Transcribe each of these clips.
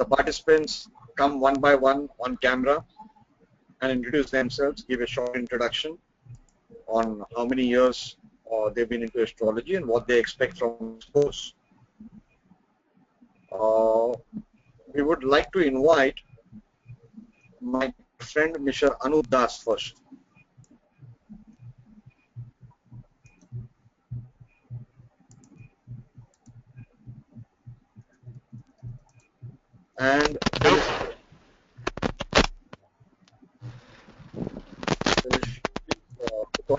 The participants come one by one on camera and introduce themselves, give a short introduction on how many years they've been into astrology and what they expect from this course. We would like to invite my friend Mr. Anup Das first. And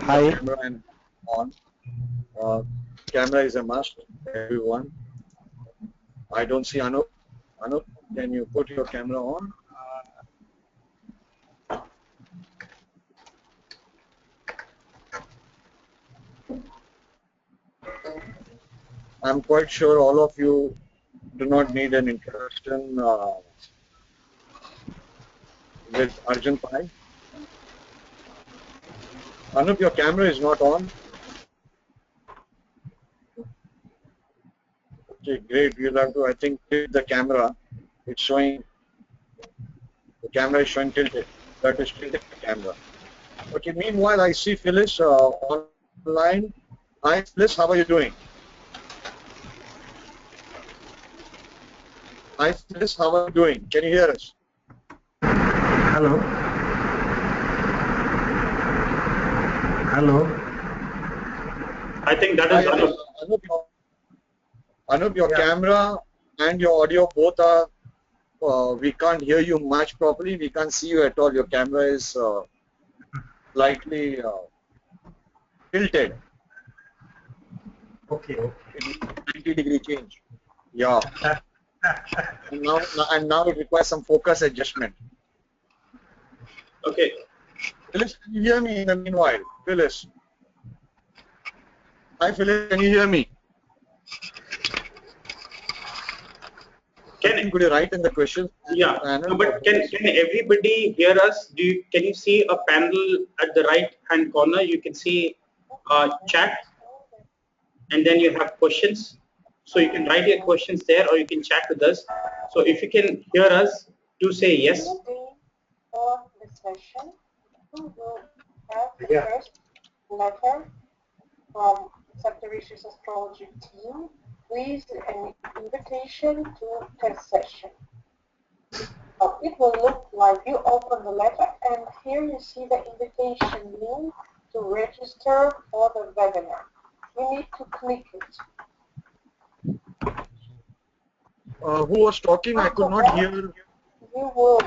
Hi. Camera and on. Camera is a must, everyone. I don't see Anup. Anup, can you put your camera on? I'm quite sure all of you do not need an introduction with Arjun Pai. Anup, your camera is not on. Okay, great. We'll have to, I think, tilt the camera. It's showing, the camera is showing tilted. That is tilted the camera. Okay, meanwhile, I see Phyllis online. Hi, Phyllis, how are you doing? Hi, Phyllis, how are you doing? Can you hear us? Hello. Hello. I think that is Anup. Anup, your camera and your audio both are, we can't hear you much properly. We can't see you at all. Your camera is slightly tilted. Okay. It is 90-degree change. Yeah. and now it requires some focus adjustment. Okay. Phyllis, can you hear me in the meanwhile? Phyllis. Hi, Phyllis, can you hear me? Could you write in the question? Yeah, no, but can everybody hear us? Can you see a panel at the right hand corner? You can see chat, and then you have questions. So you can write your questions there, or you can chat with us. So if you can hear us, do say yes. For the session, we will have the first letter from Saptarishis Astrology team. Please, an invitation to test session. It will look like you open the letter, and here you see the invitation link to register for the webinar. You need to click it. Who was talking? I could not hear. You will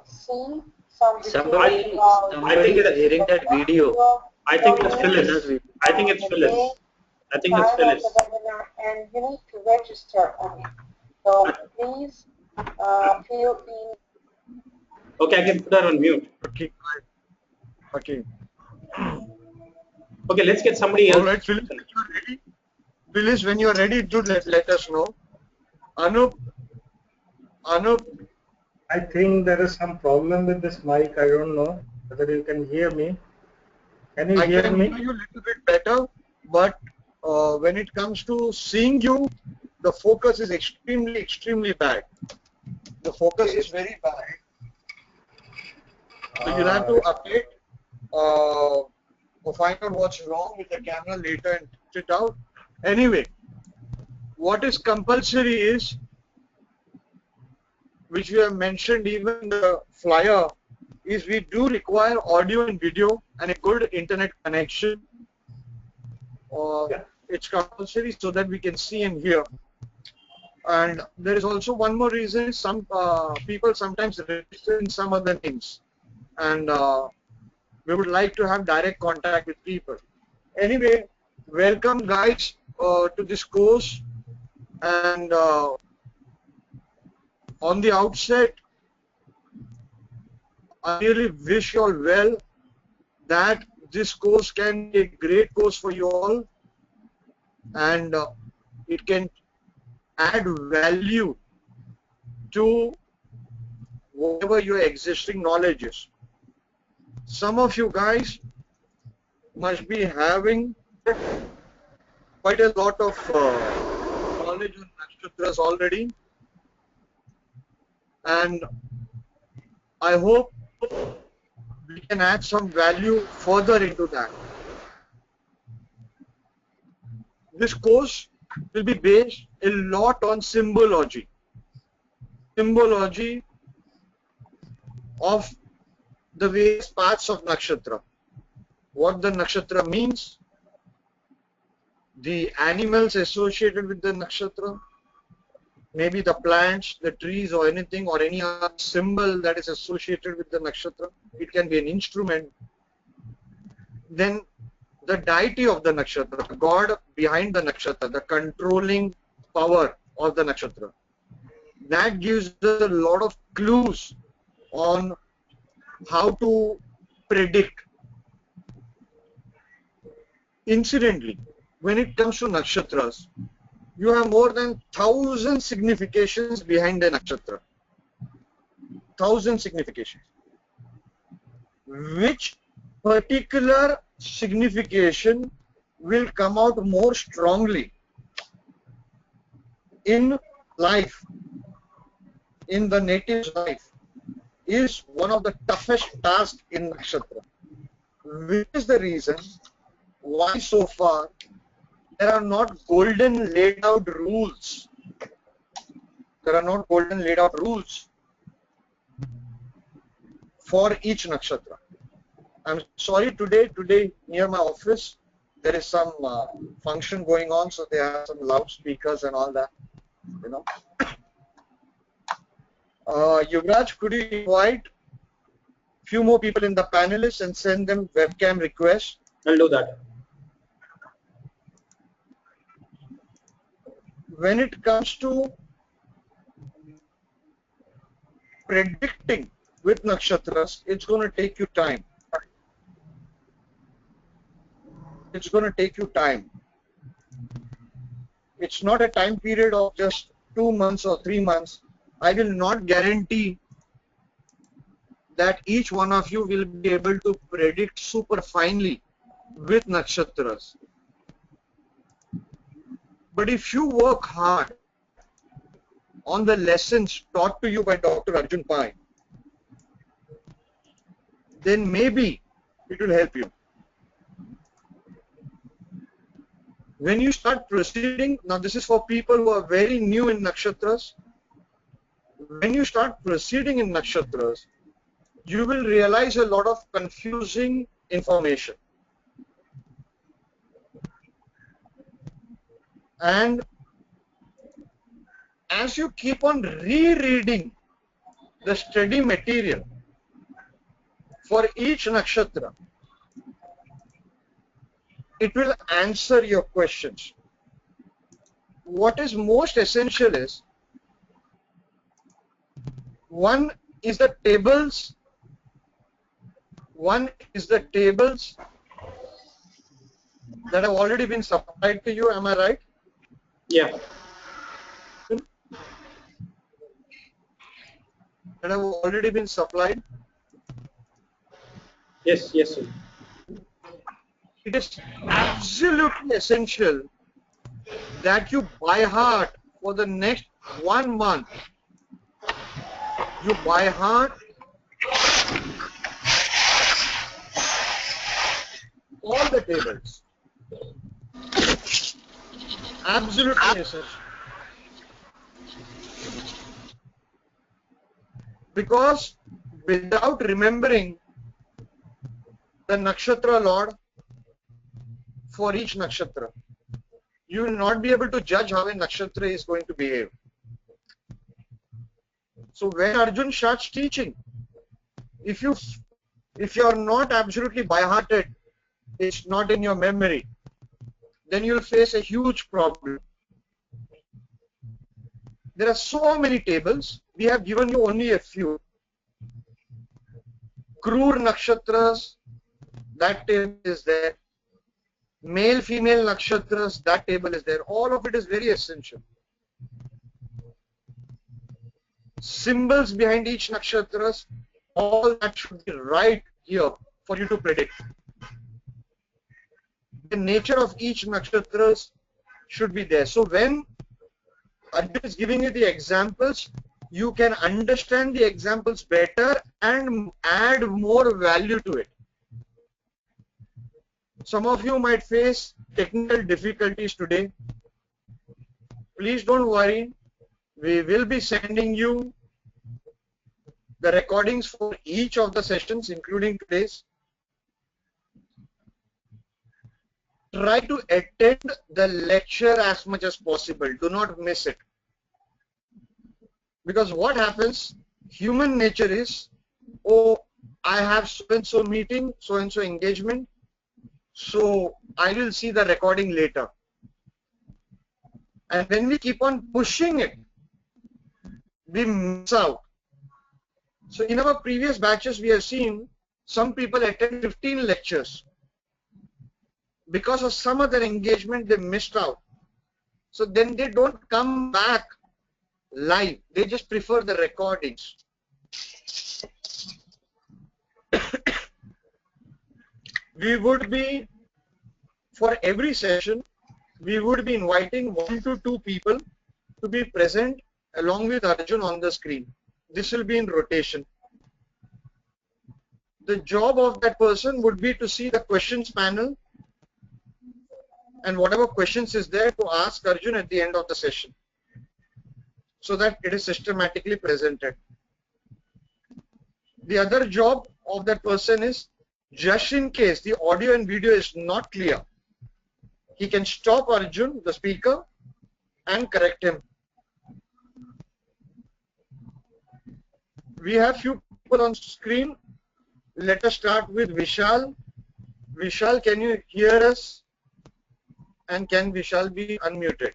see some Somebody is hearing that video. I think it's Phyllis. I think it's Phyllis. I think it's Phyllis. The webinar, and you need to register on it. So please fill in. Okay, I can put her on mute. Okay. Okay. Okay, let's get somebody else. All right, Phyllis, when you're ready. Phyllis, when you're ready, do let us know. Anup. I think there is some problem with this mic. I don't know whether you can hear me. Can you hear me? I can hear you a little bit better, but when it comes to seeing you, the focus is extremely bad. The focus is very bad. So you'll have to update or find out what's wrong with the camera later and test it out. Anyway, what is compulsory is, which we have mentioned even in the flyer, is we do require audio and video and a good internet connection. It's compulsory so that we can see and hear. And there is also one more reason. Some people sometimes register in some other names, and we would like to have direct contact with people. Anyway, welcome guys to this course, and on the outset, I really wish you all well, that this course can be a great course for you all, and it can add value to whatever your existing knowledge is. Some of you guys must be having quite a lot of knowledge on nakshatras already, and I hope we can add some value further into that. This course will be based a lot on symbology of the various parts of nakshatra, what the nakshatra means, the animals associated with the nakshatra, maybe the plants, the trees, or anything, or any other symbol that is associated with the nakshatra. It can be an instrument. Then the deity of the nakshatra, the god behind the nakshatra, the controlling power of the nakshatra. That gives us a lot of clues on how to predict. Incidentally, when it comes to nakshatras, you have more than 1,000 significations behind the nakshatra. 1,000 significations. Which particular signification will come out more strongly in life, in the native's life, is one of the toughest tasks in nakshatra. Which is the reason why so far there are not golden laid out rules. There are not golden laid out rules for each nakshatra. I'm sorry, today near my office there is some function going on, so they have some loudspeakers and all that, you know. Yuvraj, could you invite few more people in the panelists and send them webcam requests? I'll do that. When it comes to predicting with nakshatras, it's going to take you time. It's going to take you time. It's not a time period of just 2 months or 3 months. I will not guarantee that each one of you will be able to predict super finely with nakshatras. But if you work hard on the lessons taught to you by Dr. Arjun Pai, then maybe it will help you. When you start proceeding, now this is for people who are very new in nakshatras. When you start proceeding in nakshatras, you will realize a lot of confusing information. And as you keep on rereading the study material for each nakshatra, it will answer your questions. What is most essential is, one is the tables that have already been supplied to you. Am I right? Yeah. That have already been supplied. Yes, yes, sir. It is absolutely essential that you by heart for the next 1 month. You by heart all the tables. Absolutely essential. Because without remembering the nakshatra lord for each nakshatra, you will not be able to judge how a nakshatra is going to behave. So when Arjun starts teaching, if you are not absolutely by-hearted, it's not in your memory, then you'll face a huge problem. There are so many tables. We have given you only a few. Krur nakshatras, that table is there. Male, female nakshatras, that table is there. All of it is very essential. Symbols behind each nakshatras, all that should be right here for you to predict. The nature of each nakshatras should be there. So when Arjun is giving you the examples, you can understand the examples better and add more value to it. Some of you might face technical difficulties today. Please don't worry. We will be sending you the recordings for each of the sessions, including today's. Try to attend the lecture as much as possible. Do not miss it. Because what happens, human nature is, oh, I have so-and-so meeting, so-and-so engagement, so I will see the recording later. And when we keep on pushing it, we miss out. So in our previous batches, we have seen some people attend 15 lectures. Because of some other engagement, they missed out. So then they don't come back live. They just prefer the recordings. We would be, for every session, we would be inviting 1 to 2 people to be present along with Arjun on the screen. This will be in rotation. The job of that person would be to see the questions panel and whatever questions is there to ask Arjun at the end of the session, so that it is systematically presented. The other job of that person is, just in case the audio and video is not clear, he can stop Arjun, the speaker, and correct him. We have few people on screen. Let us start with Vishal. Vishal, can you hear us? And can Vishal be unmuted?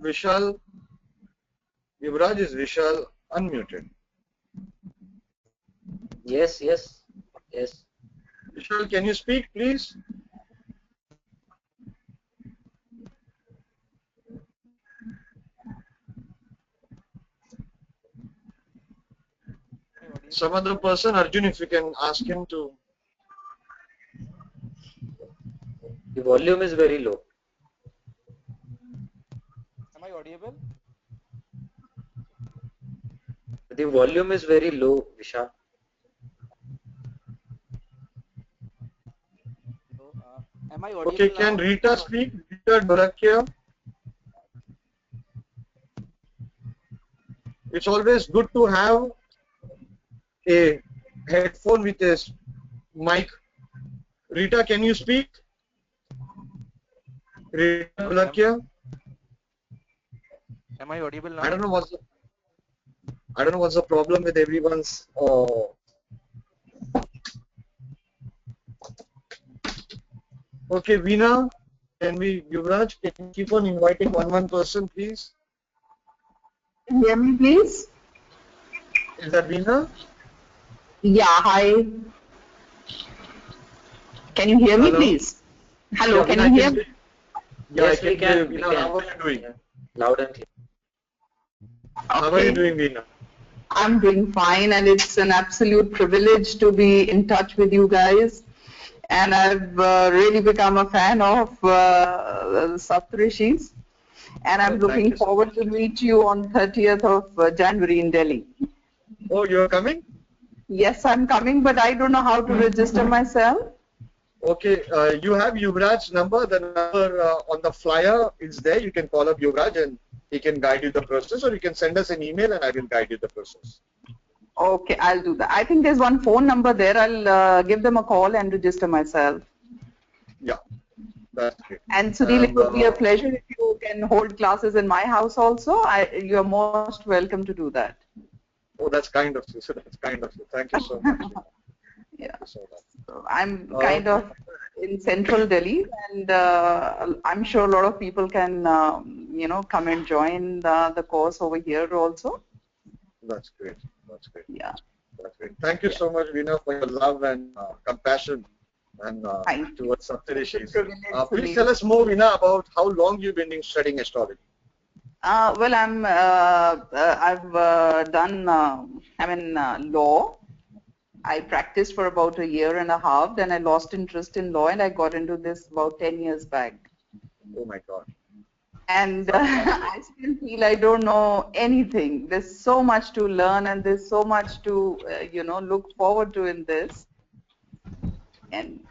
Vishal, Yuvraj, is Vishal unmuted? Yes. Vishal, can you speak, please? Some other person, Arjun, if you can ask him to. The volume is very low. Am I audible? The volume is very low, Vishal. So, am I audible Okay, can now? Rita speak? Rita Dholakia. It's always good to have a headphone with a mic. Rita, can you speak? Rita Dholakia. Am I audible now? I don't know what's the problem with everyone's. Okay, Veena, can we, Yuvraj, can you keep on inviting one person, please? Hear me, please? Is that Veena? Yeah, hi. Can you hear me, Hello? please? Hello, Yeah, can Veena, you hear me? Yeah, Yes, I we can hear you. can. Veena, how are you doing? Loud and clear. How are you doing, Veena? I'm doing fine, and it's an absolute privilege to be in touch with you guys. And I've really become a fan of Saptarishis. And I'm Oh, thank looking you so forward to meet you on 30th of January in Delhi. Oh, you're coming? Yes, I'm coming, but I don't know how to register myself. Okay, you have Yuvraj's number. The number on the flyer is there. You can call up Yuvraj and he can guide you the process, or you can send us an email and I will guide you the process. Okay, I'll do that. I think there's one phone number there. I'll give them a call and register myself. Yeah, that's great. And Sunil, it would be a pleasure if you can hold classes in my house also. You're most welcome to do that. Oh, that's kind of you. So that's kind of you. Thank you so much. Yeah. Thank you so much. So I'm kind of in central Delhi, and I'm sure a lot of people can, come and join the course over here also. That's great. That's great. Yeah. That's great. Thank you so much, Veena, for your love and compassion and towards Saptarishis. Please tell us more, Veena, about how long you've been studying astrology. Well, I've done, law, I practiced for about a year and a half, then I lost interest in law and I got into this about 10 years back. Oh my God. And I still feel I don't know anything. There's so much to learn and there's so much to, look forward to in this. And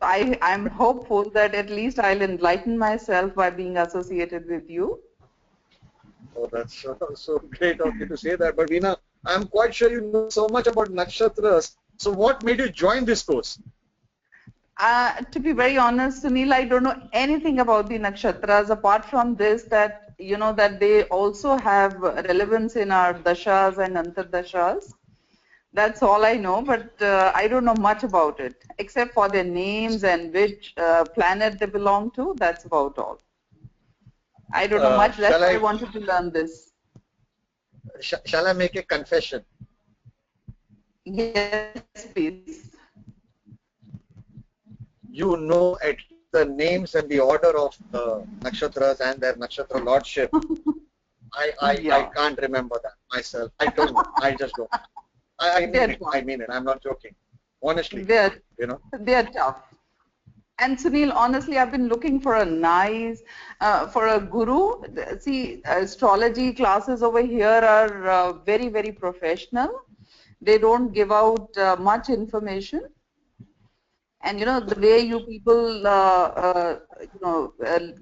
I'm hopeful that at least I'll enlighten myself by being associated with you. Oh, that's so great of you to say that. But Veena, I'm quite sure you know so much about nakshatras. So what made you join this course? To be very honest, Sunil, I don't know anything about the nakshatras apart from this, that that they also have relevance in our dashas and antardashas. That's all I know, but I don't know much about it except for their names and which planet they belong to. That's about all. I don't know much. That's why I wanted to learn this. Shall I make a confession? Yes, please. You know at the names and the order of the nakshatras and their nakshatra lordship. I can't remember that myself. I don't know. I just don't. I mean it. I'm not joking. Honestly, They're tough. And Sunil, honestly, I've been looking for a nice, for a guru. See, astrology classes over here are very, very professional. They don't give out much information. And the way you people,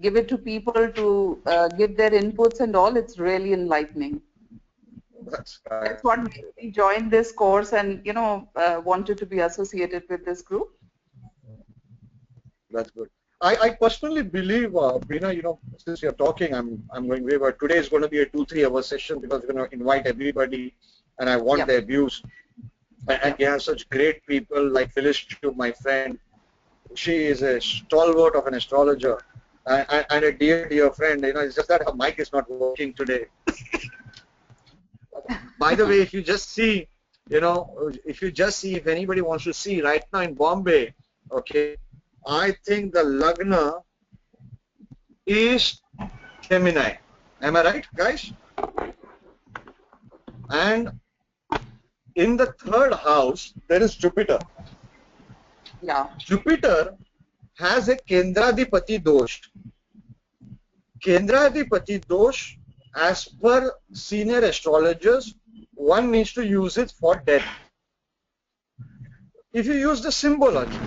give it to people to give their inputs and all, it's really enlightening. That's what made me join this course and wanted to be associated with this group. That's good. I personally believe, Veena, since you're talking, I'm going way, but today is going to be a 2-3 hour session because we're going to invite everybody, and I want their views. And you have such great people like Phyllis Chu, my friend. She is a stalwart of an astrologer and a dear friend. It's just that her mic is not working today. By the way, if you just see, if anybody wants to see right now in Bombay, okay, I think the Lagna is Gemini. Am I right, guys? And in the third house, there is Jupiter. Yeah. Jupiter has a Kendradipati dosh. Kendradipati dosh, as per senior astrologers, one needs to use it for death. If you use the symbology,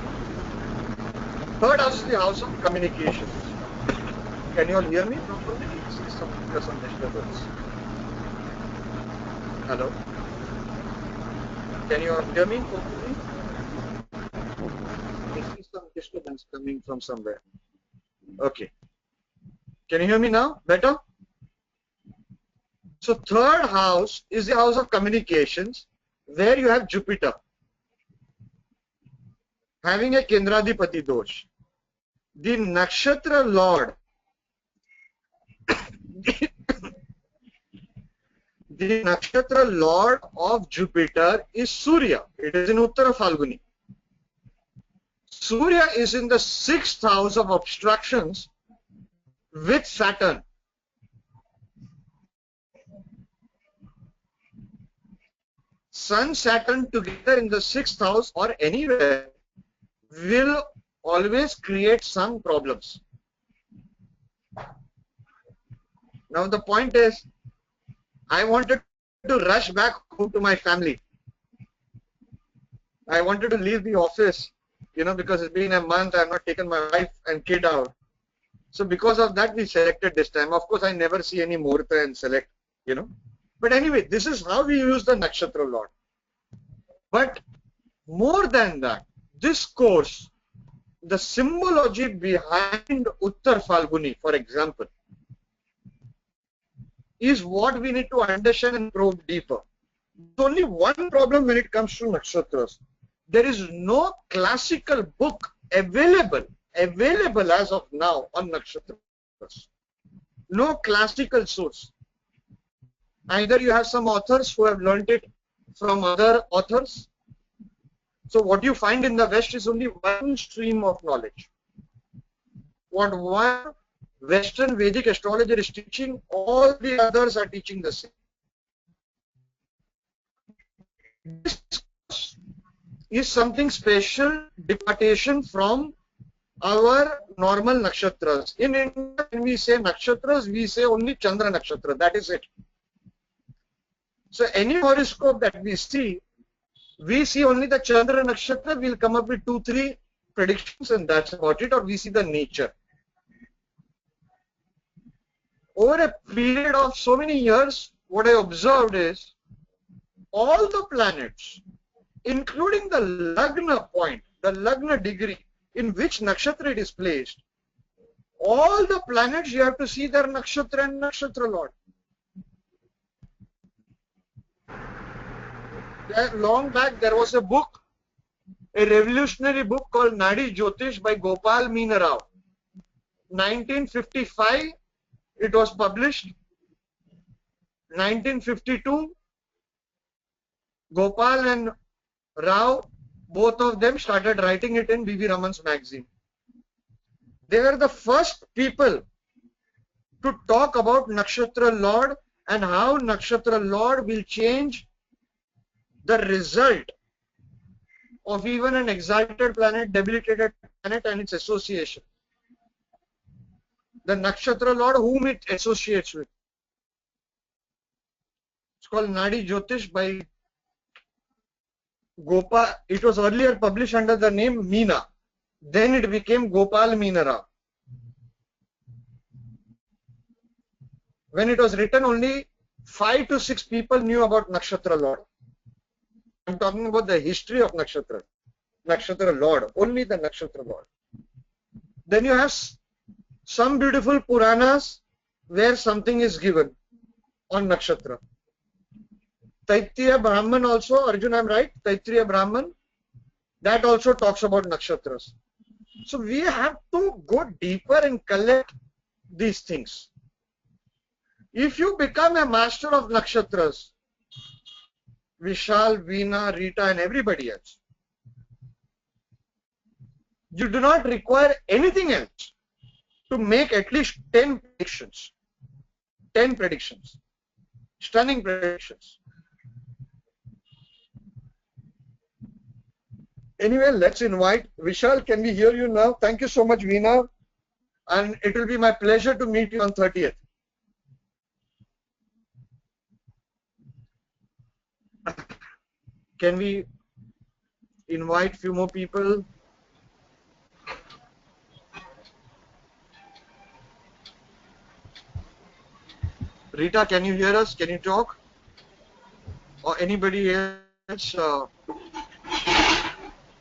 third house is the house of communications. Can you all hear me properly? There's some disturbance. Hello? Can you all hear me properly? I see some disturbance coming from somewhere. Okay. Can you hear me now? Better? So third house is the house of communications, where you have Jupiter having a Kendradipati dosh. The nakshatra lord, the nakshatra lord of Jupiter is Surya. It is in Uttara Phalguni. Surya is in the 6th house of obstructions with Saturn. Sun, Saturn together in the 6th house or anywhere will always create some problems. Now the point is, I wanted to rush back home to my family. I wanted to leave the office, because it's been a month, I have not taken my wife and kid out. So because of that, we selected this time. Of course, I never see any Muhurta and select, But anyway, this is how we use the Nakshatra Lord. But more than that, this course, the symbology behind Uttar Phalguni, for example, is what we need to understand and probe deeper. There's only one problem when it comes to nakshatras. There is no classical book available as of now on nakshatras. No classical source. Either you have some authors who have learnt it from other authors. So what you find in the West is only one stream of knowledge. What one Western Vedic astrologer is teaching, all the others are teaching the same. This is something special departation from our normal nakshatras. In India, when we say nakshatras, we say only Chandra nakshatra. That is it. So any horoscope that we see only the Chandra nakshatra. We'll come up with 2-3 predictions, and that's about it. Or we see the nature. Over a period of so many years, what I observed is all the planets, including the Lagna point, the Lagna degree, in which nakshatra it is placed, all the planets you have to see their nakshatra and nakshatra lord. Long back there was a book, a revolutionary book called Nadi Jyotish by Gopal Meena Rao. 1955 it was published. 1952 Gopal and Rao, both of them started writing it in B.V. Raman's magazine. They were the first people to talk about Nakshatra Lord and how Nakshatra Lord will change the result of even an exalted planet, debilitated planet and its association. The Nakshatra Lord whom it associates with. It's called Nadi Jyotish by Gopal. It was earlier published under the name Meena. Then it became Gopal Meena Rao. When it was written, only 5 to 6 people knew about Nakshatra Lord. I'm talking about the history of Nakshatra. Nakshatra Lord, only the Nakshatra Lord. Then you have some beautiful Puranas where something is given on Nakshatra. Taittiriya Brahman also, Arjun, I'm right? Taittiriya Brahman, that also talks about Nakshatras. So we have to go deeper and collect these things. If you become a master of Nakshatras, Vishal, Veena, Rita and everybody else, you do not require anything else to make at least 10 predictions. 10 predictions. Stunning predictions. Anyway, let's invite Vishal. Can we hear you now? Thank you so much, Veena. And it will be my pleasure to meet you on 30th. Can we invite few more people? Rita, can you hear us? Can you talk? Or anybody else?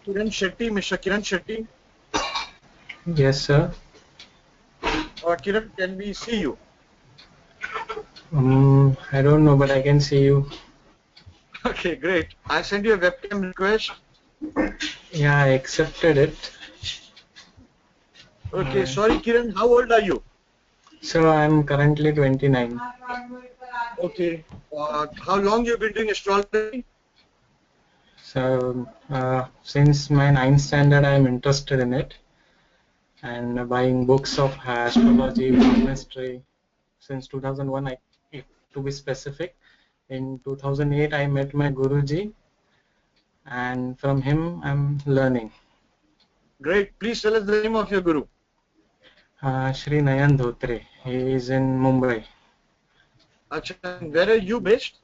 Kiran Shetty, Mr. Kiran Shetty. Yes, sir. Kiran, can we see you? I don't know, but I can see you. Okay, great. I sent you a webcam request. Yeah, I accepted it. Okay, sorry, Kiran, how old are you? So I'm currently 29. Okay. How long you been doing astrology? So since my 9th standard, I'm interested in it and buying books of astrology, palmistry. Since 2001, to be specific, in 2008 I met my Guruji, and from him I'm learning. Great. Please tell us the name of your Guru. Shri Nayan Dhotre. He is in Mumbai. Achha, where are you based?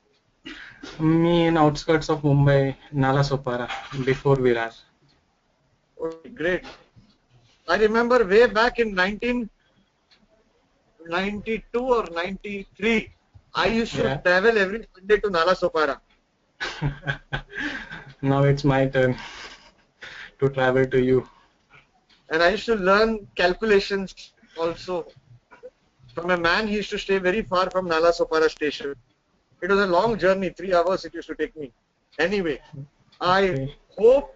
Me in outskirts of Mumbai, Nalasopara, before Virar. Okay, great. I remember way back in 1992 or 93, I used to travel every Sunday to Nalasopara. Now it's my turn to travel to you. And I used to learn calculations also. From a man, he used to stay very far from Nalasopara station. It was a long journey, 3 hours it used to take me. Anyway, I hope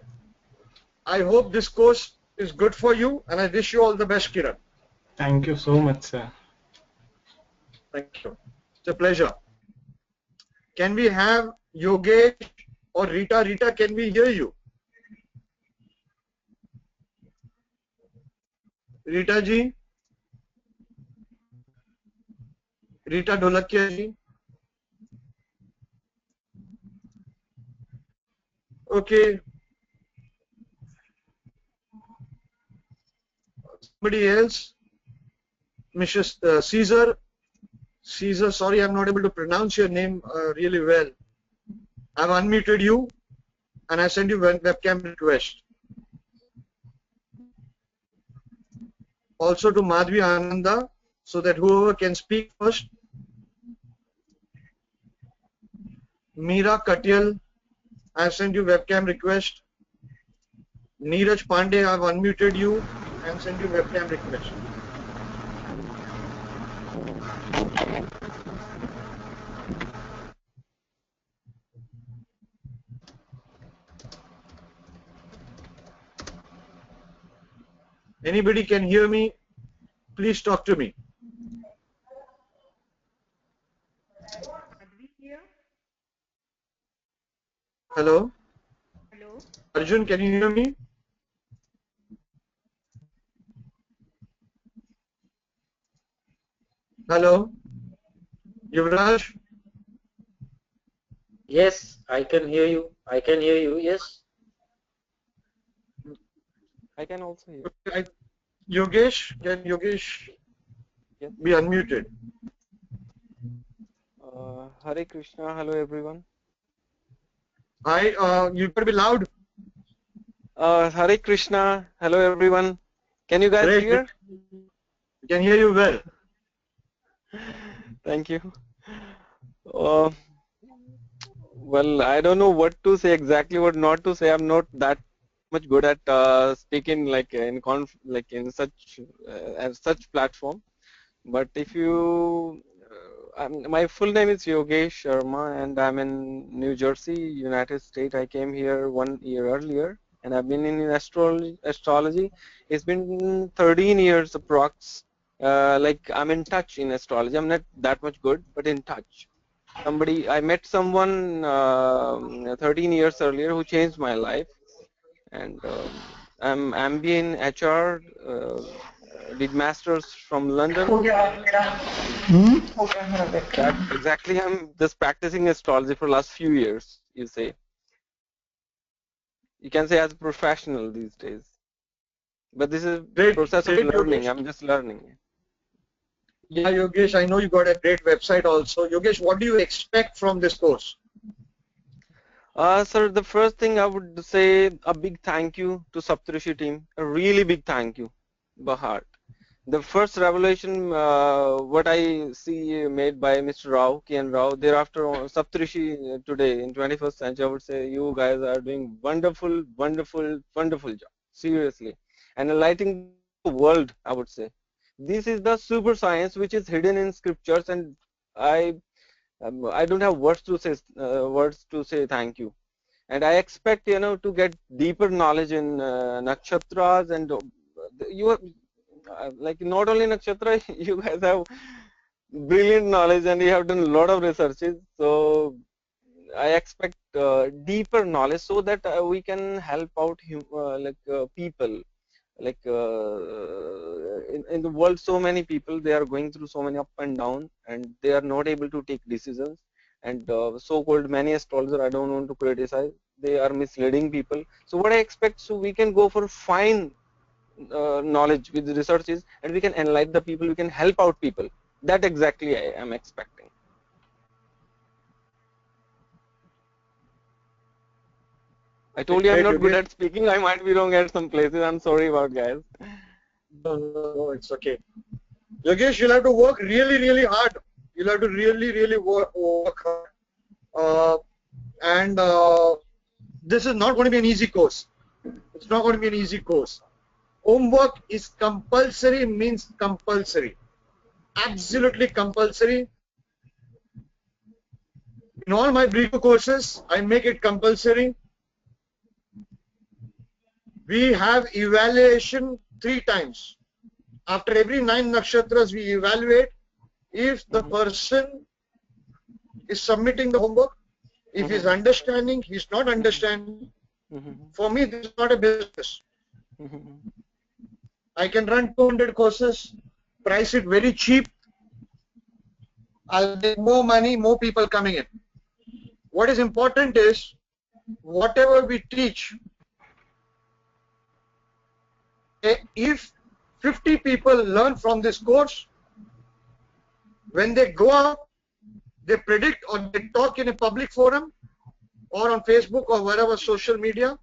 this course is good for you, and I wish you all the best, Kiran. Thank you so much, sir. Thank you. It's a pleasure. Can we have Yogesh or Rita? Rita, can we hear you? Rita ji? Rita Dholakia ji? Okay. Somebody else, Mr. Caesar. Caesar, sorry, I'm not able to pronounce your name really well. I've unmuted you and I send you webcam request. Also to Madhvi Ananda, so that whoever can speak first. Meera Katyal, I've sent you webcam request. Neeraj Pandey, I've unmuted you and sent you webcam request. Anybody can hear me? Please talk to me. Hello? Hello. Arjun, can you hear me? Hello? Yuvraj? Yes, I can hear you. I can hear you. Yes. I can also hear. Yogesh, can Yogesh Yes. be unmuted? Hare Krishna. Hello, everyone. Hi, you better be loud. Hare Krishna. Hello, everyone. Can you guys Great. hear? We can hear you well. Thank you. Well, I don't know what to say exactly, what not to say. I'm not that much good at speaking like in such platform. But if you, my full name is Yogesh Sharma, and I'm in New Jersey, United States. I came here 1 year earlier, and I've been in astrology. It's been 13 years approx. Like I'm in touch in astrology. I'm not that much good, but in touch. I met someone 13 years earlier who changed my life, and I'm MBA in HR, did masters from London. That exactly, I'm just practicing astrology for last few years. You can say as a professional these days, but this is Great, process of great, learning. Yogesh. I'm just learning. Yeah, Yogesh, I know you got a great website also. Yogesh, what do you expect from this course? Sir, the first thing I would say, a big thank you to Saptarishi team, a really big thank you, Bahar. The first revelation, what I see made by Mr. Rao, Kian Rao, thereafter Saptarishi today in 21st century, I would say you guys are doing wonderful, wonderful, wonderful job, seriously, and enlightening the world, I would say. This is the super science which is hidden in scriptures, and I don't have words to say thank you. And I expect to get deeper knowledge in nakshatras, and you are like not only nakshatra, you guys have brilliant knowledge and you have done a lot of researches. So I expect deeper knowledge so that we can help out people. Like in the world, so many people, they are going through so many up and down, and they are not able to take decisions. And so-called many astrologers, I don't want to criticize, they are misleading people. So what I expect, so we can go for fine knowledge with researches, and we can enlighten the people, we can help out people. That exactly I am expecting. I told you I'm not good at speaking. I might be wrong at some places. I'm sorry about guys. No, it's okay. Yogesh, you'll have to work really, really hard. You'll have to really, really work hard. And this is not going to be an easy course. It's not going to be an easy course. Homework is compulsory, means compulsory. Absolutely compulsory. In all my brief courses, I make it compulsory. We have evaluation 3 times. After every 9 nakshatras, we evaluate if the person is submitting the homework, if he's understanding, he's not understanding. For me, this is not a business. I can run 200 courses, price it very cheap. I'll get more money, more people coming in. What is important is, whatever we teach, if 50 people learn from this course. When they go out, they predict or they talk in a public forum or on Facebook or wherever social media.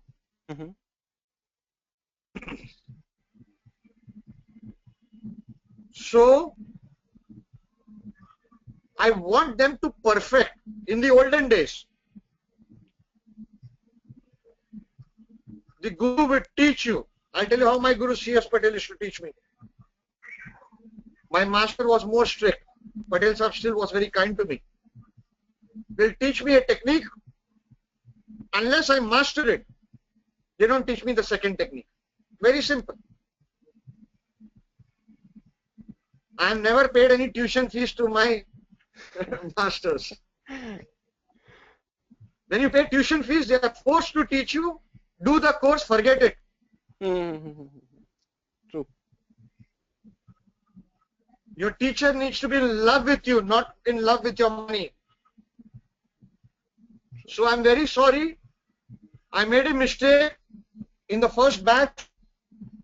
Mm-hmm. So I want them to perfect. In the olden days, the guru would teach you. I'll tell you how my guru C.S. Patel used to teach me. My master was more strict. Patel Sahib still was very kind to me. They'll teach me a technique. Unless I master it, they don't teach me the second technique. Very simple. I have never paid any tuition fees to my masters. When you pay tuition fees, they are forced to teach you. Do the course, forget it. True. Your teacher needs to be in love with you, not in love with your money. So I'm very sorry. I made a mistake in the first batch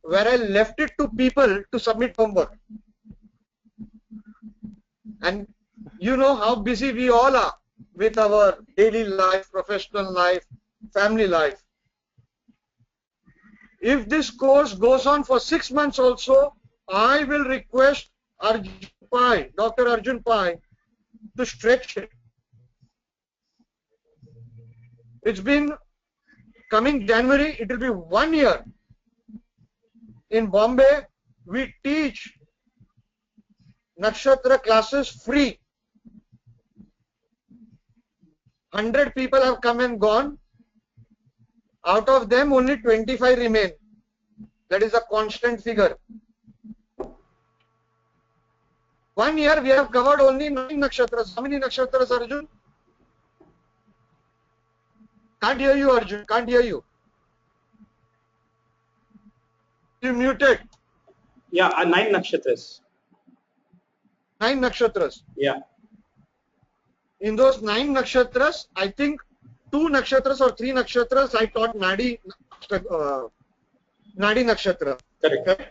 where I left it to people to submit homework. And you know how busy we all are with our daily life, professional life, family life. If this course goes on for 6 months also, I will request Arjun Pai, Dr. Arjun Pai, to stretch it. It's been coming January, it will be 1 year. In Bombay, we teach Nakshatra classes free. 100 people have come and gone. Out of them, only 25 remain. That is a constant figure. 1 year, we have covered only 9 nakshatras. How many nakshatras, Arjun? Can't hear you, Arjun. Can't hear you. You muted. Yeah, 9 nakshatras. 9 nakshatras. Yeah. In those 9 nakshatras, I think 2 nakshatras or 3 nakshatras I taught Nadi nakshatra. Correct. Okay?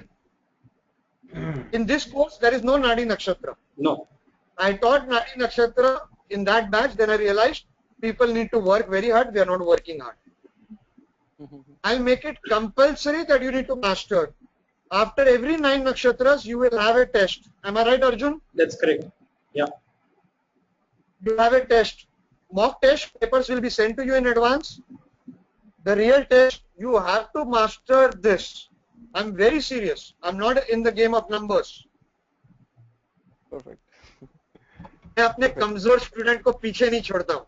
In this course, there is no Nadi nakshatra. No. I taught Nadi nakshatra in that batch. Then I realized people need to work very hard. They are not working hard. I'll make it compulsory that you need to master. After every 9 nakshatras, you will have a test. Am I right, Arjun? That's correct. Yeah. You have a test. Mock test papers will be sent to you in advance. The real test, you have to master this. I'm very serious. I'm not in the game of numbers. Perfect. मैं अपने कमजोर student को पीछे नहीं छोड़ता हूँ.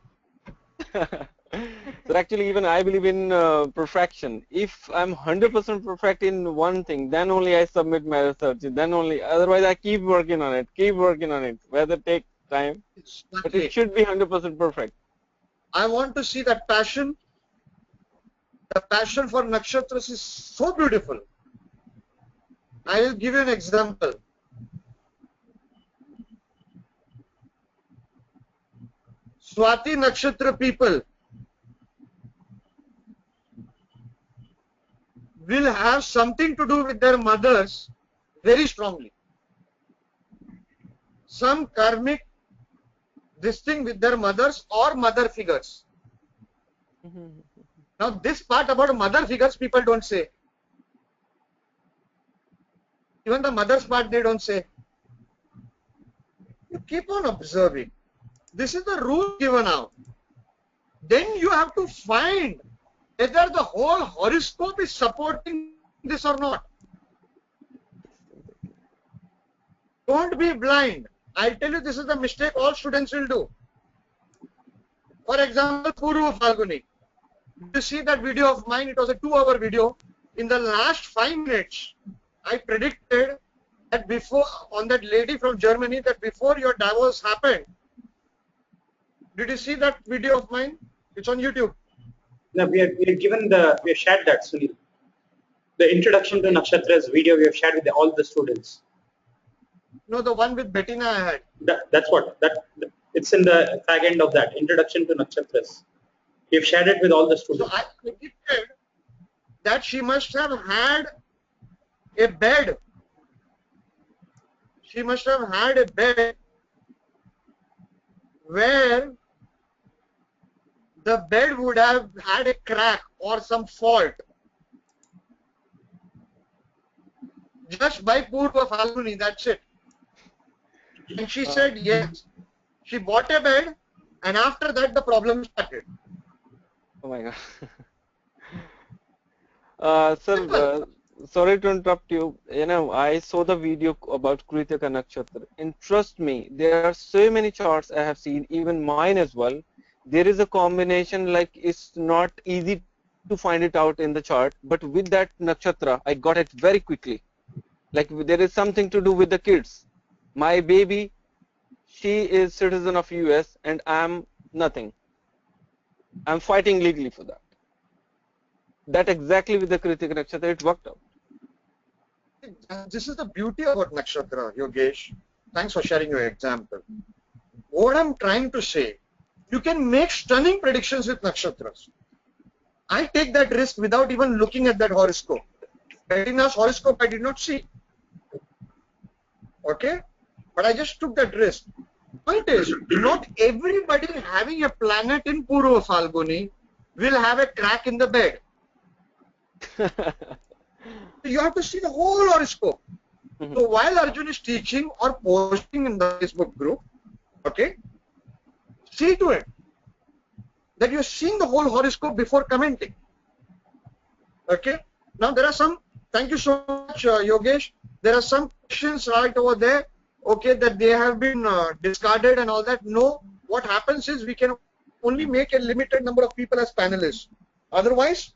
So actually, even I believe in perfection. If I'm 100% perfect in one thing, then only I submit my research. Then only, otherwise I keep working on it, whether it take time. But it should be 100% perfect. I want to see that passion. The passion for nakshatras is so beautiful. I will give you an example. Swati nakshatra people will have something to do with their mothers very strongly. Some karmic this thing with their mothers or mother figures. Now this part about mother figures people don't say. Even the mother's part they don't say. You keep on observing. This is the rule given out. Then you have to find whether the whole horoscope is supporting this or not. Don't be blind. I'll tell you, this is the mistake all students will do. For example, Purva Phalguni. You see that video of mine, it was a 2-hour video. In the last 5 minutes, I predicted that before, on that lady from Germany, that before your divorce happened. Did you see that video of mine? It's on YouTube. No, we have shared that, Sunil. The introduction to nakshatras video we have shared with all the students. No, the one with Bettina I had. That's what it's in the fag end of that introduction to nakshatras. We've shared it with all the students. So I predicted that she must have had a bed she must have had a bed where the bed would have had a crack or some fault. Just by Purva Phalguni, that's it. And she said yes. She bought a bed, and after that the problem started. Oh my God. Sir, sorry to interrupt you. You know, I saw the video about Kritika Nakshatra, and trust me, there are so many charts I have seen, even mine as well. There is a combination, like it's not easy to find it out in the chart, but with that nakshatra, I got it very quickly. Like there is something to do with the kids. My baby, she is citizen of US, and I'm nothing. I'm fighting legally for that. That exactly with the Kritika Nakshatra, it worked out. This is the beauty about Nakshatra, Yogesh. Thanks for sharing your example. What I'm trying to say, you can make stunning predictions with Nakshatras. I take that risk without even looking at that horoscope. Betina's horoscope I did not see. Okay? But I just took that risk. Point is, not everybody having a planet in Purva Phalguni will have a crack in the bed. You have to see the whole horoscope. So while Arjun is teaching or posting in the Facebook group, okay, see to it that you're seeing the whole horoscope before commenting. Okay. Now there are some, thank you so much Yogesh, there are some questions right over there, okay, that they have been discarded and all that. No, what happens is we can only make a limited number of people as panelists. Otherwise,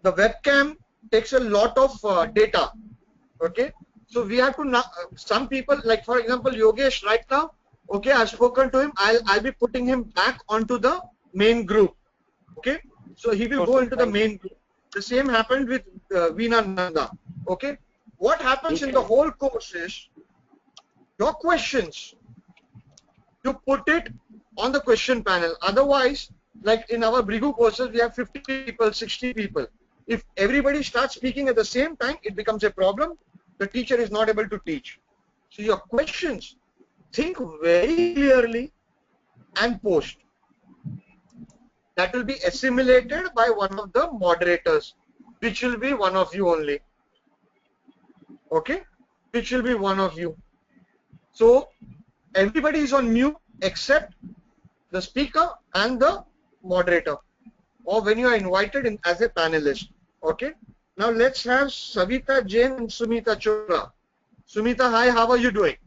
the webcam takes a lot of data. Okay. So we have to, some people, like for example Yogesh right now, okay, I've spoken to him, I'll be putting him back onto the main group. Okay. So he will go into the main group. The same happened with Veena Nanda. Okay. What happens in the whole course is your questions, you put it on the question panel. Otherwise, like in our Brigu courses, we have 50 people, 60 people. If everybody starts speaking at the same time, it becomes a problem. The teacher is not able to teach. So your questions, think very clearly and post. That will be assimilated by one of the moderators, which will be one of you only. Okay? Which will be one of you. So everybody is on mute except the speaker and the moderator, or when you are invited in as a panelist. Okay? Now let's have Savita Jain and Sumita Chopra. Sumita, hi, how are you doing?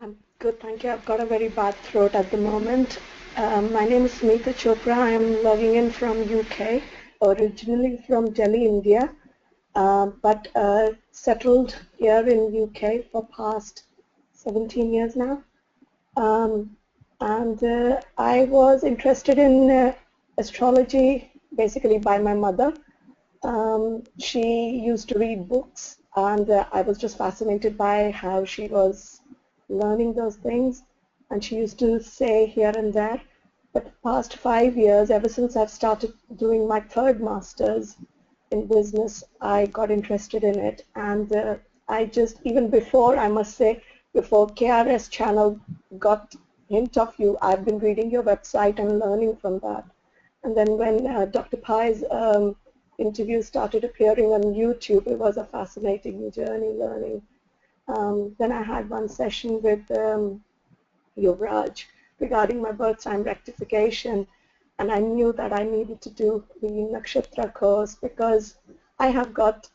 I'm good, thank you. I've got a very bad throat at the moment. My name is Sumita Chopra. I am logging in from UK, originally from Delhi, India, but settled here in UK for past 17 years now. I was interested in astrology basically by my mother. She used to read books, and I was just fascinated by how she was learning those things, and she used to say here and there. But the past 5 years, ever since I've started doing my third master's in business, I got interested in it, and I just, even before, I must say, before KRS channel got hint of you, I've been reading your website and learning from that. And then when Dr. Pai's interviews started appearing on YouTube, it was a fascinating journey learning. Then I had one session with Yuvraj regarding my birth time rectification, and I knew that I needed to do the Nakshatra course because I have got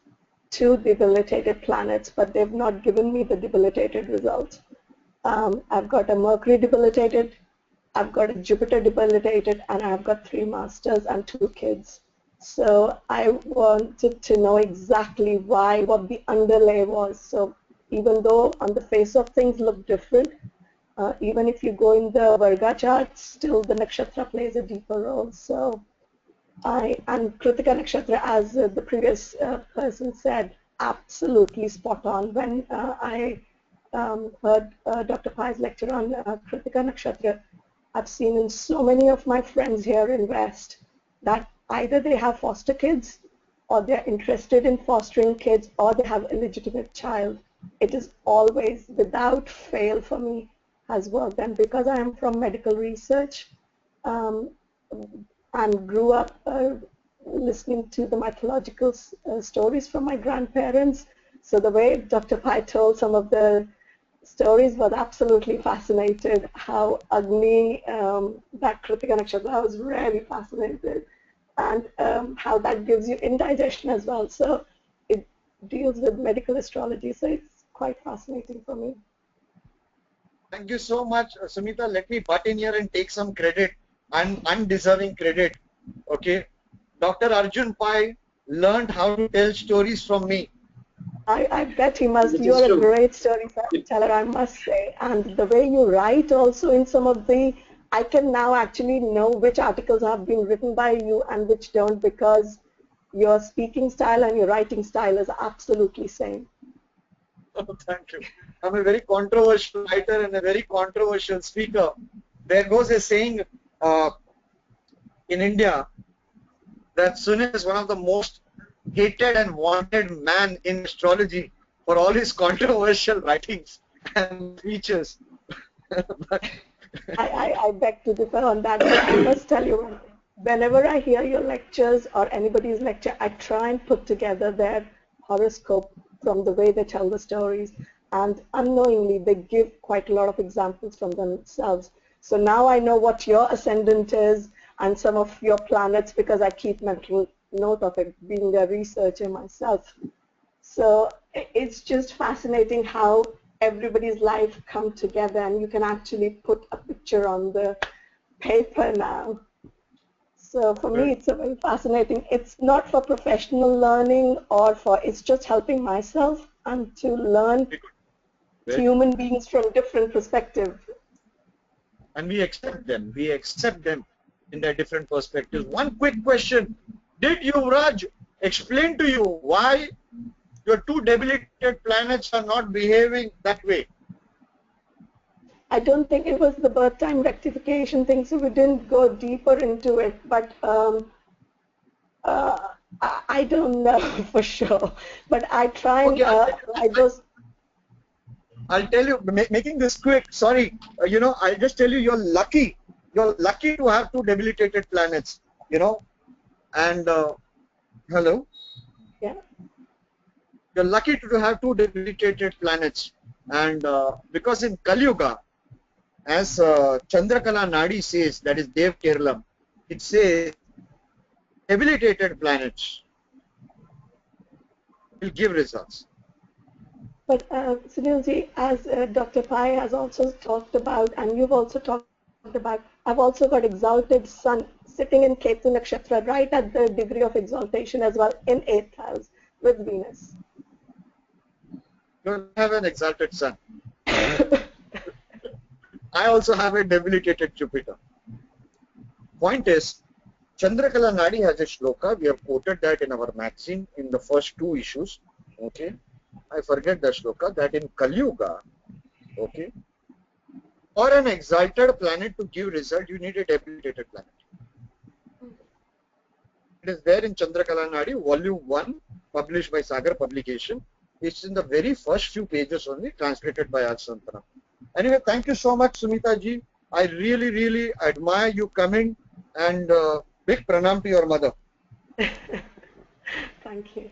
2 debilitated planets, but they've not given me the debilitated result. I've got a Mercury debilitated, I've got a Jupiter debilitated, and I've got 3 masters and 2 kids. So I wanted to know exactly why, what the underlay was. So even though on the face of things look different, even if you go in the Varga chart, still the nakshatra plays a deeper role. So and Kritika Nakshatra, as the previous person said, absolutely spot on. When I heard Dr. Pai's lecture on Kritika Nakshatra, I've seen in so many of my friends here in West that either they have foster kids, or they're interested in fostering kids, or they have a illegitimate child. it is always, without fail for me, has worked. And because I am from medical research and grew up listening to the mythological stories from my grandparents, so the way Dr. Pai told some of the stories was absolutely fascinated. How Agni, that Kritika Nakshatra, I was really fascinated. And how that gives you indigestion as well. So it deals with medical astrology, so it's quite fascinating for me. Thank you so much, Sumita. Let me butt in here and take some credit, undeserving credit. Okay, Dr. Arjun Pai learned how to tell stories from me. I bet he must. You're a great storyteller, I must say. And the way you write also in some of the, I can now actually know which articles have been written by you and which don't, because your speaking style and your writing style is absolutely same. Oh, thank you. I'm a very controversial writer and a very controversial speaker. There goes a saying in India that Sunil is one of the most hated and wanted man in astrology for all his controversial writings and features. I beg to differ on that, but I must tell you one thing. Whenever I hear your lectures or anybody's lecture, I try and put together their horoscope from the way they tell the stories, and unknowingly they give quite a lot of examples from themselves. So now I know what your ascendant is and some of your planets, because I keep mental note of it, being a researcher myself. So it's just fascinating how everybody's life come together, and you can actually put a picture on the paper now. So for me, it's a very fascinating. It's not for professional learning or for, it's just helping myself and to learn human beings from different perspectives. And we accept them. We accept them in their different perspectives. One quick question. Did Yuvraj explain to you why your two debilitated planets are not behaving that way? I don't think it was the birth time rectification thing, so we didn't go deeper into it, but I don't know for sure. But I try and I'll tell you, making this quick, sorry, I'll just tell you, you're lucky to have two debilitated planets, and hello? Yeah. You're lucky to have two debilitated planets, and because in Kali Yuga, as Chandrakala Nadi says, that is Dev Kerala, it says debilitated planets will give results. But Sunilji, as Dr. Pai has also talked about, and you've also talked about, I've also got exalted sun sitting in Ketu Nakshatra, right at the degree of exaltation as well, in 8th house with Venus. You have an exalted sun. I also have a debilitated Jupiter. Point is, Chandrakala Nadi has a shloka. We have quoted that in our magazine in the first 2 issues. Okay, I forget the shloka, that in Kali Yuga, okay, for an exalted planet to give result, you need a debilitated planet. It is there in Chandrakala Nadi, volume 1, published by Sagar Publication. It's in the very first few pages only, translated by Santana. Anyway, thank you so much, Sumita ji. I really, really admire you coming, and big pranam to your mother. Thank you.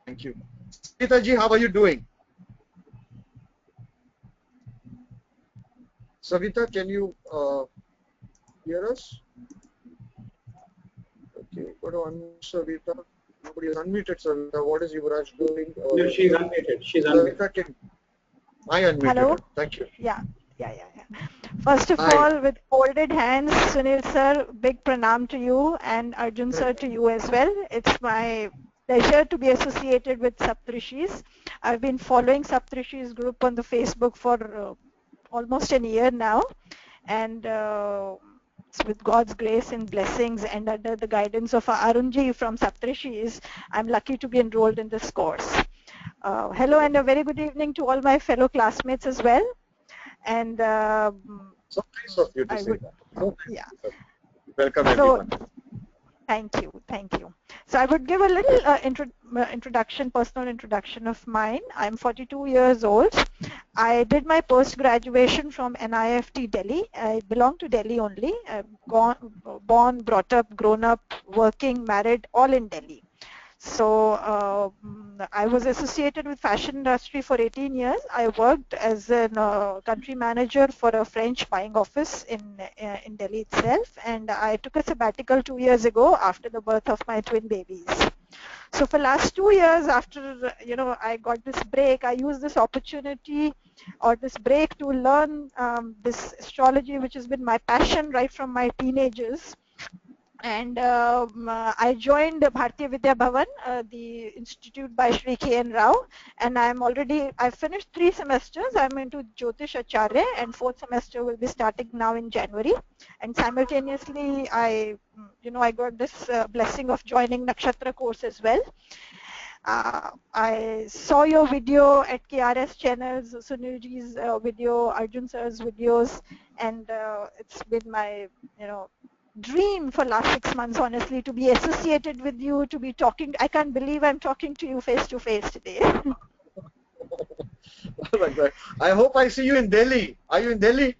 Thank you. Sumita ji, how are you doing? Savita, can you hear us? Okay, go to unmute Savita. Nobody is unmuted, Savita. What is Yuvraj doing? No, she's unmuted. She's unmuted. I unmuted. Hello? Her. Thank you. Yeah. First of all, with folded hands, Sunil sir, big pranam to you, and Arjun sir to you as well. It's my pleasure to be associated with Saptarishis. I've been following Saptarishis group on the Facebook for almost a year now, and with God's grace and blessings and under the guidance of Arunji from Saptarishis, I'm lucky to be enrolled in this course. Hello and a very good evening to all my fellow classmates as well. And so nice of you to say that. So yeah. welcome everyone. Thank you, thank you. So I would give a little personal introduction of mine. I'm 42 years old. I did my post-graduation from NIFT Delhi. I belong to Delhi only. I've born, brought up, grown up, working, married, all in Delhi. So I was associated with fashion industry for 18 years. I worked as a country manager for a French buying office in Delhi itself, and I took a sabbatical 2 years ago after the birth of my twin babies. So for last 2 years, after I got this break, I used this opportunity or this break to learn this astrology, which has been my passion right from my teenagers. And I joined Bharatiya Vidya Bhavan, the institute by Shri K.N. Rao, and I finished 3 semesters. I'm into Jyotish Acharya, and 4th semester will be starting now in January. And simultaneously, I got this blessing of joining Nakshatra course as well. I saw your video at KRS channels, Sunilji's video, Arjun sir's videos, and it's been my, dream for last 6 months, honestly, to be associated with you, to be talking. I can't believe I'm talking to you face to face today. Oh my God. I hope I see you in Delhi. Are you in Delhi?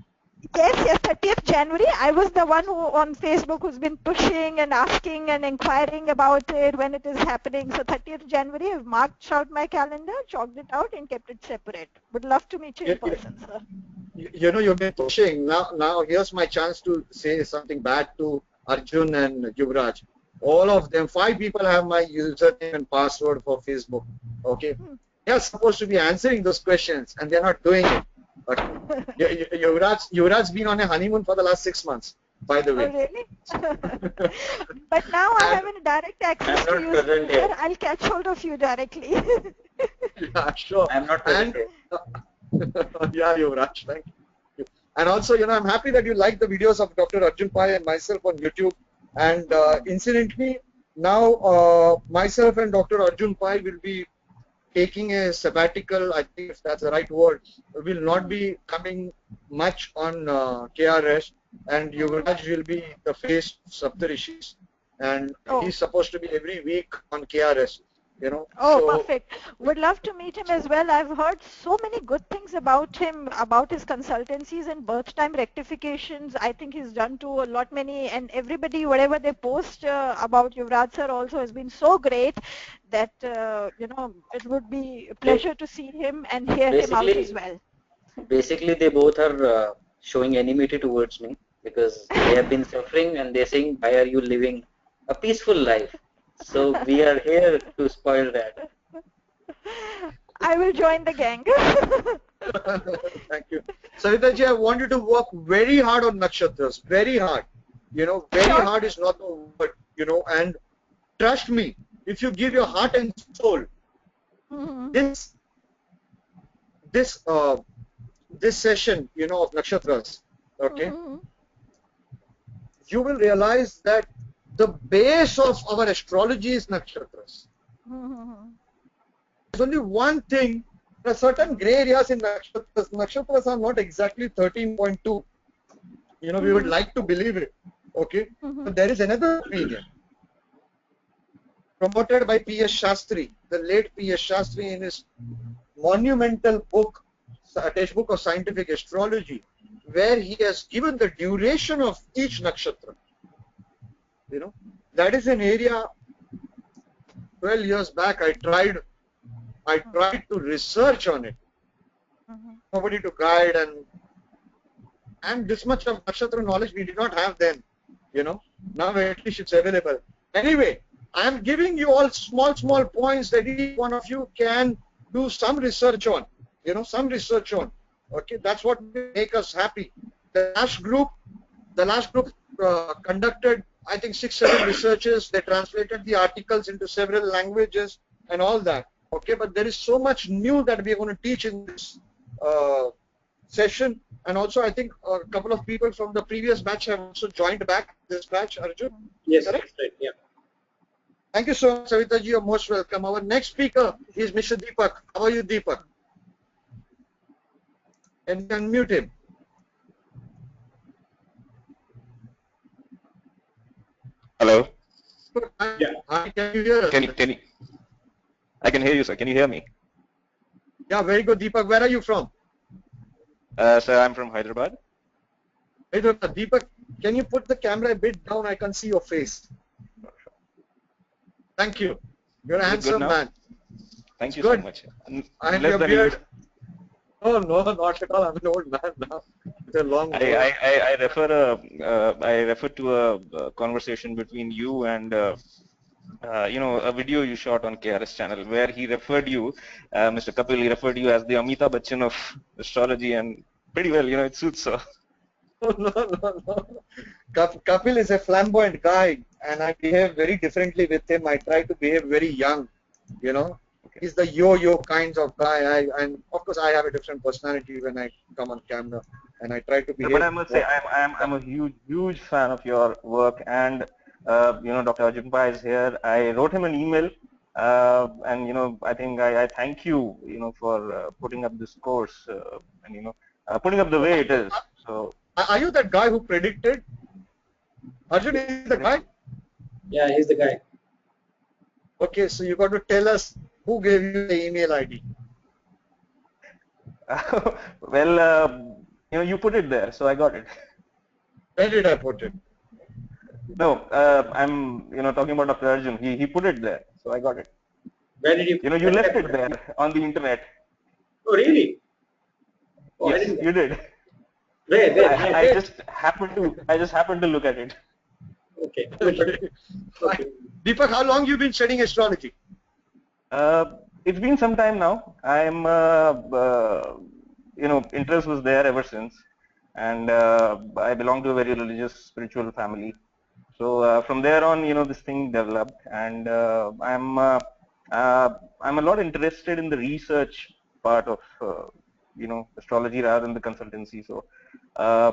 Yes, 30th January. I was the one who on Facebook who's been pushing and asking and inquiring about it when it is happening. So 30th January, I've marked out my calendar, chalked it out, and kept it separate. Would love to meet you in person, sir. You've been pushing. Now here's my chance to say something bad to Arjun and Yuvraj. All of them, 5 people have my username and password for Facebook. Okay, they are supposed to be answering those questions, and they're not doing it. But Yuvraj's been on a honeymoon for the last 6 months, by the way. Oh, really? But now I have a direct access to you, sir. I'll catch hold of you directly. Yeah, sure. I'm not present here. Yeah, Yuvraj, thank you. And also, I'm happy that you like the videos of Dr. Arjun Pai and myself on YouTube. And incidentally, now myself and Dr. Arjun Pai will be taking a sabbatical, I think if that's the right word. We will not be coming much on KRS, and Yuvraj will be the face of Saptarishis, and he's supposed to be every week on KRS. Oh, perfect. Would love to meet him as well. I've heard so many good things about him, about his consultancies and birth time rectifications. I think he's done to a lot many, and everybody, whatever they post about Yuvraj sir also has been so great that, it would be a pleasure to see him and hear him out as well. Basically, they both are showing enmity towards me because they have been suffering and they're saying, why are you living a peaceful life? So we are here to spoil that. I will join the gang. Thank you. Savitaji, I want you to work very hard on nakshatras, very hard. Very hard is not the word, and trust me, if you give your heart and soul, this session, of nakshatras, okay, you will realize that the base of our astrology is nakshatras. There's only one thing, there are certain gray areas in nakshatras. Nakshatras are not exactly 13.2. We would like to believe it, okay? But there is another opinion promoted by P.S. Shastri, the late P.S. Shastri, in his monumental book, Textbook of Scientific Astrology, where he has given the duration of each nakshatra. That is an area. 12 years back, I tried to research on it. Nobody to guide, and this much of nakshatra knowledge we did not have then. Now at least it's available. Anyway, I am giving you all small points that each one of you can do some research on. Okay, that's what will make us happy. The last group conducted, I think, 6-7 researchers. They translated the articles into several languages and all that. Okay, but there is so much new that we are going to teach in this session. And also, I think a couple of people from the previous batch have also joined back this batch, Arjun. Yes, correct? Right, yeah. Thank you so much, Savitaji. You're most welcome. Our next speaker is Mr. Deepak. How are you, Deepak? Can you unmute him? Hello. Hi, can you hear us? Can you? I can hear you, sir. Can you hear me? Yeah, very good, Deepak. Where are you from? Sir, I'm from Hyderabad. Hey, Deepak, can you put the camera a bit down? I can see your face. Thank you. You're a handsome man. Thank you good. so much. And Less your than beard. Oh, no, not at all. I'm an old man now. It's a long word. I refer to a conversation between you and a video you shot on KRS channel where he referred you, Mr. Kapil, he referred you as the Amitabh Bachchan of astrology, and pretty well, it suits, sir. Oh, no. Kapil is a flamboyant guy, and I behave very differently with him. I try to behave very young, He's the yo-yo kinds of guy. And of course, I have a different personality when I come on camera, and I try to behave. But I must say, I'm a huge fan of your work, and Dr. Arjun Pai is here. I wrote him an email, and I think I thank you, for putting up this course, and putting up the way it is. So. Are you that guy who predicted? Arjun is the guy? Yeah, he's the guy. Okay, so you got to tell us who gave you the email ID. Well, you put it there, so I got it. Where did I put it? No, I'm talking about Dr. Arjun. He put it there, so I got it. Where did you? You left it there on the internet. Oh, really? Oh, yes, you did. Where? I just happened to look at it. Okay. Deepak, how long you been studying astrology? It's been some time now. I'm interest was there ever since, and I belong to a very religious, spiritual family. So from there on, this thing developed, and I'm a lot interested in the research part of astrology rather than the consultancy. So I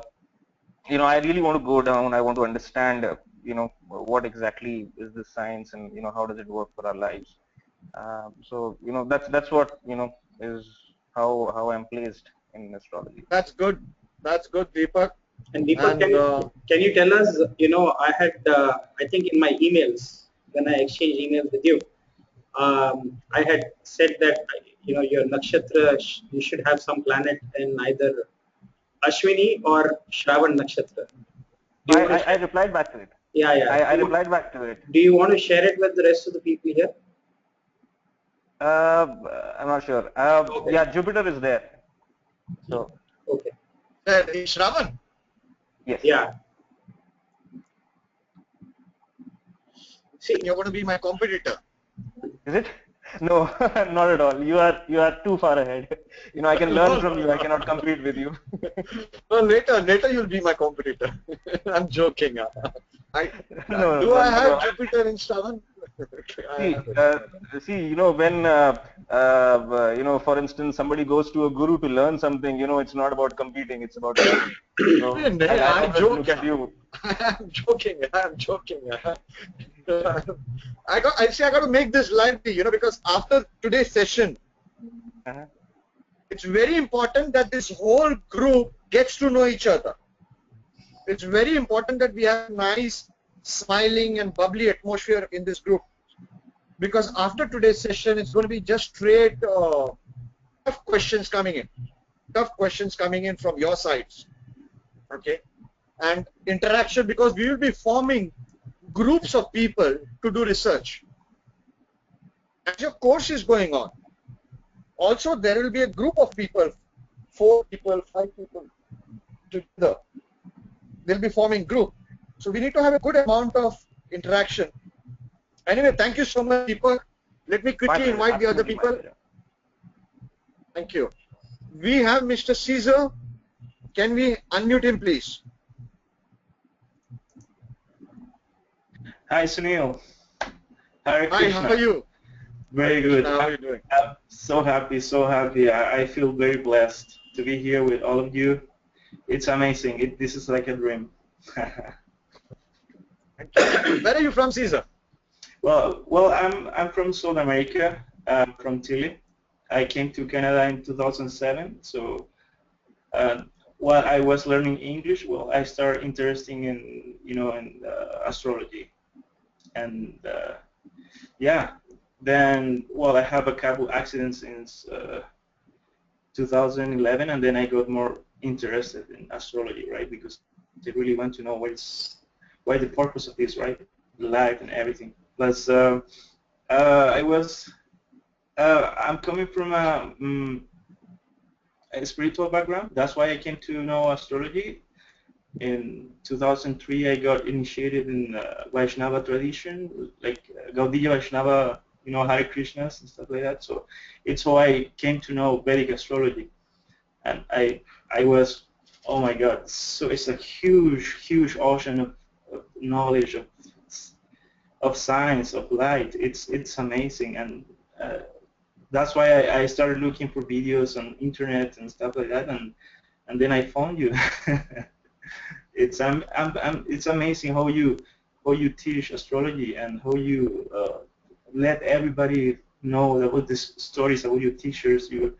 really want to go down. I want to understand what exactly is this science, and how does it work for our lives. So that's what is how I'm placed in astrology. That's good, Deepak. And Deepak, can you tell us, I had, I think in my emails, when I exchanged emails with you, I had said that, your nakshatra, you should have some planet in either Ashwini or Shravan nakshatra. I replied back to it. Yeah. I replied back to it. Do you want to share it with the rest of the people here? I'm not sure. Okay. Yeah, Jupiter is there. So. Okay. In Shravan? Yes. Yeah. See, you're going to be my competitor. Is it? No, not at all. You are too far ahead. I can learn from you. I cannot compete with you. No, later you'll be my competitor. I'm joking. Do I have Jupiter in Shravan? See, when for instance, somebody goes to a guru to learn something, it's not about competing, it's about learning. So, I'm joking. I got to make this lively, because after today's session, it's very important that this whole group gets to know each other. It's very important that we have a nice, smiling and bubbly atmosphere in this group, because after today's session, it's going to be just straight tough questions coming in from your sides, okay, and interaction, because we will be forming groups of people to do research. As your course is going on, also there will be a group of people, 4 people, 5 people together. They'll be forming group. So we need to have a good amount of interaction. Anyway, thank you so much, Deepak. Let me quickly invite the other people. Thank you. We have Mr. Caesar. Can we unmute him, please? Hi, Sunil. Hi, how are you? Very good. How are you doing? I'm so happy. I feel very blessed to be here with all of you. It's amazing. This is like a dream. Where are you from, Caesar? Well, I'm from South America. I'm from Chile. I came to Canada in 2007. So while I was learning English, I started interesting in astrology, and yeah, then, well, I have a couple accidents since 2011, and then I got more interested in astrology, right? Because I really want to know why the purpose of this, right? Life and everything. Plus, I'm coming from a spiritual background. That's why I came to know astrology. In 2003, I got initiated in Vaishnava tradition, like Gaudiya Vaishnava, Hare Krishnas and stuff like that. So it's how I came to know Vedic astrology, and I was, oh my God! So it's a huge ocean of knowledge of science, of light. It's amazing, and that's why I started looking for videos on internet and stuff like that, and then I found you. It's amazing how you teach astrology and how you let everybody know about the stories about your teachers, the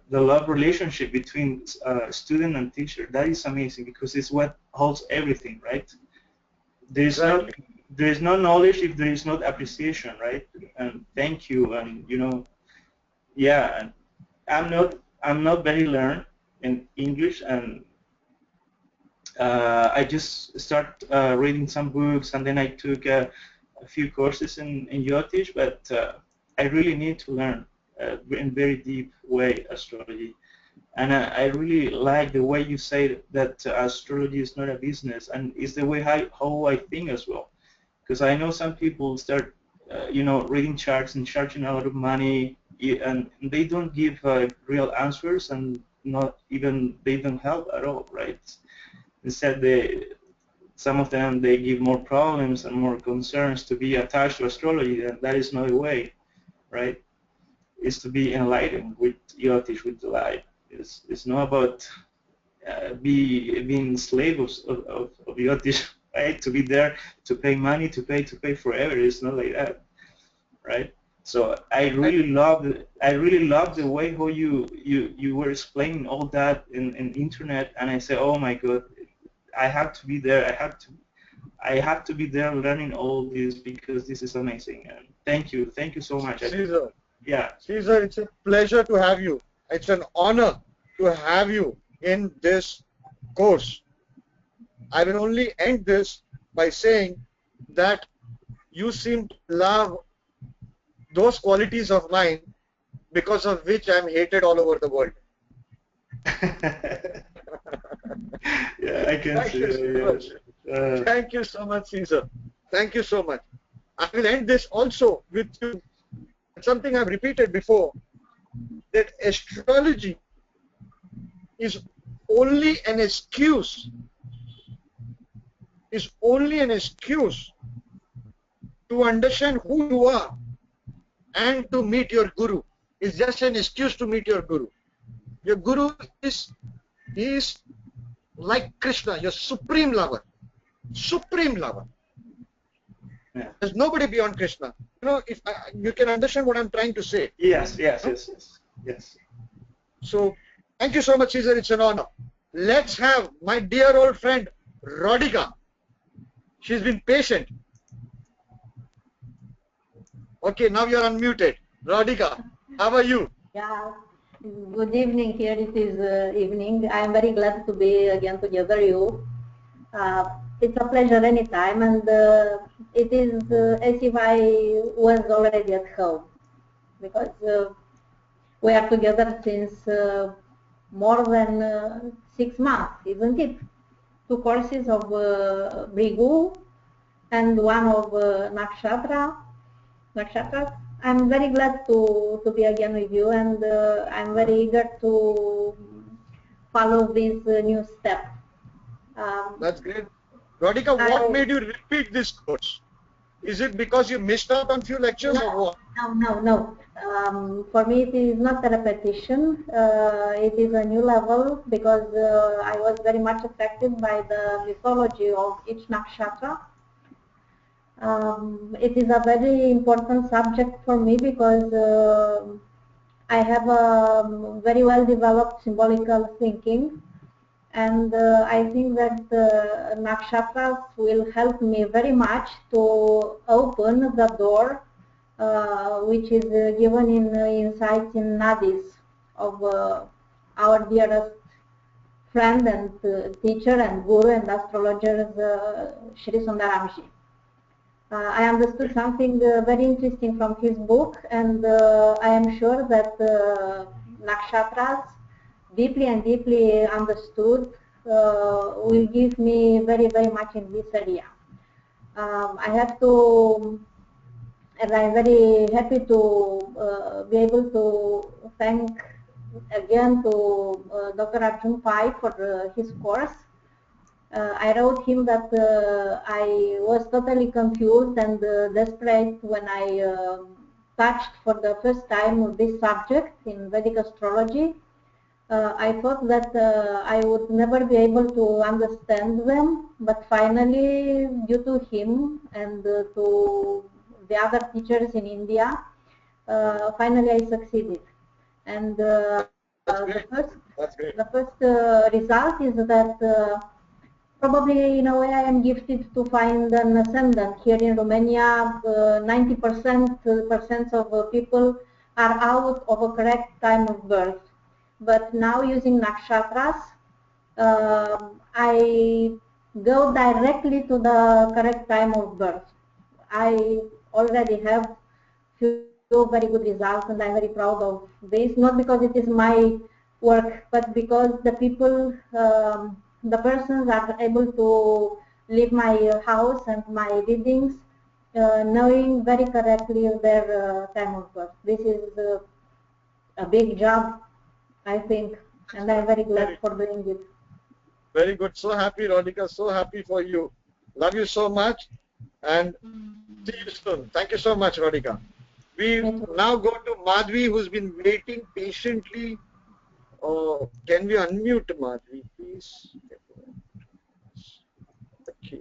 love relationship between student and teacher. That is amazing because it's what holds everything, right? There is no knowledge if there is not appreciation, right? And thank you, and yeah. And I'm not very learned in English, and I just start reading some books, and then I took a few courses in Yotish, but I really need to learn in very deep way astrology. And I really like the way you say that astrology is not a business, and it's the way how I think as well. Because I know some people start, reading charts and charging a lot of money, and they don't give real answers, and they don't help at all, right? Instead, some of them they give more problems and more concerns to be attached to astrology, and that is not the way, right? It's to be enlightened with Yotish, with the light. It's not about being slave of Yotish, right? To be there, to pay money, to pay forever. It's not like that, right? So I really love the way how you were explaining all that in internet, and I say, oh my God, I have to be there. I have to be there learning all this because this is amazing. And thank you so much. Caesar. Yeah. Caesar, it's a pleasure to have you. It's an honor to have you in this course. I will only end this by saying that you seem to love those qualities of mine because of which I'm hated all over the world. Yeah, I can see that. Thank you so much, Caesar. Thank you so much. I will end this also with you. Something I've repeated before, that astrology is only an excuse. Is only an excuse to understand who you are and to meet your guru. It's just an excuse to meet your guru. Your guru is like Krishna, your supreme lover. Supreme lover. Yeah. There's nobody beyond Krishna. If you can understand what I'm trying to say. Yes. So, thank you so much, Caesar. It's an honor. Let's have my dear old friend, Radhika. She's been patient. Okay, now you're unmuted. Radhika, how are you? Yeah, good evening here. It is evening. I am very glad to be again together you. It's a pleasure anytime, and it is as if I was already at home, because we are together since more than 6 months, isn't it? 2 courses of Brigu and one of Nakshatras. I'm very glad to be again with you, and I'm very eager to follow this new step. That's great. Radhika, what made you repeat this course? Is it because you missed out on few lectures or what? No. For me, it is not a repetition. It is a new level because I was very much affected by the mythology of each nakshatra. It is a very important subject for me because I have a very well developed symbolical thinking, And I think that nakshatras will help me very much to open the door which is given in insights in nadis of our dearest friend and teacher and guru and astrologer Shri Sundaramji. I understood something very interesting from his book, and I am sure that nakshatras, deeply and deeply understood, will give me very, very much in this area. I have to, and I'm very happy to be able to thank again to Dr. Arjun Pai for his course. I wrote him that I was totally confused and desperate when I touched for the first time this subject in Vedic astrology. I thought that I would never be able to understand them, but finally, due to him and to the other teachers in India, finally I succeeded. And the first result is that probably in a way I am gifted to find an ascendant. Here in Romania, 90% of people are out of a correct time of birth. But now using nakshatras, I go directly to the correct time of birth. I already have few very good results, and I'm very proud of this. Not because it is my work, but because the people, the persons are able to leave my house and my readings, knowing very correctly their time of birth. This is a big job, I think, and I'm very glad for doing it. Very good. So happy, Radhika. So happy for you. Love you so much. And see you soon. Thank you so much, Radhika. We now go to Madhvi, who's been waiting patiently. Oh, can we unmute Madhvi, please? Okay.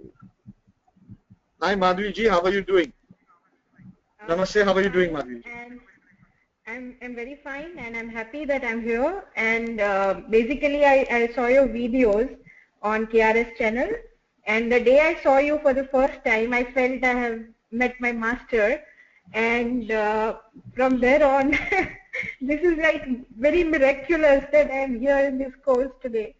Hi, Madhvi ji. How are you doing? Namaste. How are you doing, Madhvi? I'm very fine, and I'm happy that I'm here. And basically, I saw your videos on KRS channel, and the day I saw you for the first time, I felt I have met my master, and from there on, this is like very miraculous that I'm here in this course today.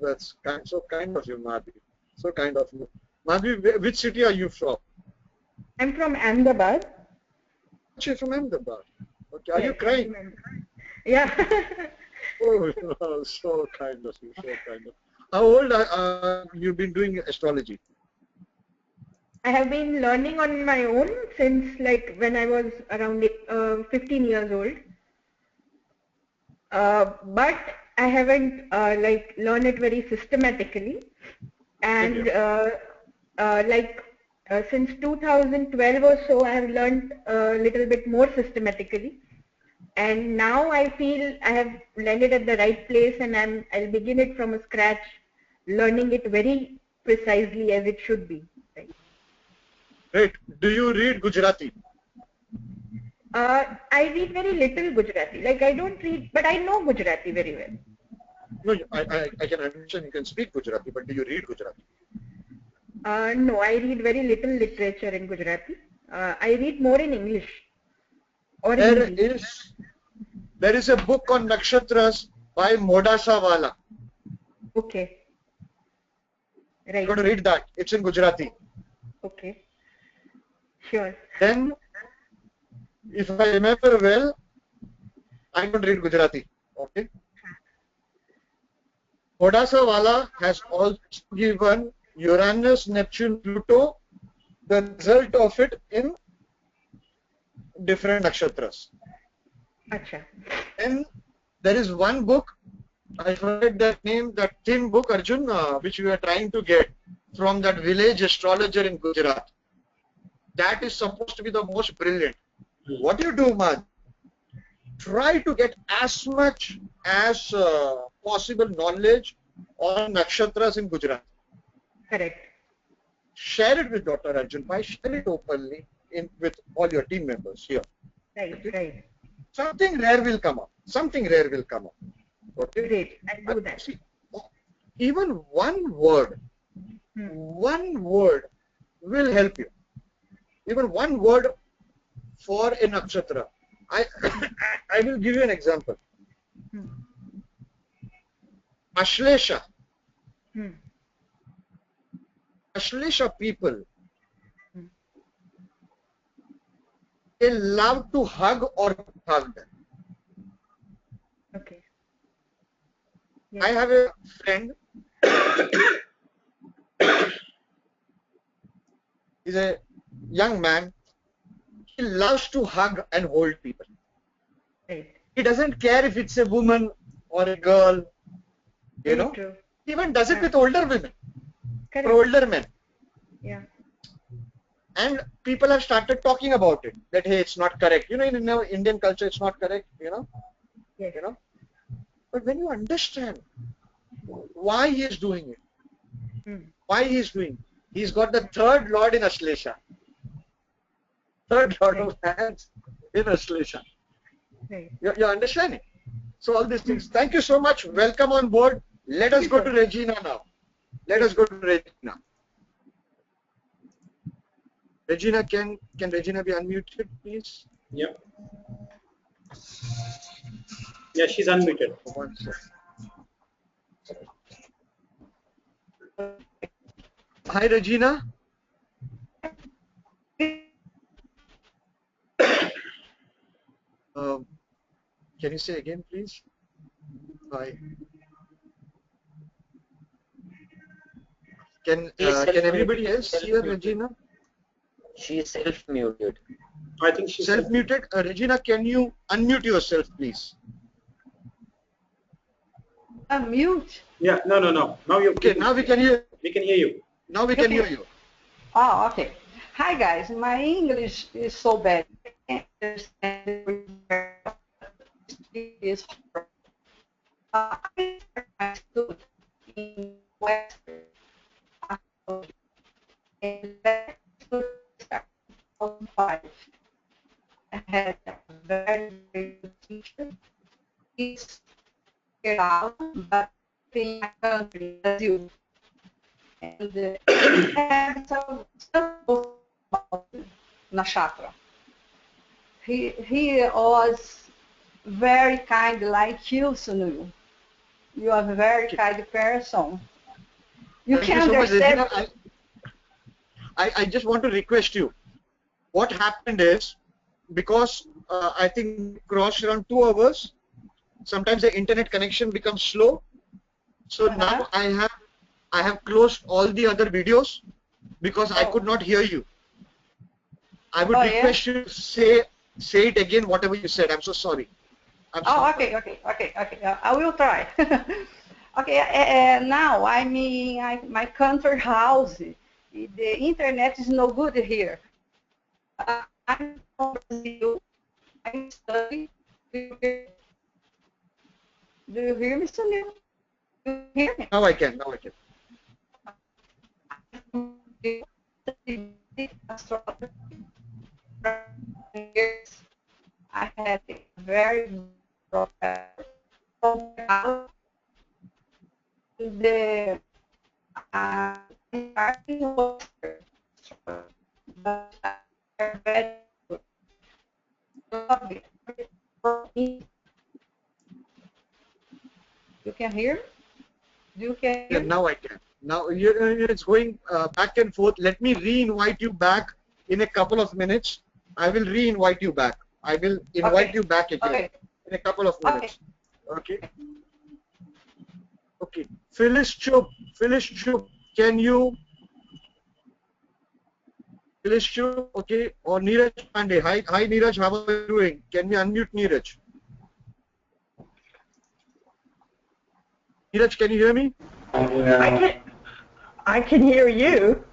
That's so kind of you, Madhvi. So kind of you. Madhvi, which city are you from? I'm from Ahmedabad. She's from Ahmedabad. Okay, are you crying? Yeah. Oh, no, so kind of you, so kind of. How old are you been doing astrology? I have been learning on my own since like when I was around 15 years old. But I haven't like learned it very systematically. And since 2012 or so, I have learned a little bit more systematically. And now I feel I have landed at the right place, and I'll begin it from scratch, learning it very precisely as it should be. Right. Great. Do you read Gujarati? I read very little Gujarati. Like I don't read, but I know Gujarati very well. No, I can understand you can speak Gujarati, but do you read Gujarati? No, I read very little literature in Gujarati. I read more in English. Or There is a book on nakshatras by Modasa Wala. Okay. Right. You're going to read that. It's in Gujarati. Okay. Sure. Then, if I remember well, I'm going to read Gujarati. Okay. Modasa Wala has also given Uranus, Neptune, Pluto, the result of it in different nakshatras. Acha. Then there is one book, I forget that name, that thin book, Arjun, which we are trying to get from that village astrologer in Gujarat. That is supposed to be the most brilliant. What you do, man? Try to get as much as possible knowledge on nakshatras in Gujarat. Correct. Share it with Dr. Arjun Pai. Share it openly with all your team members here. Right, okay? Right. Something rare will come up. Something rare will come up. Okay. Great. I'll do that. See, even one word will help you. Even one word for a nakshatra. I will give you an example. Ashlesha. Ashlesha people, they love to hug or be hugged. Okay. Yes. I have a friend. He's a young man. He loves to hug and hold people. Right. He doesn't care if it's a woman or a girl. You know. True. He even does it with older women. Correct. Or older men. Yeah. And people have started talking about it. That hey, it's not correct. You know, in our Indian culture, it's not correct. You know. Yes. You know. But when you understand why he is doing it, why he is doing it, he's got the third lord in Ashlesha. Third lord of hands in Ashlesha. Right. You're understanding? So all these things. Thank you so much. Welcome on board. Let us go to Regina now. Let us go to Regina. Regina, can Regina be unmuted, please? Yep. Yeah, she's unmuted. One second. Hi, Regina. Can you say again, please? Hi. Can everybody else hear Regina? She is self-muted. I think she's self-muted. Regina, can you unmute yourself, please? Unmute? Yeah, no. Now you. Okay, now we can hear. We can hear you. Now we can hear you. Oh, okay. Hi guys, my English is so bad. I can't understand is I stood in Western Astrology and that stood in 5. I had a very good teacher. He's out, but in my country, Brazil. And had some about Nakshatra. He was very kind, like you, Sunil. You are a very kind person. You Thank can you so much, understand. Regina. I just want to request you. What happened is, because I think crossed around 2 hours, sometimes the internet connection becomes slow. So now I have closed all the other videos because I could not hear you. I would request you to say it again, whatever you said. I'm so sorry. Okay. I will try. Okay, now I'm in my country house. The internet is no good here. I'm from Brazil. I study. Do you hear me, Sunil? Do you hear me? Now I can. I had a very the you can hear? You can hear? Yeah, now I can. Now it's going back and forth. Let me re-invite you back in a couple of minutes. I will re-invite you back. I will invite you back again in a couple of minutes. Okay. Okay. Phyllis Chup, can you? Phyllis Chup, okay. Or Neeraj Pandey. Hi Neeraj, how are you doing? Can we unmute Neeraj? Neeraj, can you hear me? I can hear you.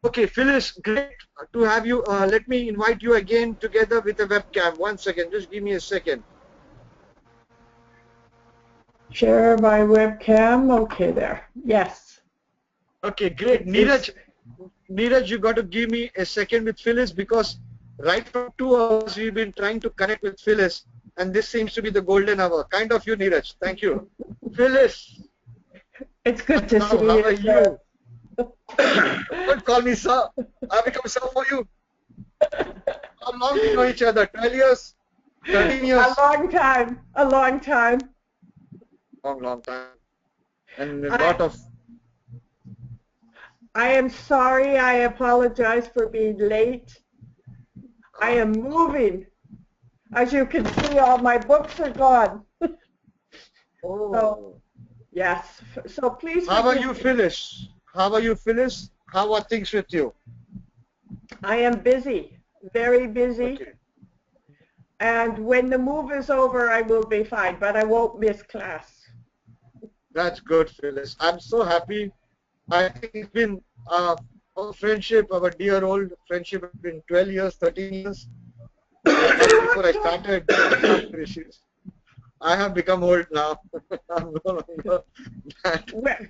Okay, Phyllis, great to have you. Let me invite you again together with a webcam. 1 second, just give me a second. Share my webcam. Okay, there. Yes. Okay, great. Neeraj, you got to give me a second with Phyllis because right from 2 hours we've been trying to connect with Phyllis and this seems to be the golden hour. Kind of you, Neeraj. Thank you. Phyllis. It's good to Now, see you. how are you? Don't call me sir. I become sir for you. How long do you know each other? 12 years? 13 years? A long time. A long time. Long time. And a lot of... I am sorry. I apologize for being late. I am moving. As you can see, all my books are gone. Oh. So, yes. So please. How are you, Phyllis? How are you, Phyllis? How are things with you? I am busy. Very busy. Okay. And when the move is over, I will be fine, but I won't miss class. That's good, Phyllis. I'm so happy. I think it's been our friendship, our dear old friendship, has been 12 years, 13 years. Before I started Saptarishis. I have become old now. I'm no longer that. Well,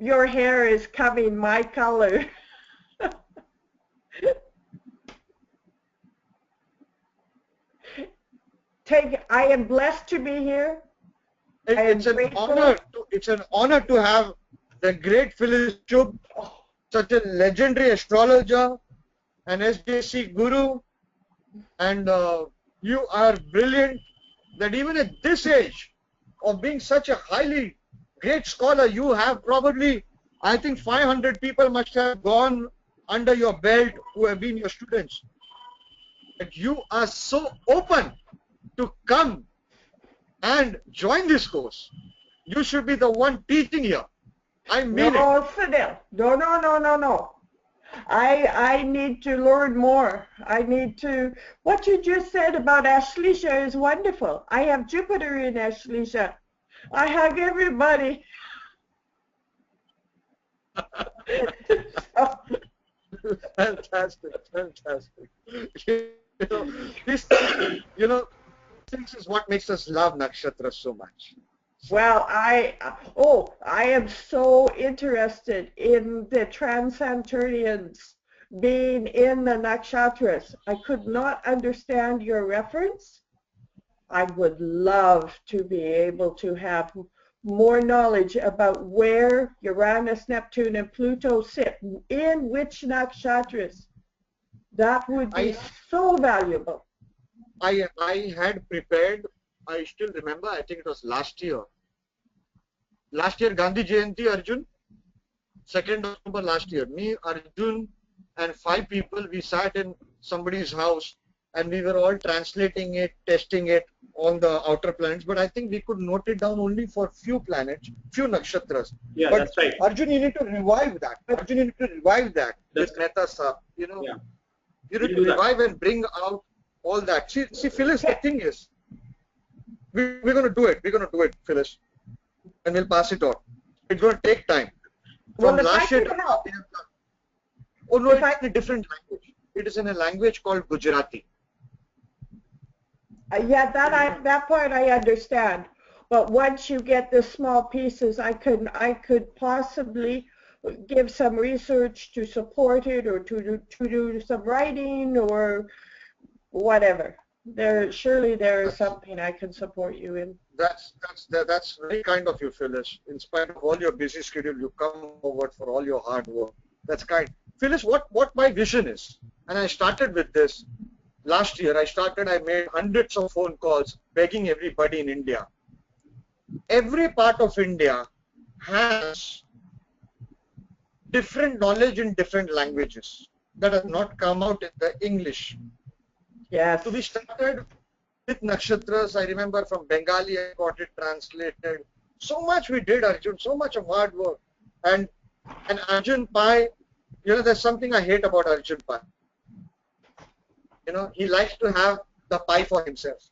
your hair is coming my color. I am blessed to be here. It's an honor to have the great Phyllis Chub, such a legendary astrologer, an SJC guru, and you are brilliant. That even at this age of being such a highly great scholar, you have probably, I think 500 people must have gone under your belt who have been your students. That you are so open to come and join this course. You should be the one teaching here. I mean no, it. Sunil. No. I need to learn more. I need to. What you just said about Ashlesha is wonderful. I have Jupiter in Ashlesha. I hug everybody. Fantastic. This is what makes us love Nakshatra so much. Well, I am so interested in the Trans-Saturnians being in the Nakshatras. I could not understand your reference. I would love to be able to have more knowledge about where Uranus, Neptune, and Pluto sit, in which Nakshatras. That would be so valuable. I had prepared, I still remember, I think it was last year. Last year, Gandhi Jayanti, Arjun, 2nd October last year. Me, Arjun, and 5 people, we sat in somebody's house and we were all translating it, testing it on the outer planets. But I think we could note it down only for few planets, few nakshatras. Yeah, but that's right. Arjun, you need to revive that. Arjun, you need to revive that with Mehta Sahib. You know, you need to revive and bring out all that. See, Phyllis, the thing is, we're going to do it. We're going to do it, Phyllis. And we'll pass it on. It's going to take time. From last year, oh no, it's in a different language. It is in a language called Gujarati. Yeah, that part I understand. But once you get the small pieces, I could possibly give some research to support it, or to do some writing or whatever. Surely there is something I can support you in. That's very kind of you, Phyllis. In spite of all your busy schedule, you come forward for all your hard work. That's kind. Phyllis, what my vision is, and I started with this last year. I made hundreds of phone calls begging everybody in India. Every part of India has different knowledge in different languages that has not come out in the English. Yes. So we started with nakshatras. I remember from Bengali I got it translated. So much we did, Arjun, so much of hard work. And Arjun Pai, there's something I hate about Arjun Pai. He likes to have the pie for himself.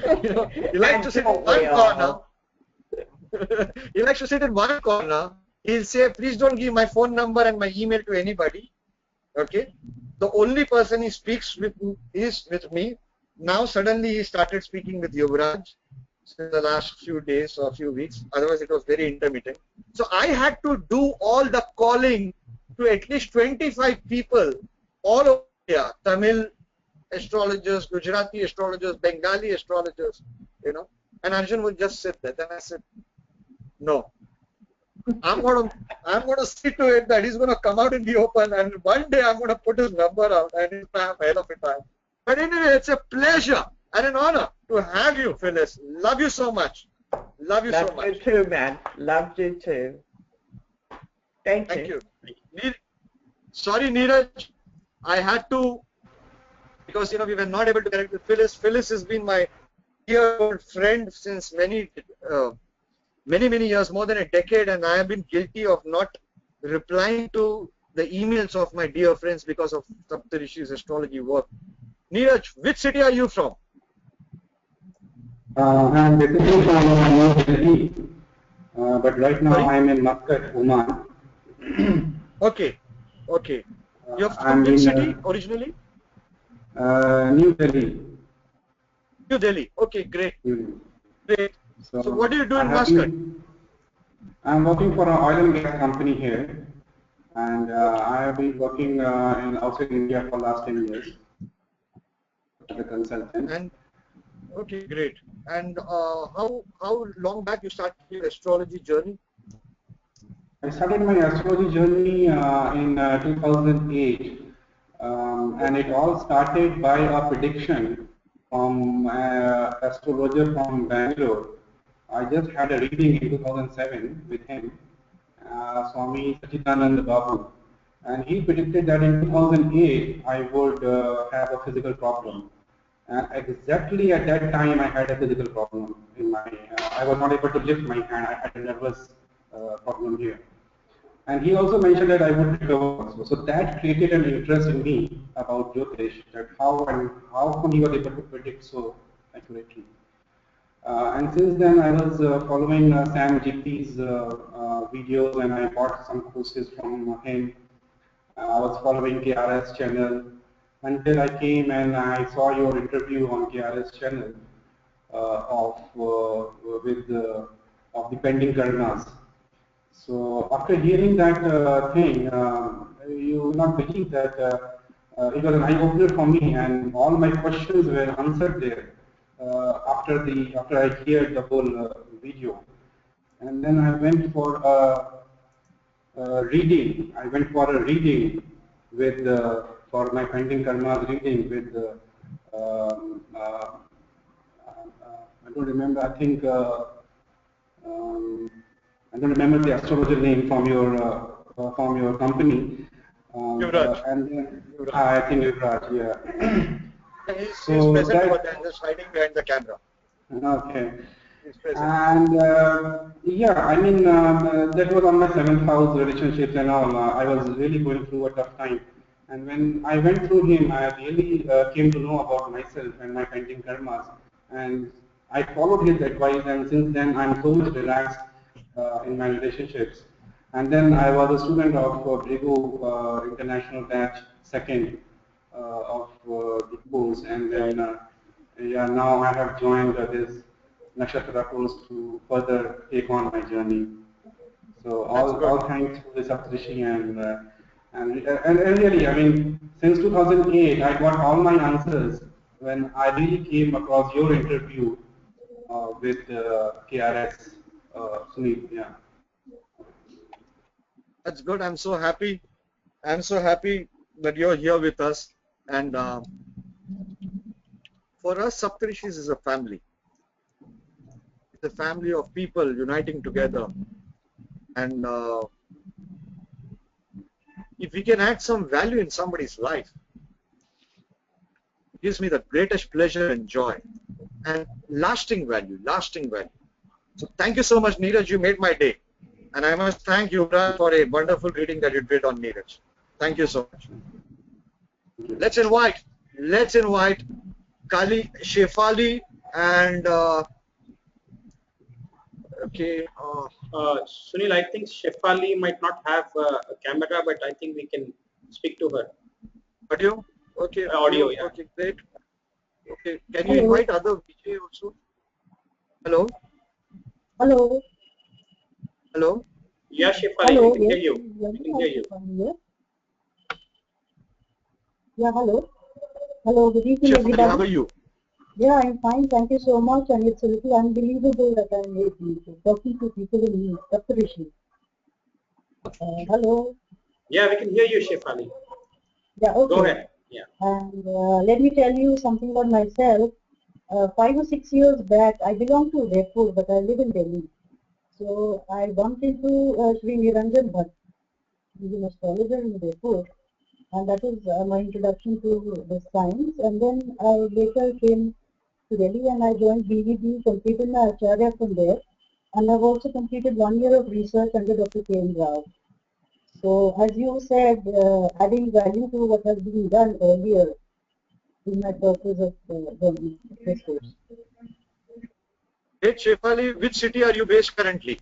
He likes to sit in one corner. He likes to sit in one corner. He'll say, please don't give my phone number and my email to anybody. Okay? The only person he speaks with is with me. Now suddenly he started speaking with Yuvraj in the last few days or few weeks. Otherwise it was very intermittent. So I had to do all the calling to at least 25 people all over India. Tamil, astrologers, Gujarati astrologers, Bengali astrologers, you know. And Arjun would just sit there. Then I said, no, I'm gonna see to it that he's gonna come out in the open, and one day I'm gonna put his number out and he's gonna have a hell of a time. But anyway, it's a pleasure and an honor to have you, Phyllis. Love you so much. Love you so much. Love you too, man. Loved you too. Thank you. Sorry, Neeraj. I had to, because we were not able to connect with Phyllis. Phyllis has been my dear old friend since many years, more than a decade, and I have been guilty of not replying to the emails of my dear friends because of Saptarishis astrology work. Neeraj, which city are you from? I'm basically from New Delhi, but right now I'm in Muscat, Oman. Okay. You're from I'm which in city originally? New Delhi. New Delhi. Okay, great. Great. So what do you do in Muscat? Muscat? I'm working for an oil and gas company here, and I have been working in outside India for the last 10 years as a consultant. And okay, great. And how long back you started your astrology journey? I started my astrology journey in 2008, and it all started by a prediction from an astrologer from Bangalore. I just had a reading in 2007 with him, Swami Sachidanand Babu, and he predicted that in 2008 I would have a physical problem. And exactly at that time I had a physical problem in my, I was not able to lift my hand, I had a nervous problem here. And he also mentioned that I would recover also. So that created an interest in me about Jyotish, that how come he was able to predict so accurately. And since then I was following Sam GP's videos, and I bought some courses from him. I was following KRS channel until I came and I saw your interview on KRS channel of the pending karmas. So after hearing that thing, you will not believe that it was an eye-opener for me, and all my questions were answered there after I heard the whole video. And then I went for a reading. I went for a reading with for my pending karmas reading with I don't remember. I think. I don't remember the astrologer name from your company. I think Yuvraj, yeah. He's present over there, just hiding behind the camera. Okay. And yeah, I mean that was on my 7th house, relationships and all. I was really going through a tough time, and when I went through him, I really came to know about myself and my pending karmas, and I followed his advice, and since then I'm so much relaxed in my relationships. And then I was a student of Brigu International Batch 2nd of the course, and then yeah, now I have joined this Nakshatra course to further take on my journey. So all thanks to the Saptarishi and really, I mean, since 2008, I got all my answers when I really came across your interview with KRS Sunil. Yeah. That's good. I'm so happy. I'm so happy that you're here with us. And for us, Saptarishis is a family. It's a family of people uniting together. And if we can add some value in somebody's life, it gives me the greatest pleasure and joy. And lasting value, lasting value. So thank you so much, Neeraj. You made my day. And I must thank you, Brad, for a wonderful reading that you did on Neeraj. Thank you so much. Let's invite Kali, Shefali, and okay. Sunil, I think Shefali might not have a camera, but I think we can speak to her. Audio? Okay. Audio, yeah. Okay, great. Okay, can you invite other VJ also? Hello? Hello. Hello? Yeah, Shefali, Hello, we can yes. hear you. We can hear you. Yeah, hello. Hello, good evening, Shefali, everybody. how are you? Yeah, I'm fine. Thank you so much. And it's a little unbelievable that I'm talking to people in Saptarishis. Hello. Yeah, we can hear you, Shefali. Yeah, okay. Go ahead. Yeah. And let me tell you something about myself. 5 or 6 years back, I belong to Udaipur, but I live in Delhi. So I bumped into Sri Niranjan Bhatt. He's an astrologer in Udaipur. And that is my introduction to the science. And then I later came to Delhi and I joined BVB, completed my Acharya from there. And I've also completed 1 year of research under Dr. K.M. Rao. So as you said, adding value to what has been done earlier is my purpose of this course. Hey, Shefali, which city are you based currently?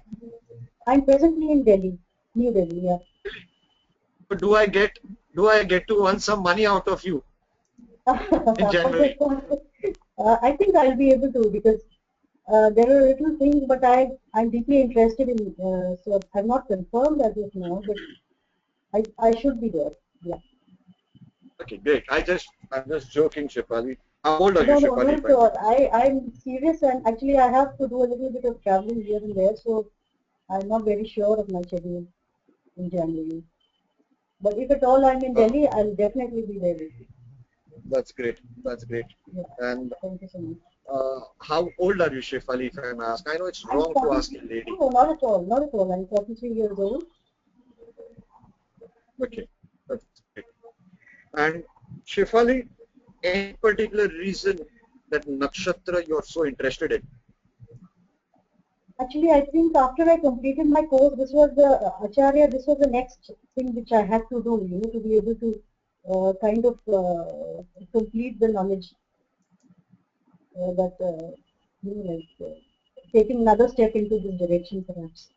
I'm presently in Delhi, New Delhi, yeah. Do I get to earn some money out of you in January? I think I'll be able to because there are little things, but I'm deeply interested in. So I'm not confirmed as of now, but I should be there. Yeah. Okay, great. I'm just joking, Shefali. How old are you, No, Shefali? not at all. I'm serious, and actually I have to do a little bit of traveling here and there, so I'm not very sure of my schedule in January. But if at all I'm in Delhi, I'll definitely be there with you. That's great. That's great. Yeah. And thank you so much. how old are you, Shefali, if I may ask? I know it's wrong to ask a lady. No, not at all. Not at all. I'm 43 years old. Okay, that's great. And Shefali, any particular reason that nakshatra you're so interested in? Actually, I think after I completed my course, this was the Acharya, this was the next thing which I had to do, to be able to kind of complete the knowledge taking another step into this direction perhaps.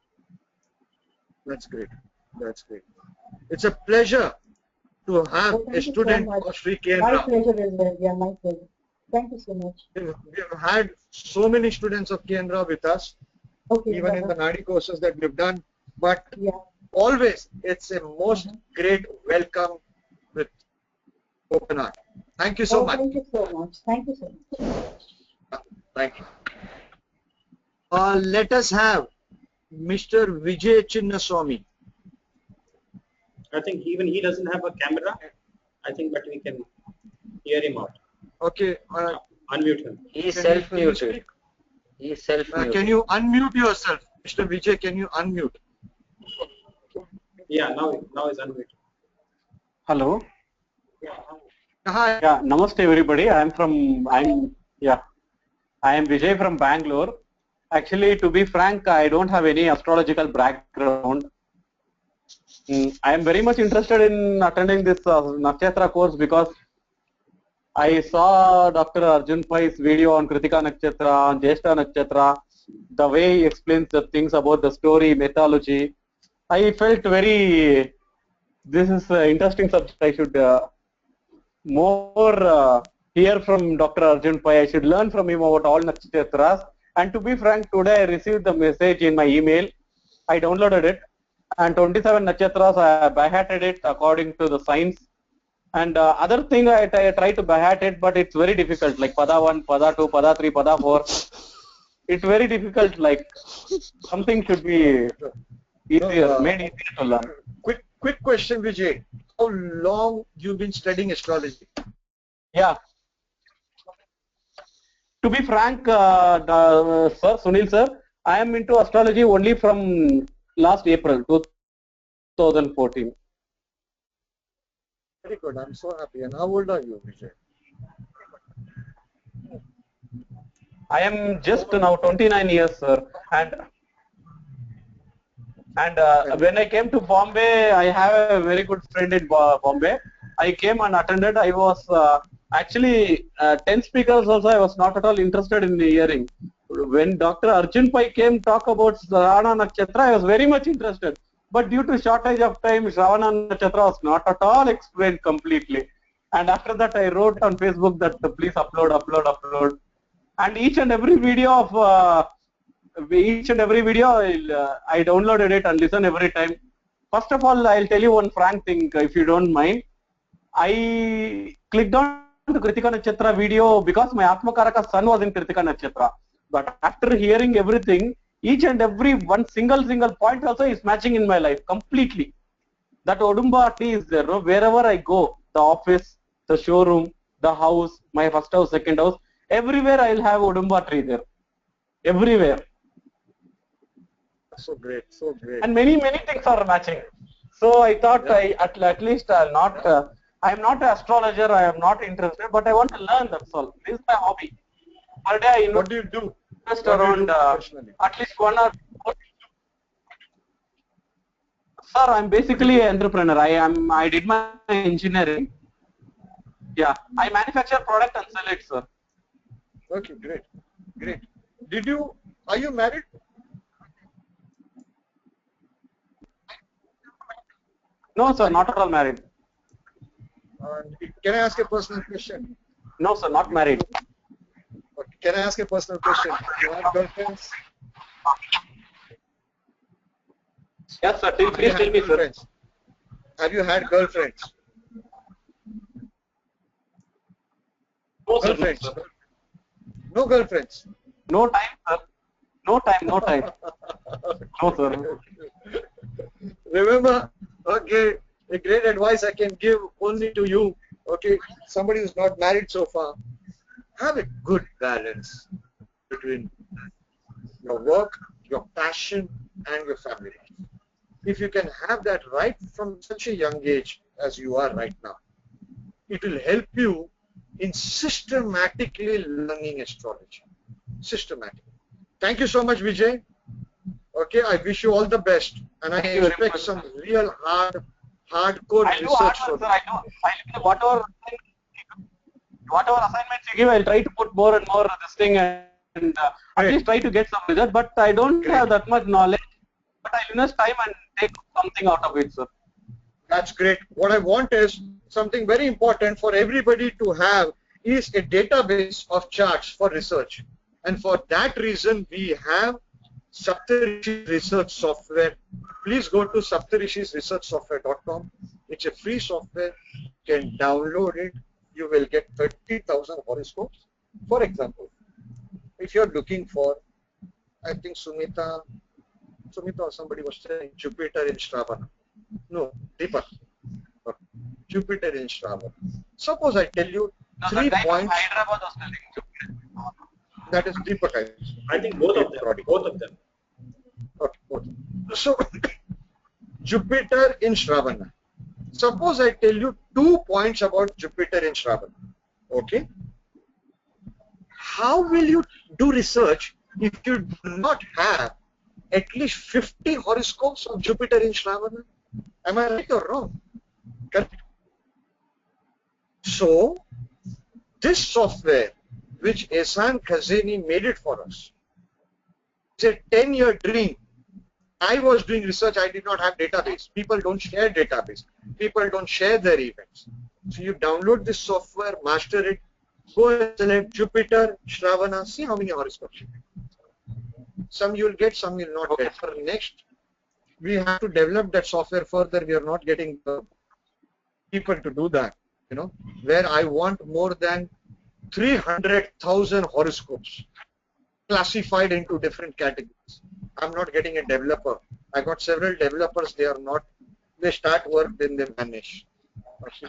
That's great. That's great. It's a pleasure to have a student of Sri K.M. My Rao. pleasure as well. Yeah, my pleasure. Thank you so much. We've had so many students of K.M. Rao with us, even in the Nadi courses that we've done. But always, it's a most great welcome with open heart. Thank you so much. Thank you so much. Thank you so much. Thank you. Let us have Mr. Vijay Chinnaswamy. I think even he doesn't have a camera. I think, but we can hear him out. Okay. Unmute him. He's self-muted. He's self-muted. Can you unmute yourself, Mr. Vijay? Can you unmute? Yeah, now he's unmuted. Hello. Hi. Yeah, namaste everybody. I am Vijay from Bangalore. Actually, to be frank, I don't have any astrological background. I am very much interested in attending this Nakshatra course because I saw Dr. Arjun Pai's video on Kritika Nakshatra, on Jyeshta Nakshatra, the way he explains the things about the story, mythology. I felt this is an interesting subject. I should more hear from Dr. Arjun Pai. I should learn from him about all Nakshatras. And to be frank, today I received the message in my email. I downloaded it. And 27 Nakshatras, I by-hearted it according to the science. And other thing I try to by-heart it, but it's very difficult, like Pada 1, Pada 2, Pada 3, Pada 4. It's very difficult, like something should be easier, made easier to learn. Quick question, Vijay. How long you've been studying astrology? Yeah. To be frank, Sunil sir, I am into astrology only from last April 2014. Very good. I'm so happy. And how old are you, Vijay? I am just now 29 years, sir. And when I came to Bombay, I have a very good friend in Bombay. I came and attended. I was actually 10 speakers also. I was not at all interested in hearing. When Dr. Arjun Pai came talk about Shravana Nakshatra, I was very much interested. But due to shortage of time, Shravana Nakshatra was not at all explained completely. And after that, I wrote on Facebook that please upload. And each and every video I downloaded it and listen every time. First of all, I'll tell you one frank thing, if you don't mind. I clicked on the Kritika Nakshatra video because my Atmakaraka son was in Kritika Nakshatra. But after hearing everything, each and every one single point also is matching in my life completely. That Odumba tree is there, no? Wherever I go, the office, the showroom, the house, my first house, second house, everywhere I'll have Odumba tree there. Everywhere. So great, so great. And many things are matching. So I thought at least I'll not. I am not an astrologer. I am not interested, but I want to learn. That's all. This is my hobby. Per day, what do you do? Just around at least 1 or 2. Sir, I'm basically an entrepreneur. I did my engineering. Yeah, I manufacture product and sell it, sir. Okay, great, great. Are you married? No, sir, not at all married. Can I ask a personal question? No, sir, not married. Okay. Can I ask a personal question? Do you have girlfriends? Yes, sir. Please tell me, sir. Have you had girlfriends? No, sir. Girlfriends? No girlfriends? No time, sir. No time. No, sir. Remember, okay, a great advice I can give only to you, okay, somebody who's not married so far, have a good balance between your work, your passion, and your family life. If you can have that right from such a young age as you are right now, it will help you in systematically learning astrology. Systematically. Thank you so much, Vijay. Okay, I wish you all the best, and I expect some real hardcore research from you. Whatever assignments you give, I'll try to put more and more of this thing and at least try to get some result. But I don't have that much knowledge. But I'll invest time and take something out of it, sir. That's great. What I want is something very important for everybody to have is a database of charts for research. And for that reason, we have Saptarishis research software. Please go to saptarishisresearchsoftware.com. It's a free software. You can download it. You will get 30,000 horoscopes. For example, if you're looking for, I think Sumita or somebody was saying Jupiter in Shravana. No, Deepak. Okay. Jupiter in Shravana. Suppose I tell you 3 points. That is Deepak. I think both of them. Both of them. Okay, both. So, Jupiter in Shravana. Suppose I tell you 2 points about Jupiter in Shravana. Okay? How will you do research if you do not have at least 50 horoscopes of Jupiter in Shravana? Am I right or wrong? Correct. So, this software, which Ehsan Khazeni made it for us, it's a 10-year dream. I was doing research, I did not have database. People don't share database. People don't share their events. So you download this software, master it, go and select Jupiter, Shravana, see how many horoscopes you get. Some you will get, some you will not get. For next, we have to develop that software further. We are not getting the people to do that, you know, where I want more than 300,000 horoscopes classified into different categories. I'm not getting a developer. I got several developers. They start work, then they vanish. Okay.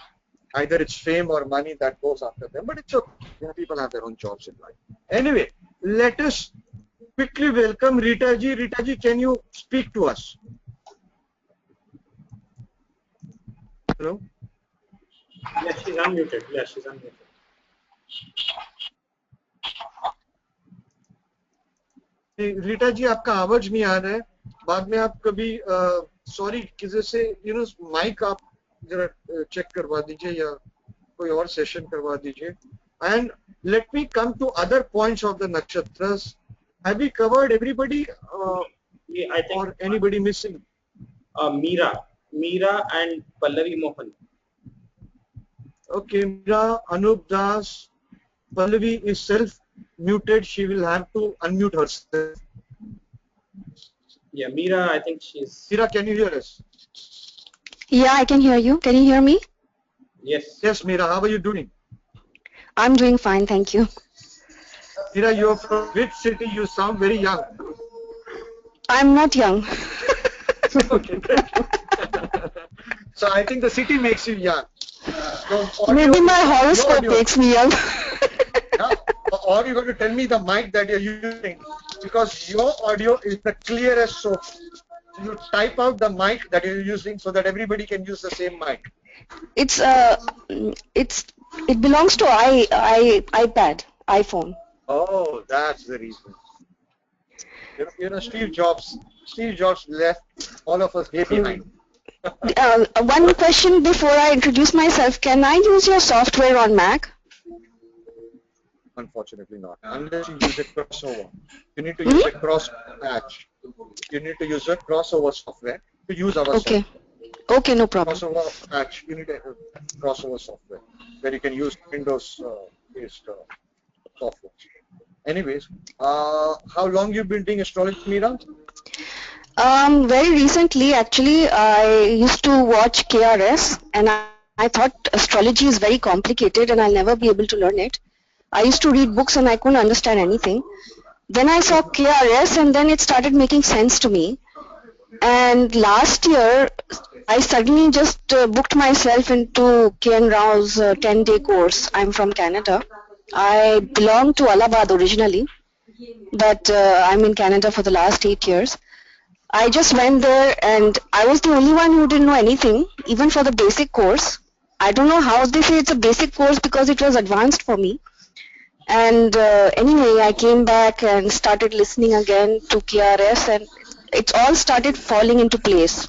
Either it's fame or money that goes after them, but it's okay. You know, people have their own jobs in life. Anyway, let us quickly welcome Rita ji. Rita ji, can you speak to us? Hello? Yes, she's unmuted. Yes, she's unmuted. Rita जी आपका आवाज नहीं आ रहा है बाद में आप कभी sorry किसी से माइक आप जरा चेक करवा दीजिए या कोई और सेशन करवा दीजिए and let me come to other points of the नक्षत्ras. Have we covered everybody I think, or anybody missing? Meera and Pallavi Mohan. Okay, Meera, Anup Das, Pallavi is self-muted. She will have to unmute herself. Yeah, Meera, I think she's... Meera, can you hear us? Yeah, I can hear you. Can you hear me? Yes. Yes, Meera, how are you doing? I'm doing fine, thank you. Meera, you're from which city? You sound very young. I'm not young. Okay, great. So I think the city makes you young. Maybe my horoscope makes me young. Yeah. Or you're going to tell me the mic that you're using, because your audio is the clearest. So you type out the mic that you're using so that everybody can use the same mic. It belongs to iPad, iPhone. Oh, that's the reason. You know, Steve Jobs left all of us here behind. One question before I introduce myself. Can I use your software on Mac? Unfortunately not. Unless you use a crossover. You need to use a cross patch. You need to use a crossover software to use our software. Okay, no problem. Crossover patch. You need a crossover software where you can use Windows-based software. Anyways, how long you've been doing astrology, Meera? Very recently, actually, I used to watch KRS, and I thought astrology is very complicated and I'll never be able to learn it. I used to read books and I couldn't understand anything. Then I saw KRS and then it started making sense to me. And last year, I suddenly just booked myself into K.N. Rao's 10-day course. I'm from Canada. I belong to Allahabad originally, but I'm in Canada for the last 8 years. I just went there and I was the only one who didn't know anything, even for the basic course. I don't know how they say it's a basic course because it was advanced for me. And anyway, I came back and started listening again to KRS and it all started falling into place.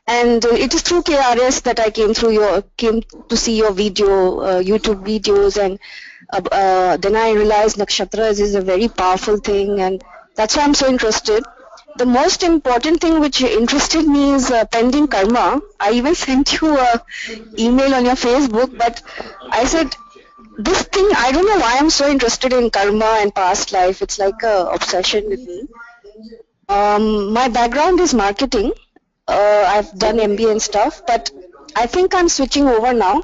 And it is through KRS that I came to see your YouTube videos, and then I realized Nakshatras is a very powerful thing, and that's why I'm so interested. The most important thing which interested me is pending karma. I even sent you a email on your Facebook, but I said, this thing, I don't know why I'm so interested in karma and past life. It's like a obsession with me. My background is marketing. I've done MBA and stuff, but I think I'm switching over now.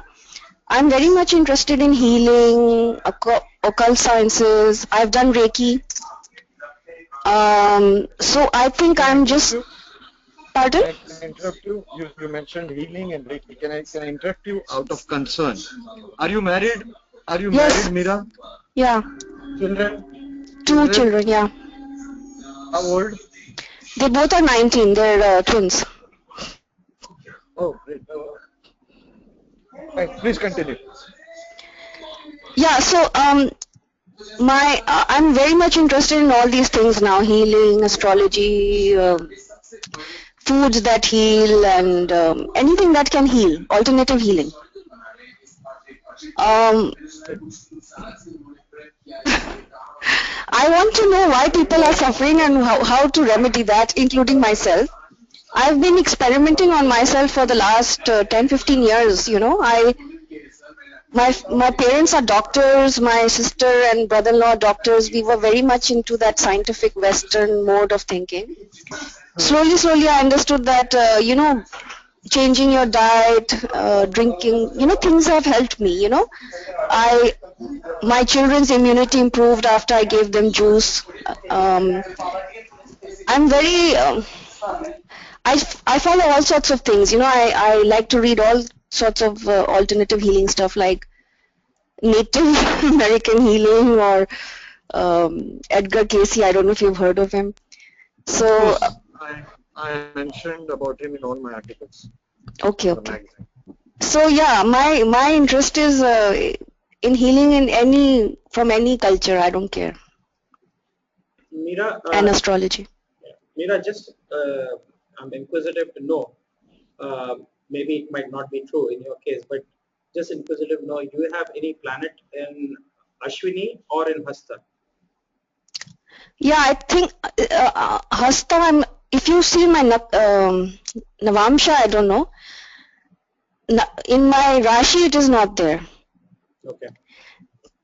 I'm very much interested in healing, occult sciences. I've done Reiki. So I think I'm just... Pardon? Can I interrupt you? You mentioned healing and Reiki. Can I interrupt you out of concern? Are you married? Are you married, Meera? Yeah. Children? Two children, yeah. How old? They both are 19. They're twins. Oh, great. Right, please continue. Yeah, so I'm very much interested in all these things now: healing, astrology, foods that heal, and anything that can heal, alternative healing. I want to know why people are suffering and how to remedy that, including myself. I've been experimenting on myself for the last 10-15 years, you know. My parents are doctors, my sister and brother-in-law are doctors. We were very much into that scientific Western mode of thinking. Slowly I understood that, you know, changing your diet, drinking, you know, things have helped me, you know. My children's immunity improved after I gave them juice. I'm very... I follow all sorts of things, you know. I like to read all sorts of alternative healing stuff like Native American healing or Edgar Cayce. I don't know if you've heard of him. So I mentioned about him in all my articles. Okay. So yeah, my interest is in healing from any culture. I don't care. Meera, and astrology. Meera, just I'm inquisitive to know. Maybe it might not be true in your case, but just inquisitive to know. Do you have any planet in Ashwini or in Hasta? Yeah, I think Hasta. If you see my Navamsha, I don't know. In my Rashi, it is not there. Okay.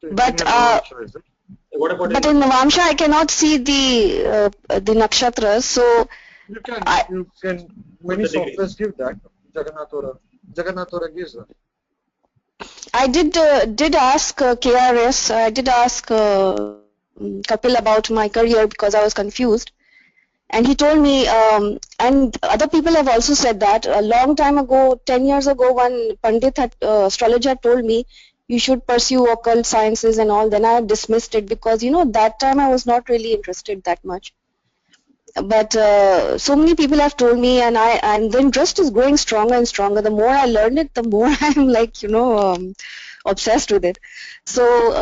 But but in Navamsha, I cannot see the nakshatras. So you can many softwares give that. Jagannathora gives that. I did ask KRS. I did ask Kapil about my career because I was confused, and he told me. And other people have also said that a long time ago, 10 years ago, one Pandit had astrologer had told me you should pursue occult sciences and all. Then I dismissed it because that time I was not really interested that much. But so many people have told me, and the interest is growing stronger and stronger. The more I learn it, the more I'm like obsessed with it. So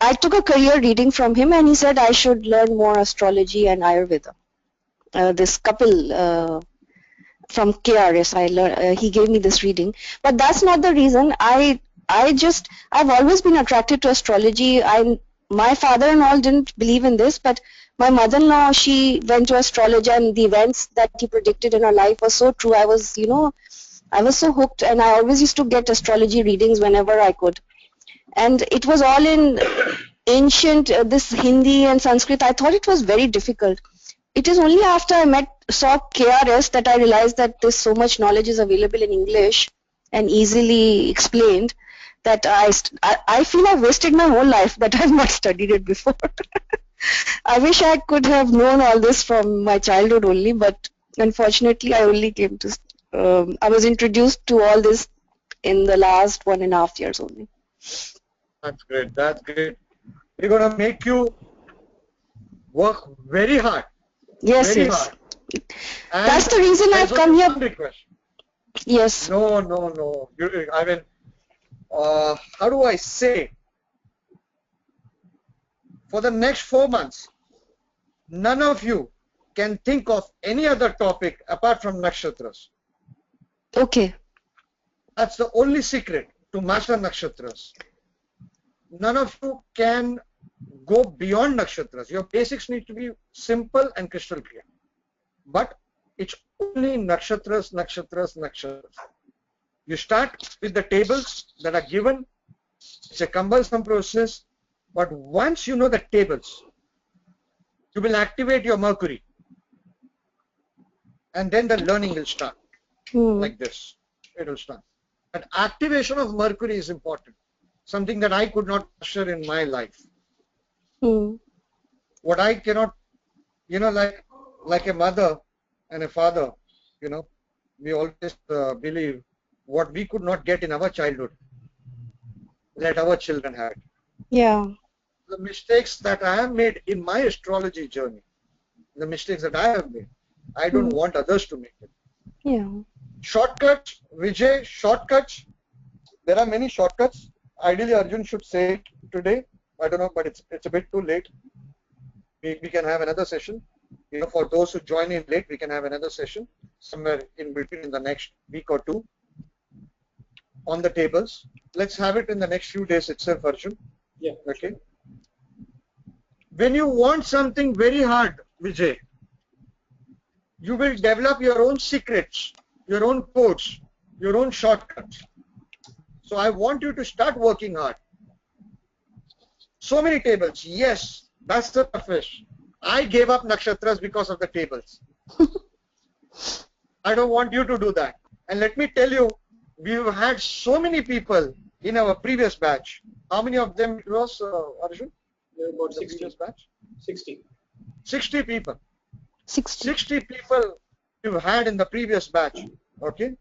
I took a career reading from him, and he said I should learn more astrology and Ayurveda. This Kapil from KRS, he gave me this reading, but that's not the reason. I've always been attracted to astrology. My father and all didn't believe in this, but my mother-in-law, she went to astrology, and the events that he predicted in her life were so true. I was so hooked, and I always used to get astrology readings whenever I could. And it was all in ancient, this Hindi and Sanskrit. I thought it was very difficult. It is only after I saw KRS that I realized that there's so much knowledge is available in English and easily explained that I feel I've wasted my whole life that I've not studied it before. I wish I could have known all this from my childhood only, but unfortunately I only came to, I was introduced to all this in the last 1.5 years only. That's great, that's great. We're going to make you work very hard. Yes, very yes. hard. And that's the reason I've come here. Request. Yes. No. I mean, how do I say? For the next 4 months, none of you can think of any other topic apart from nakshatras. Okay. That's the only secret to master nakshatras. None of you can go beyond nakshatras. Your basics need to be simple and crystal clear. But it's only nakshatras. You start with the tables that are given. It's a cumbersome process. But once you know the tables, you will activate your Mercury. And then the learning will start. Like this. It will start. But activation of Mercury is important. Something that I could not master in my life. What I cannot, like a mother and a father, we always believe what we could not get in our childhood, let our children have it. Yeah. The mistakes that I have made in my astrology journey, the mistakes that I have made, I don't want others to make it. Yeah. Shortcuts, Vijay, shortcuts. There are many shortcuts. Ideally, Arjun should say it today. I don't know, but it's a bit too late. We can have another session. For those who join in late, we can have another session somewhere in between in the next week or two on the tables. Let's have it in the next few days itself, Arjun. Yeah. Okay. When you want something very hard, Vijay, you will develop your own secrets, your own codes, your own shortcuts. So I want you to start working hard. So many tables. Yes, that's the toughest. I gave up nakshatras because of the tables. I don't want you to do that. And let me tell you, we've had so many people in our previous batch. How many of them it was, Arjun? About the 60. previous batch? 60. 60 people. 60 people we've had in the previous batch. Okay?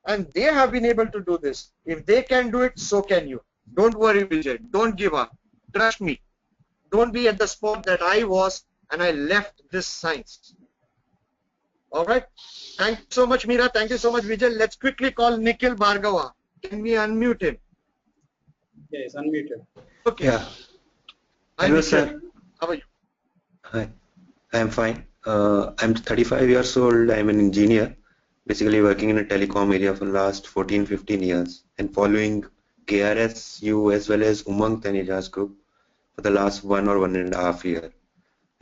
And they have been able to do this. If they can do it, so can you. Don't worry, Vijay. Don't give up. Trust me. Don't be at the spot that I was and I left this science. Alright? Thank you so much, Meera. Thank you so much, Vijay. Let's quickly call Nikhil Bhargava. Can we unmute him? Yes, unmuted. Okay. Yeah. Hi, Hello, Nikhil. sir. How are you? Hi. I'm fine. I'm 35 years old. I'm an engineer, basically working in a telecom area for the last 14-15 years and following KRS, you as well as Umang Taneja's group for the last 1 or 1.5 years.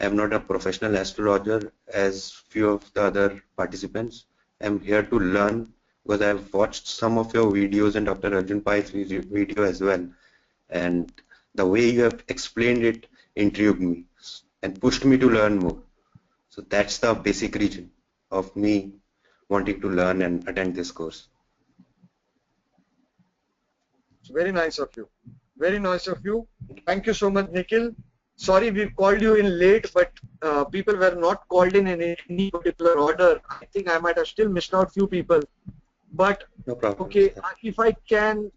I am not a professional astrologer as few of the other participants. I'm here to learn because I've watched some of your videos and Dr. Arjun Pai's video as well. And the way you have explained it intrigued me and pushed me to learn more. So that's the basic reason of me wanting to learn and attend this course. It's very nice of you. Very nice of you. Thank you so much, Nikhil. Sorry we called you in late, but people were not called in any particular order. I think I might have still missed out few people. But No problem. okay, Sir. if I can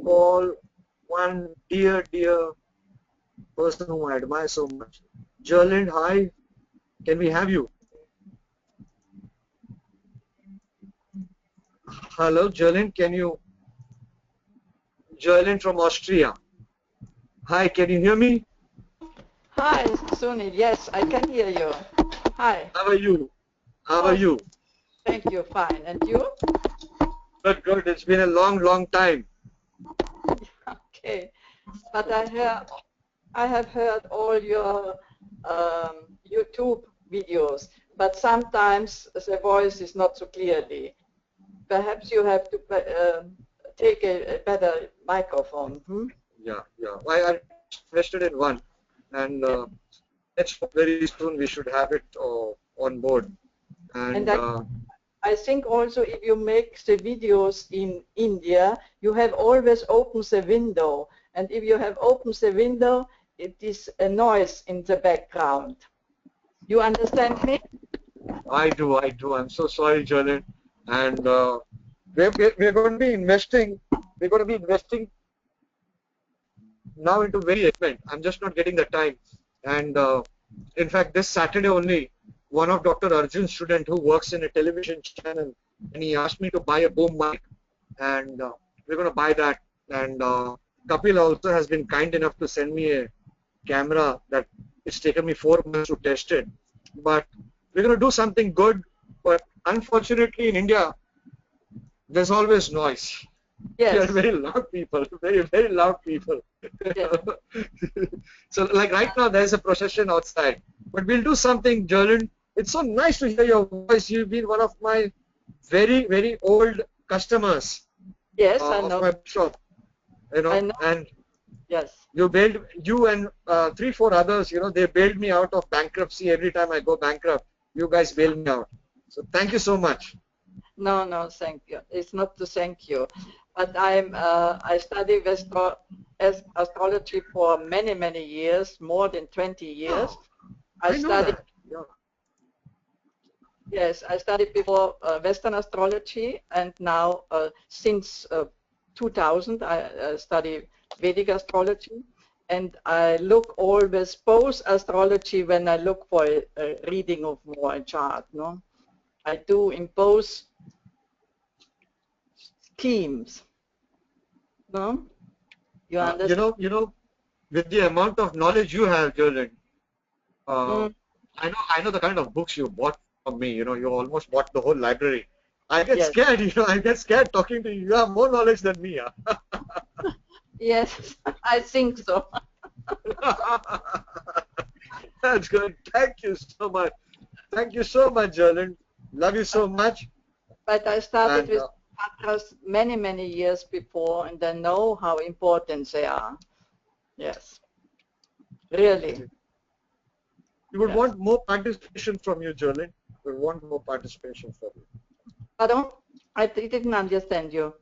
call one dear person whom I admire so much. Jerlind, hi. Can we have you? Hello, Jerlind, can you? Jerlind from Austria. Hi, can you hear me? Hi, Sunil. Yes, I can hear you. Hi. How are you? How are you? Thank you. Fine. And you? Good, good. It's been a long time. Okay. But I have heard all your YouTube videos, but sometimes the voice is not so clearly. Perhaps you have to take a better microphone. Yeah. I invested in one, and let's hope very soon we should have it on board. And I think also if you make the videos in India, you have always opened the window. And if you have opened the window, it is a noise in the background. You understand me? I do. I'm so sorry, Jerlind. And we're going to be investing. We're going to be investing now into very equipment. I'm just not getting the time. And in fact, this Saturday only, one of Dr. Arjun's student who works in a television channel, and he asked me to buy a boom mic, and we're going to buy that. And Kapil also has been kind enough to send me a camera that it's taken me 4 months to test it. But we're going to do something good. But unfortunately, in India, there's always noise. Yes. We are very loud people, very loud people. Yes. So like right now, there's a procession outside. But we'll do something, Jerlind. It's so nice to hear your voice. You've been one of my very old customers. Yes, I know. Of my shop. You know, I know. And yes. You and 3-4 others, they bailed me out of bankruptcy every time I go bankrupt. You guys bail me out. So thank you so much. No, thank you. It's not to thank you, but I studied astrology for many years, more than 20 years. I studied. Yes, I studied before Western astrology, and now since 2000 I study Vedic astrology, and I look always both astrology when I look for a reading of more a chart. No, I do in both schemes. No, you understand? With the amount of knowledge you have, Jerlind, I know the kind of books you bought from me. You almost bought the whole library. I get scared. I get scared talking to you. You have more knowledge than me. Yes, I think so. That's good. Thank you so much. Thank you so much, Jerlind. Love you so much. But I started with chakras many years before, and I know how important they are. Yes, really. We would want more participation from you, Jerlind. We want more participation from you. Pardon? I didn't understand you.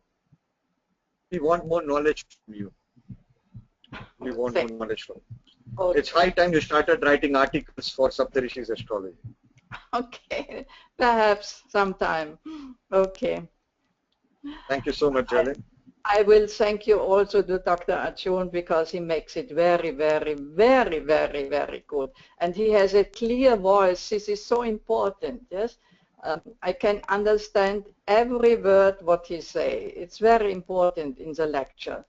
We want more knowledge from you. We want more knowledge from you. Okay. It's high time you started writing articles for Saptarishis Astrology. Okay, perhaps sometime. Okay. Thank you so much, Jerlind. I will thank you also to Dr. Arjun because he makes it very good. And he has a clear voice. This is so important, yes? I can understand every word what he say. It's very important in the lecture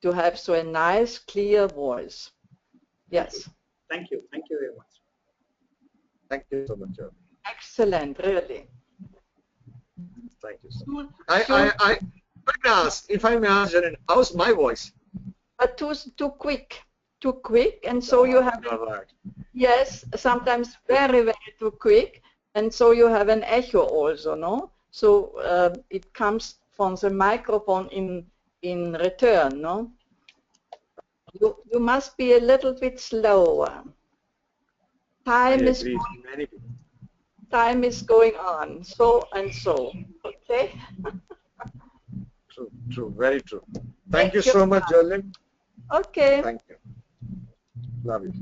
to have so a nice, clear voice. Yes. Thank you. Thank you very much. Thank you so much, Jerlind. Excellent, really. Thank you so much. If I may ask, Jerlind, how's my voice? But too quick, and so you have. Yes, sometimes very too quick, and so you have an echo also, no? So it comes from the microphone in return, no? You must be a little bit slower. Time is going on, so and so. Okay. True, true, very true. Thank you so much, Jolene. Okay. Thank you. Love you.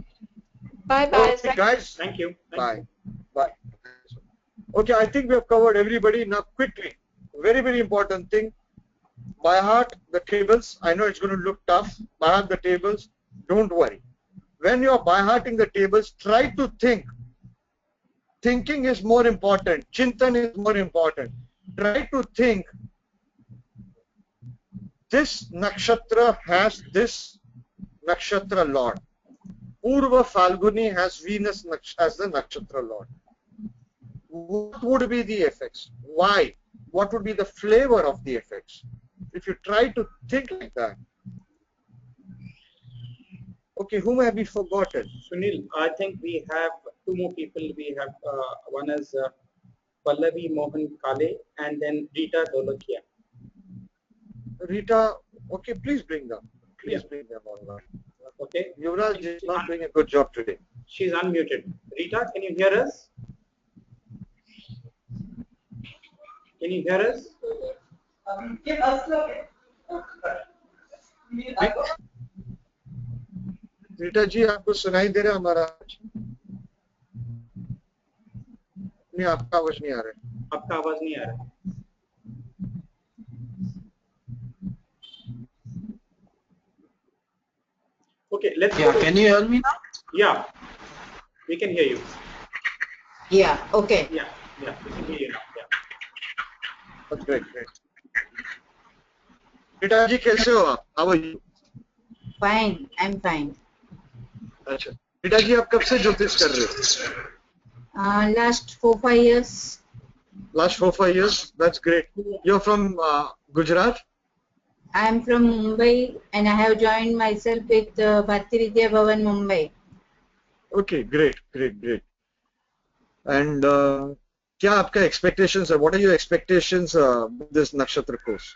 Bye-bye. Okay, guys. Thank you. Bye. Bye. Okay, I think we have covered everybody. Now, quickly, very, very important thing. By heart the tables. I know it's going to look tough. By heart the tables. Don't worry. When you are by hearting the tables, try to think. Thinking is more important. Chintan is more important. Try to think. This nakshatra has this nakshatra lord. Purva Phalguni has Venus as the nakshatra lord. What would be the effects? Why? What would be the flavor of the effects? If you try to think like that. Okay, whom have we forgotten? Sunil, I think we have two more people. We have one is Pallavi Mohan Kale and then Rita Dolokia. Rita, okay, please bring them. Please bring them online. Okay. Yuvraj is not doing a good job today. She's unmuted. Rita, can you hear us? Can you hear us? Rita ji आपको सुनाई दे रहा है हमारा? नहीं, आपका आवाज नहीं आ रहा है. आपका आवाज नहीं आ रहा. Okay, let's. Yeah, can you hear me now? Yeah, we can hear you. Yeah. Okay. Yeah, we can hear you now. Yeah. That's great. Rita जी कैसे हो आप? How are you? Fine, I'm fine. अच्छा, रीटा जी आप कब से ज्योतिष कर रहे हो? Last 4-5 years. Last 4-5 years. That's great. You're from Gujarat? I'm from Mumbai and I have joined myself with Bharti Vidya Bhavan Mumbai. Okay, great. And क्या आपका expectations है? What are your expectations with this nakshatra course?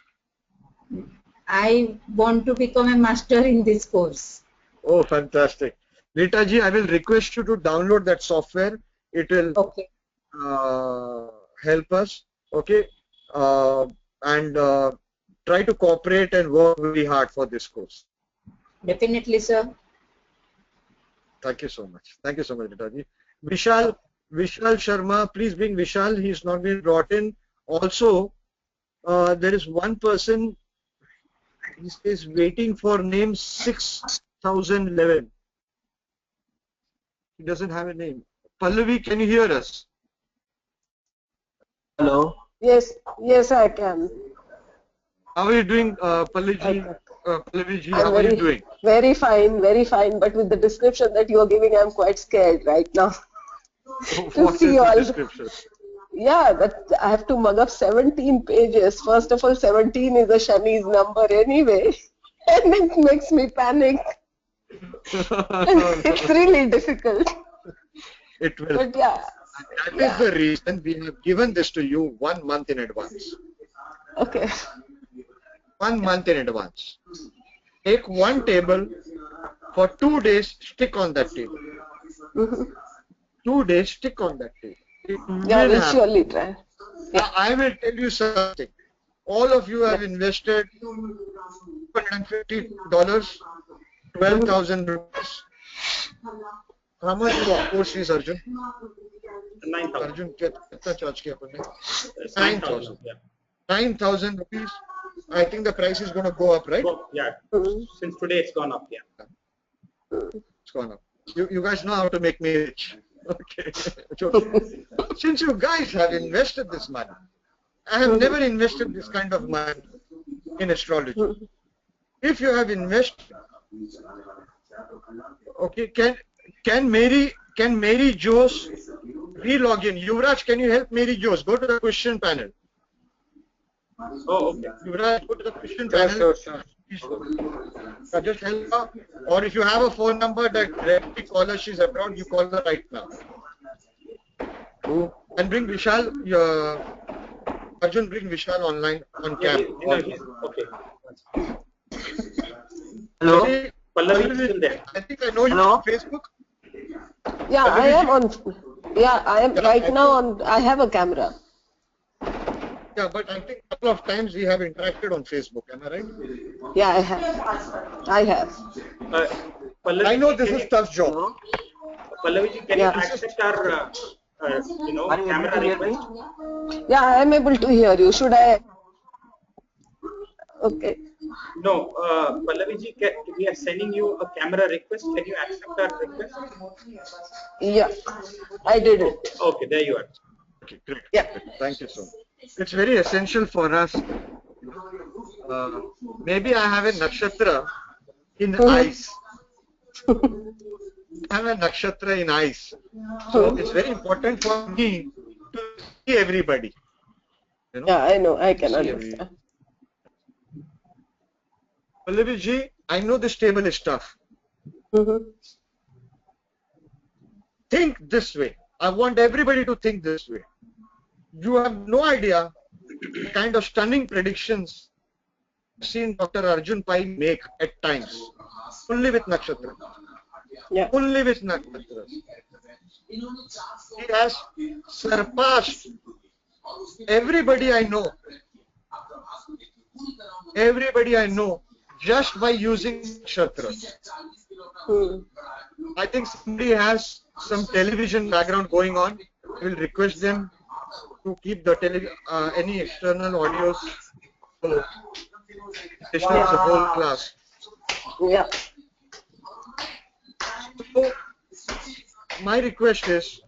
I want to become a master in this course. Oh, fantastic. Rita ji, I will request you to download that software. It will help us. Okay. And try to cooperate and work very hard for this course. Definitely, sir. Thank you so much. Thank you so much, Rita ji. Vishal Sharma, please bring Vishal. He's not been brought in. Also, there is one person. He is waiting for name 6011. He doesn't have a name. Pallavi, can you hear us? Hello. Yes, I can. How are you doing, Pallavi ji? How are you doing? Very fine. But with the description that you are giving, I'm quite scared right now. What is the description? Yeah, that I have to mug up 17 pages. First of all, 17 is a Shani's number anyway, and it makes me panic. It's really difficult. It will. But yeah. That is the reason we have given this to you 1 month in advance. Okay. 1 month in advance. Take one table for 2 days, stick on that table. 2 days, stick on that table. Yeah, I will surely try. Yeah. I will tell you something. All of you have invested $250, 12,000 rupees. How much is the course fees, Arjun? 9,000. Arjun, कितना charge किया आपने? 9,000. 9,000 rupees. I think the price is going to go up, right? Yeah. Since today it's gone up. Yeah. It's gone up. You guys know how to make me rich. Okay. Since you guys have invested this money, I have never invested this kind of money in astrology. If you have invested, okay, can Mary Jose re-log in? Yuvraj, can you help Mary Jose? Go to the question panel. Oh, okay. Yuvraj, go to the question panel. Sure. Just help her. Or if you have a phone number that directly call her, she's abroad, you call her right now. And bring Vishal, Arjun, bring Vishal online on cam. Okay. Hello. Pallavi is still there. I think I know you on Facebook. Yeah, I am on. Yeah, I am right now on. I have a camera. Yeah, but I think a couple of times we have interacted on Facebook. Am I right? Yeah, I have. I have. I know this is tough job. Pallavi, can you accept our, camera request? Yeah, I am able to hear you. Should I? Okay. No, Pallavi, we are sending you a camera request. Can you accept our request? Yeah, I did it. Okay, there you are. Okay, great. Yeah. Thank you so much. It's very essential for us. Maybe I have a nakshatra in ice. I have a nakshatra in ice. So it's very important for me to see everybody. You know? Yeah, I know. I can understand. Pallavi ji, I know this table is tough. Think this way. I want everybody to think this way. You have no idea the kind of stunning predictions I've seen Dr. Arjun Pai make at times. Only with nakshatra. Yeah. Only with nakshatras. He has surpassed everybody I know. Everybody I know just by using nakshatras. I think somebody has some television background going on. I will request them to keep the any external audios. So, this is the whole class. Yeah. So, my request is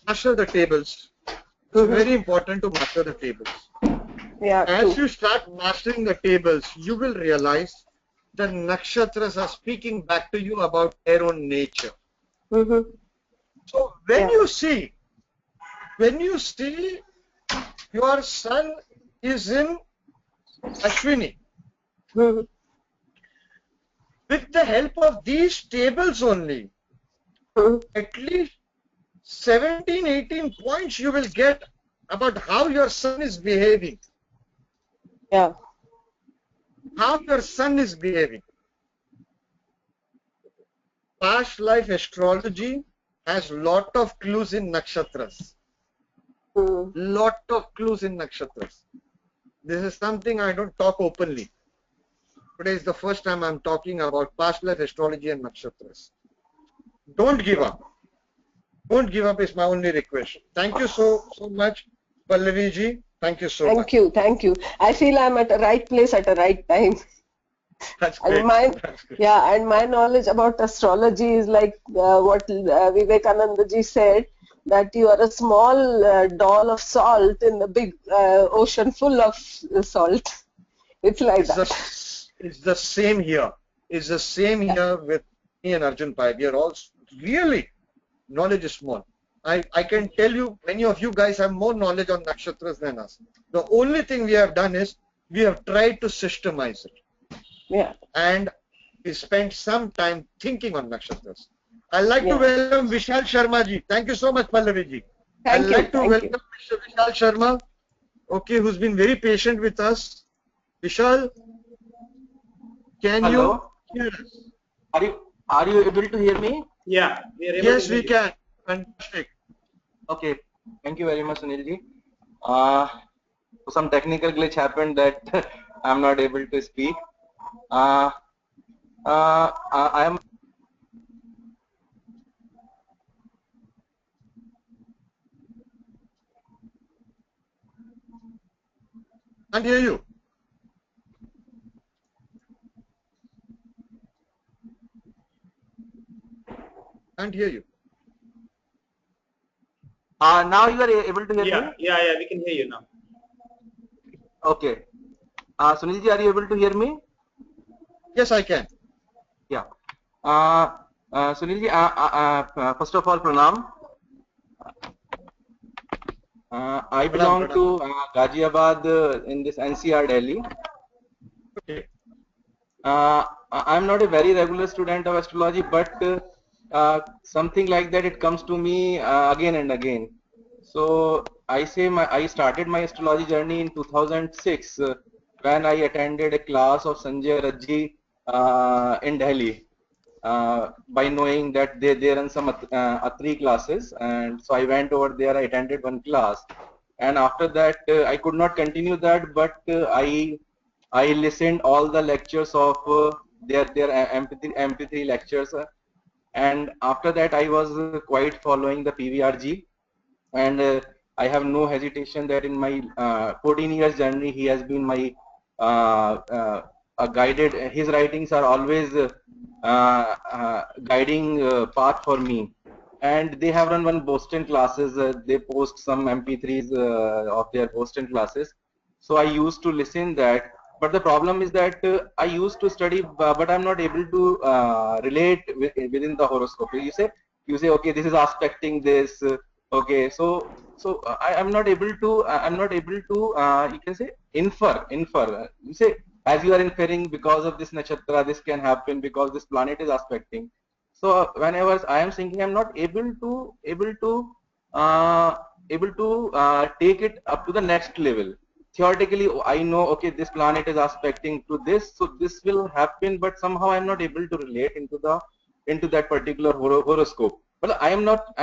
master the tables. It's very important to master the tables. Yeah. As you start mastering the tables, you will realize the nakshatras are speaking back to you about their own nature. So when you see your sun is in Ashwini, with the help of these tables only, at least 17, 18 points you will get about how your sun is behaving. Yeah. How your sun is behaving. Past life astrology has lot of clues in nakshatras. Lot of clues in nakshatras. This is something I don't talk openly. Today is the first time I'm talking about past life astrology and nakshatras. Don't give up. Don't give up is my only request. Thank you so much, Pallavi ji. Thank you so much. Thank you. I feel I'm at the right place at the right time. That's great. And my knowledge about astrology is like what Vivekananda ji said, that you are a small doll of salt in the big ocean full of salt. It's like that. It's the same here. It's the same here with me and Arjun Pai. We are all really, knowledge is small. I can tell you, many of you guys have more knowledge on nakshatras than us. The only thing we have done is, we have tried to systemize it. Yeah. And we spent some time thinking on nakshatras. I'd like to welcome Vishal Sharma ji. Thank you so much, Pallavi ji. I'd like to welcome Mr. Vishal Sharma, who's been very patient with us. Vishal, can you hear us? Are you able to hear me? Yeah, we are able yes, to hear we can. Fantastic. Okay, thank you very much, Sunil ji. Some technical glitch happened that I'm not able to speak. I am. Can't hear you. Can't hear you. Now you are able to hear me? Yeah, we can hear you now. Okay. Sunil ji, are you able to hear me? Yes, I can. Yeah. Sunil ji, first of all, pranam. I belong to Ghaziabad in this NCR, Delhi. Okay. I'm not a very regular student of astrology, but something like that, it comes to me again and again. So I started my astrology journey in 2006 when I attended a class of Sanjay Rajji in Delhi. By knowing that they run some Atri classes, and so I went over there. I attended one class, and after that I could not continue that, but I listened all the lectures of their MP3 lectures, and after that I was quite following the PVRG, and I have no hesitation that in my 14 years journey he has been my guided. His writings are always guiding path for me. And they have run one Boston classes. They post some MP3s of their Boston classes. So I used to listen that. But the problem is that I used to study, but I'm not able to relate within the horoscope. You say, okay, this is aspecting this. Okay, so I'm not able to. You can say infer. You say, as you are inferring, because of this nakshatra, this can happen because this planet is aspecting. So whenever I am thinking, I'm not able to take it up to the next level. Theoretically, I know, okay, this planet is aspecting to this, so this will happen, but somehow I'm not able to relate into that particular horoscope. But I'm not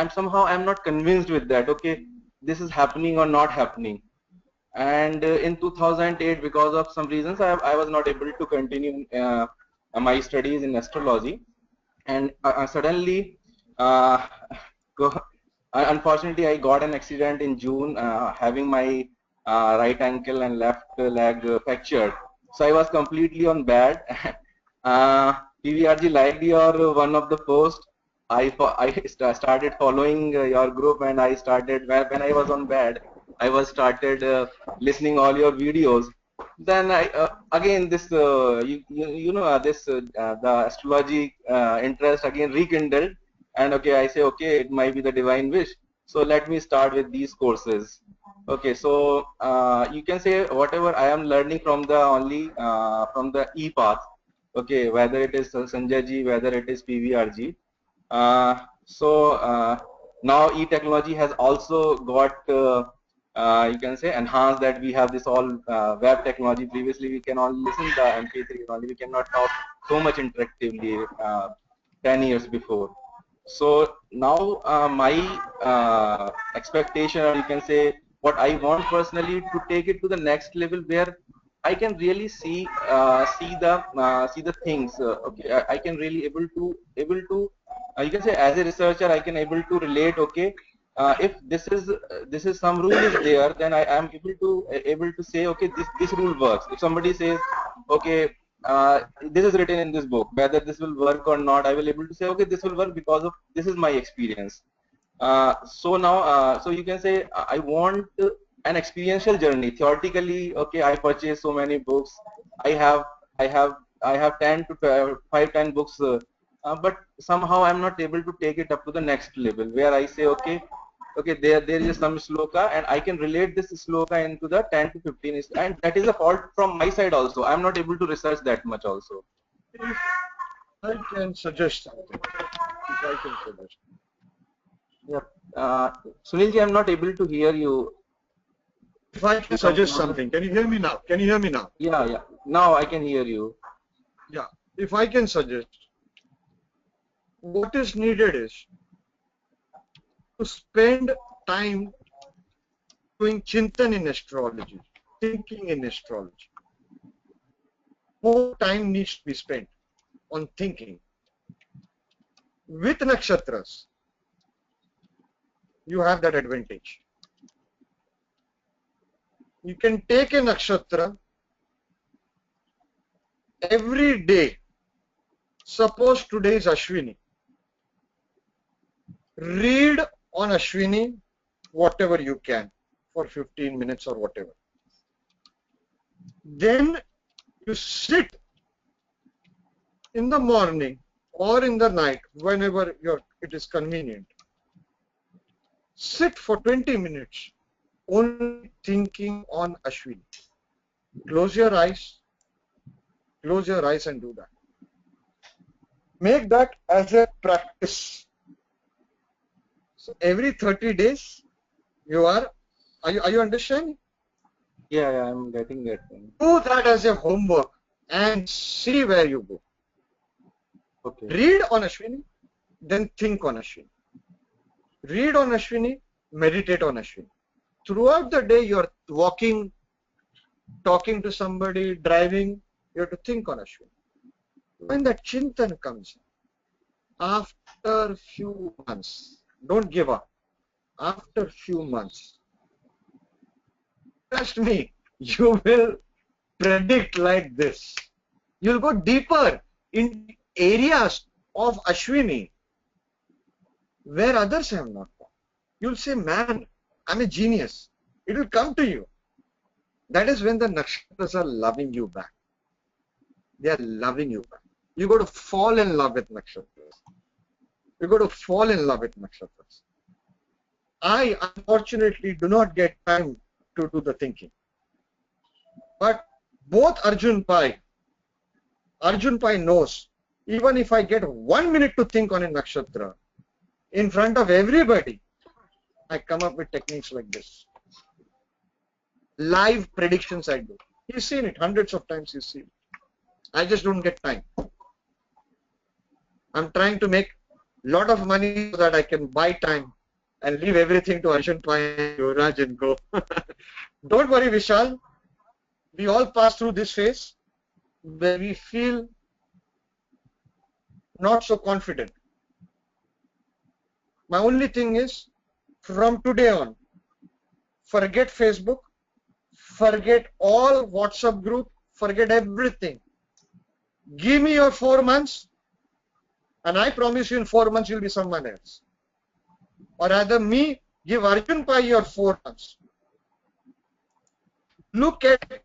convinced with that. Okay, this is happening or not happening. And in 2008, because of some reasons, I was not able to continue my studies in astrology. And suddenly, unfortunately, I got an accident in June, having my right ankle and left leg fractured. So I was completely on bed. PVRG liked your one of the posts. I started following your group, and I started when I was on bed. I was started listening all your videos. Then I again this the astrology interest again rekindled, and okay, I say, okay, it might be the divine wish, so let me start with these courses. Okay, so you can say whatever I am learning from the from the e path. Okay, whether it is Sanjay ji, whether it is PVRG. Now e-technology has also got you can say enhanced, that we have this all web technology. Previously we can only listen the MP3 only, we cannot talk so much interactively 10 years before. So now my expectation, or you can say what I want personally, to take it to the next level where I can really see the things. Okay, I can really able to you can say as a researcher I can able to relate. Okay, if this is some rule is there, then I am able to say, okay, this rule works. If somebody says, okay, this is written in this book, whether this will work or not, I will able to say, okay, this will work because of this is my experience. So now, so you can say I want an experiential journey. Theoretically, okay, I purchased so many books. I have 10 to 10 books, but somehow I'm not able to take it up to the next level where I say, okay, there is some sloka, and I can relate this sloka into the 10 to 15, and that is a fault from my side also. I'm not able to research that much also. If I can suggest something. If I can suggest. Yeah. Sunilji, I'm not able to hear you. If I can suggest something, can you hear me now? Can you hear me now? Yeah. Now I can hear you. Yeah. If I can suggest, what is needed is to spend time doing chintan in astrology, thinking in astrology. More time needs to be spent on thinking. With nakshatras, you have that advantage. You can take a nakshatra every day. Suppose today is Ashwini. Read on Ashwini whatever you can for 15 minutes or whatever. Then you sit in the morning or in the night, whenever it is convenient. Sit for 20 minutes only thinking on Ashwini. Close your eyes and do that. Make that as a practice. So every 30 days you are you understanding? Yeah, I'm getting that. Do that as a homework and see where you go. Okay. Read on Ashwini, then think on Ashwini. Read on Ashwini, meditate on Ashwini. throughout the day you're walking, talking to somebody, driving, you have to think on Ashwini. When that Chintan comes, after few months, don't give up. After few months, trust me, you will predict like this. You'll go deeper in areas of Ashwini where others have not gone. You'll say, man, I'm a genius. It will come to you. That is when the nakshatras are loving you back. They are loving you back. You got to fall in love with nakshatras. You got to fall in love with nakshatras. I unfortunately do not get time to do the thinking. But both Arjun Pai knows, even if I get 1 minute to think on a nakshatra, in front of everybody, I come up with techniques like this. Live predictions I do. He's seen it hundreds of times. He's seen it. I just don't get time. I'm trying to make a lot of money so that I can buy time and leave everything to Arjun Pai and Yuvraj and go. Don't worry, Vishal. We all pass through this phase where we feel not so confident. My only thing is, from today on, forget Facebook, forget all WhatsApp group, forget everything. Give me your 4 months, and I promise you in 4 months you'll be someone else. Or rather me, give Arjun Pai your 4 months. Look at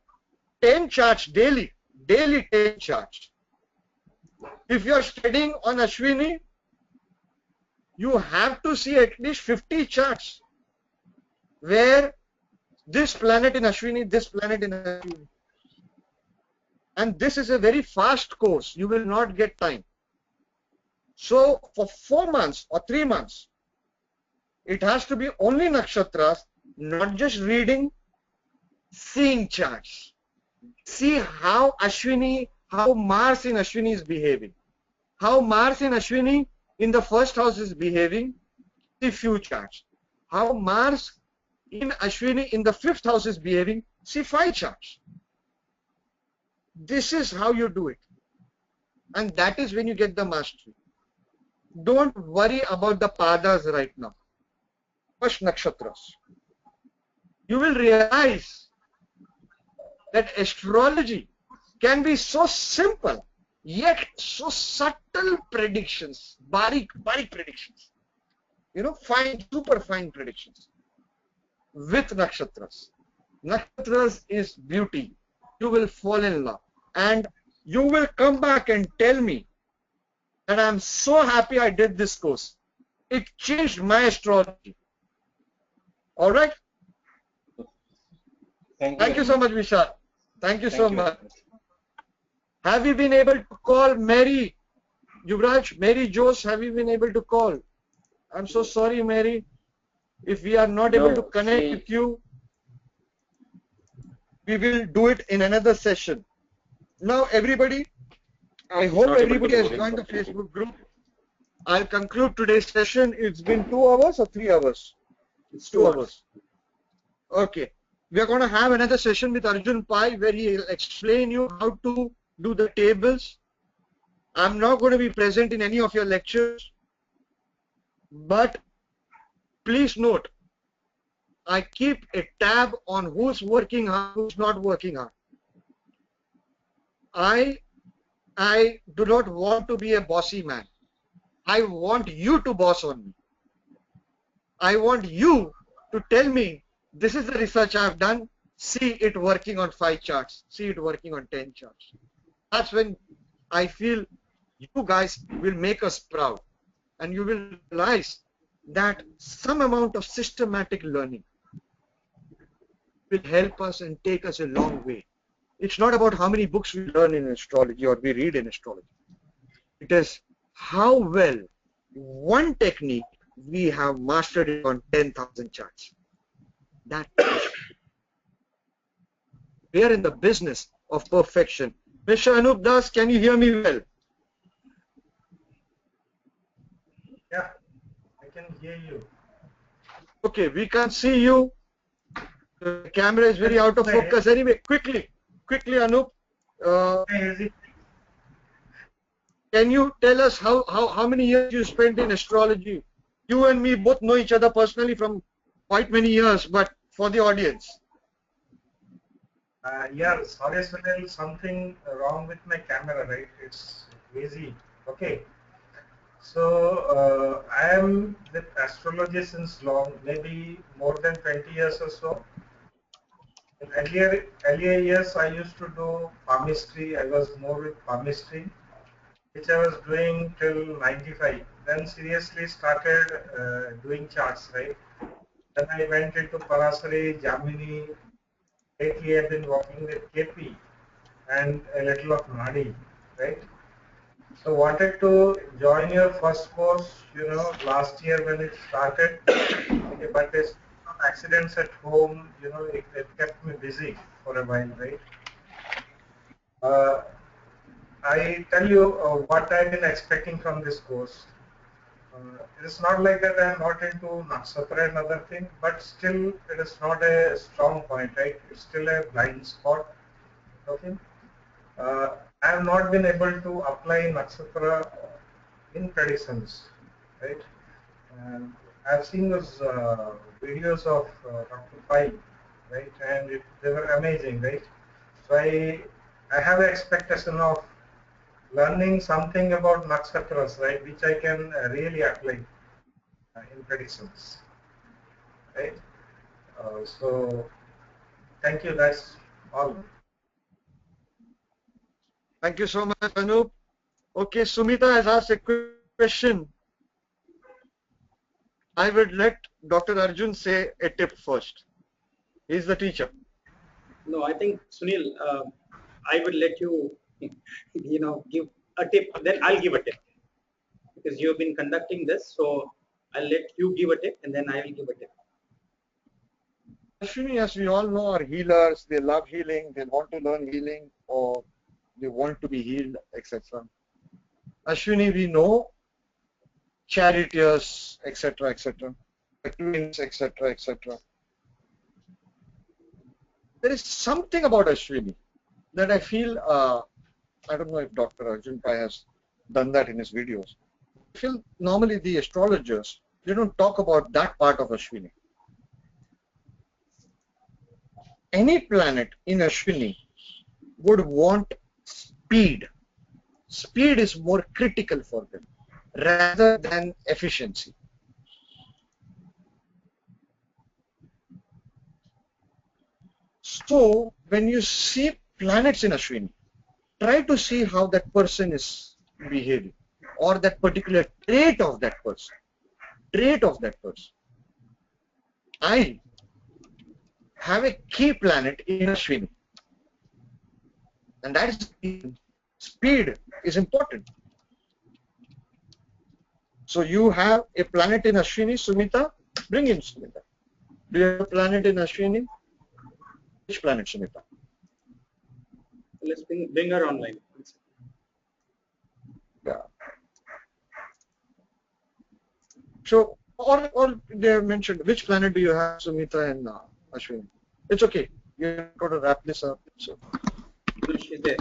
10 charts daily 10 charts. If you are studying on Ashwini, you have to see at least 50 charts where this planet in Ashwini, this planet in Ashwini. And this is a very fast course. You will not get time. So for 4 months or 3 months, it has to be only nakshatras, not just reading, seeing charts. See how Ashwini, how Mars in Ashwini is behaving. How Mars in Ashwini in the first house is behaving, see few charts. How Mars in Ashwini in the 5th house is behaving, see 5 charts. This is how you do it. And that is when you get the mastery. Don't worry about the padas right now. First nakshatras. You will realize that astrology can be so simple, yet so subtle predictions, barik predictions. You know, fine, super fine predictions with nakshatras. Nakshatras is beauty. You will fall in love. And you will come back and tell me that I'm so happy I did this course. It changed my astrology. All right? Thank you so much, Vishal. Thank you so much. Have you been able to call Mary? Yuvraj, Mary Jose, have you been able to call? I'm so sorry, Mary. If we are not able to connect with you, we will do it in another session. Now, everybody, I hope everybody has joined the Facebook group. I'll conclude today's session. It's been 2 hours or 3 hours? It's 2 hours. Okay. We are going to have another session with Arjun Pai where he will explain you how to do the tables. I'm not going to be present in any of your lectures. But please note, I keep a tab on who's working hard, who's not working hard. I do not want to be a bossy man. I want you to boss on me. I want you to tell me, this is the research I've done, see it working on 5 charts, see it working on 10 charts. That's when I feel you guys will make us proud. And you will realize that some amount of systematic learning will help us and take us a long way. It's not about how many books we learn in astrology or we read in astrology. It is how well one technique we have mastered it on 10,000 charts. That we are in the business of perfection. Mr. Anup Das, can you hear me well? Yeah, I can hear you. Okay, we can see you The camera is very out of focus. Anyway, quickly, Anup. Can you tell us how many years you spent in astrology? You and me both know each other personally from quite many years, but for the audience. Yeah, sorry, Sunil, something wrong with my camera, right? It's lazy. Okay. So I am with astrology since long, maybe more than 20 years or so. In earlier years, I used to do palmistry. I was more with palmistry, which I was doing till 95. Then seriously started doing charts, right? Then I went into Parasari, Jamini. Lately, I've been working with KP and a little of Nadi, right? So wanted to join your first course, last year when it started, but there's some accidents at home, it kept me busy for a while, right? I tell you what I've been expecting from this course. It is not like that I'm not into Nakshatra and other things, but still it is not a strong point, right? It's still a blind spot. Okay. I have not been able to apply Nakshatra in predictions, right? And I've seen those videos of Dr. Pai, right? And they were amazing, right? So I have an expectation of learning something about Nakshatras, right? Which I can really apply in predictions, right? So thank you, that's all. Thank you so much, Anup. Okay, Sumita has asked a quick question. I would let Dr. Arjun say a tip first. He's the teacher. No, I think Sunil, I will let you, give a tip. Then I'll give a tip because you have been conducting this. So I'll let you give a tip, and then I will give a tip. Ashwini, as we all know, are healers. They love healing. They want to learn healing, or they want to be healed, etc. Ashwini, we know charioteers, etc., etc., twins, etc., etc. There is something about Ashwini that I feel, I don't know if Dr. Arjun Pai has done that in his videos. I feel normally the astrologers, they don't talk about that part of Ashwini. Any planet in Ashwini would want speed. Speed is more critical for them rather than efficiency. So when you see planets in Ashwini, try to see how that person is behaving or that particular trait of that person. I have a key planet in Ashwini, and that is speed is important. So you have a planet in Ashwini, Sumita. Bring in Sumita. Do you have a planet in Ashwini? Which planet, Sumita? Let's bring her online. Yeah. So, or they have mentioned which planet do you have, Sumita and Ashwini? It's okay. You're going to wrap this up. So. She's there.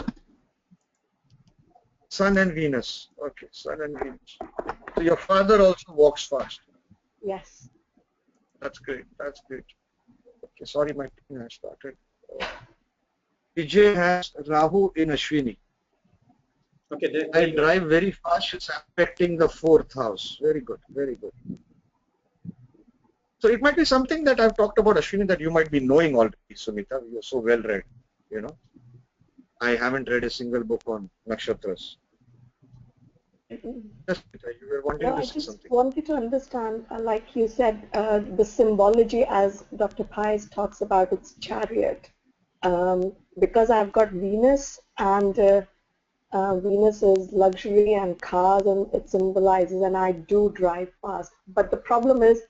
Sun and Venus. Okay, Sun and Venus. So your father also walks fast. Yes. That's great. That's great. Okay, sorry, my pen has started. Vijay has Rahu in Ashwini. Okay, there I drive very fast. It's affecting the 4th house. Very good. Very good. So it might be something that I've talked about Ashwini that you might be knowing already, Sumita. You're so well read. I haven't read a single book on nakshatras. Yes, you were wanting to I say just something. wanted to understand, like you said, the symbology as Dr. Pai talks about its chariot. Because I've got Venus, and Venus is luxury and cars, and it symbolizes, and I do drive fast. But the problem is,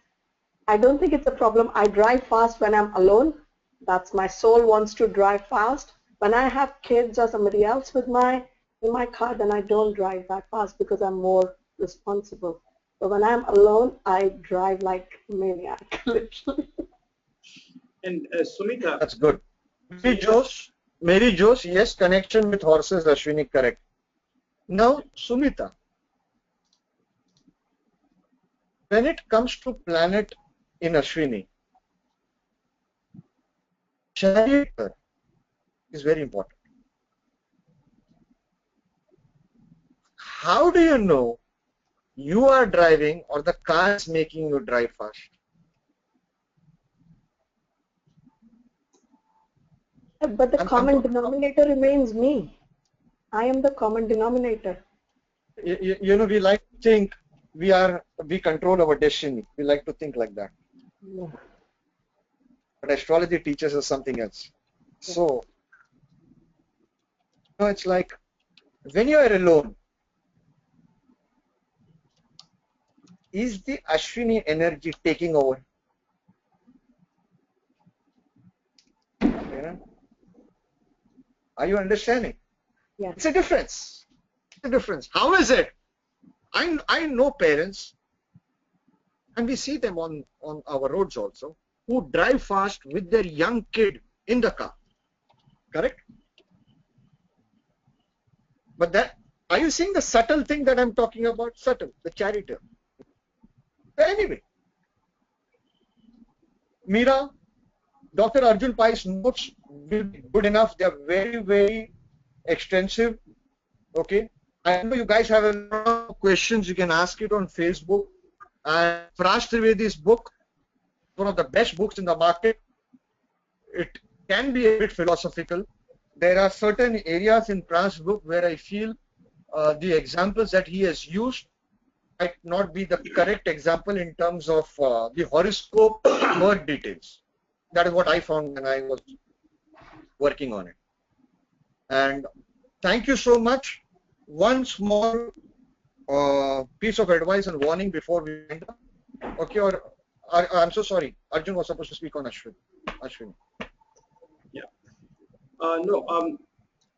I don't think it's a problem. I drive fast when I'm alone. That's my soul wants to drive fast. When I have kids or somebody else with in my car, then I don't drive that fast because I'm more responsible. But when I'm alone, I drive like a maniac, literally. And Sumita. That's good. Mary Jose, yes, connection with horses, Ashwini, correct. Now, Sumita, when it comes to planet in Ashwini, charioteer is very important. How do you know you are driving or the car is making you drive fast? But the common denominator remains me. I am the common denominator. You know, we like to think we control our destiny. We like to think like that. Yeah. But astrology teaches us something else. So, you know, it's like when you are alone, is the Ashwini energy taking over? You know? Are you understanding? Yeah. It's a difference. It's a difference. How is it? I know parents, and we see them on our roads also, who drive fast with their young kid in the car. Correct? But that, are you seeing the subtle thing that I'm talking about? Subtle, the charioteer. But anyway, Meera, Dr. Arjun Pai's notes will be good enough. They are very, very extensive. Okay. I know you guys have a lot of questions. You can ask it on Facebook. And Prash Trivedi's book, one of the best books in the market. It can be a bit philosophical. There are certain areas in Prash's book where I feel the examples that he has used might not be the correct example in terms of the horoscope word details. That is what I found when I was working on it. And thank you so much. One small piece of advice and warning before we end up. Okay, or I'm so sorry. Arjun was supposed to speak on Ashwini. Yeah. No.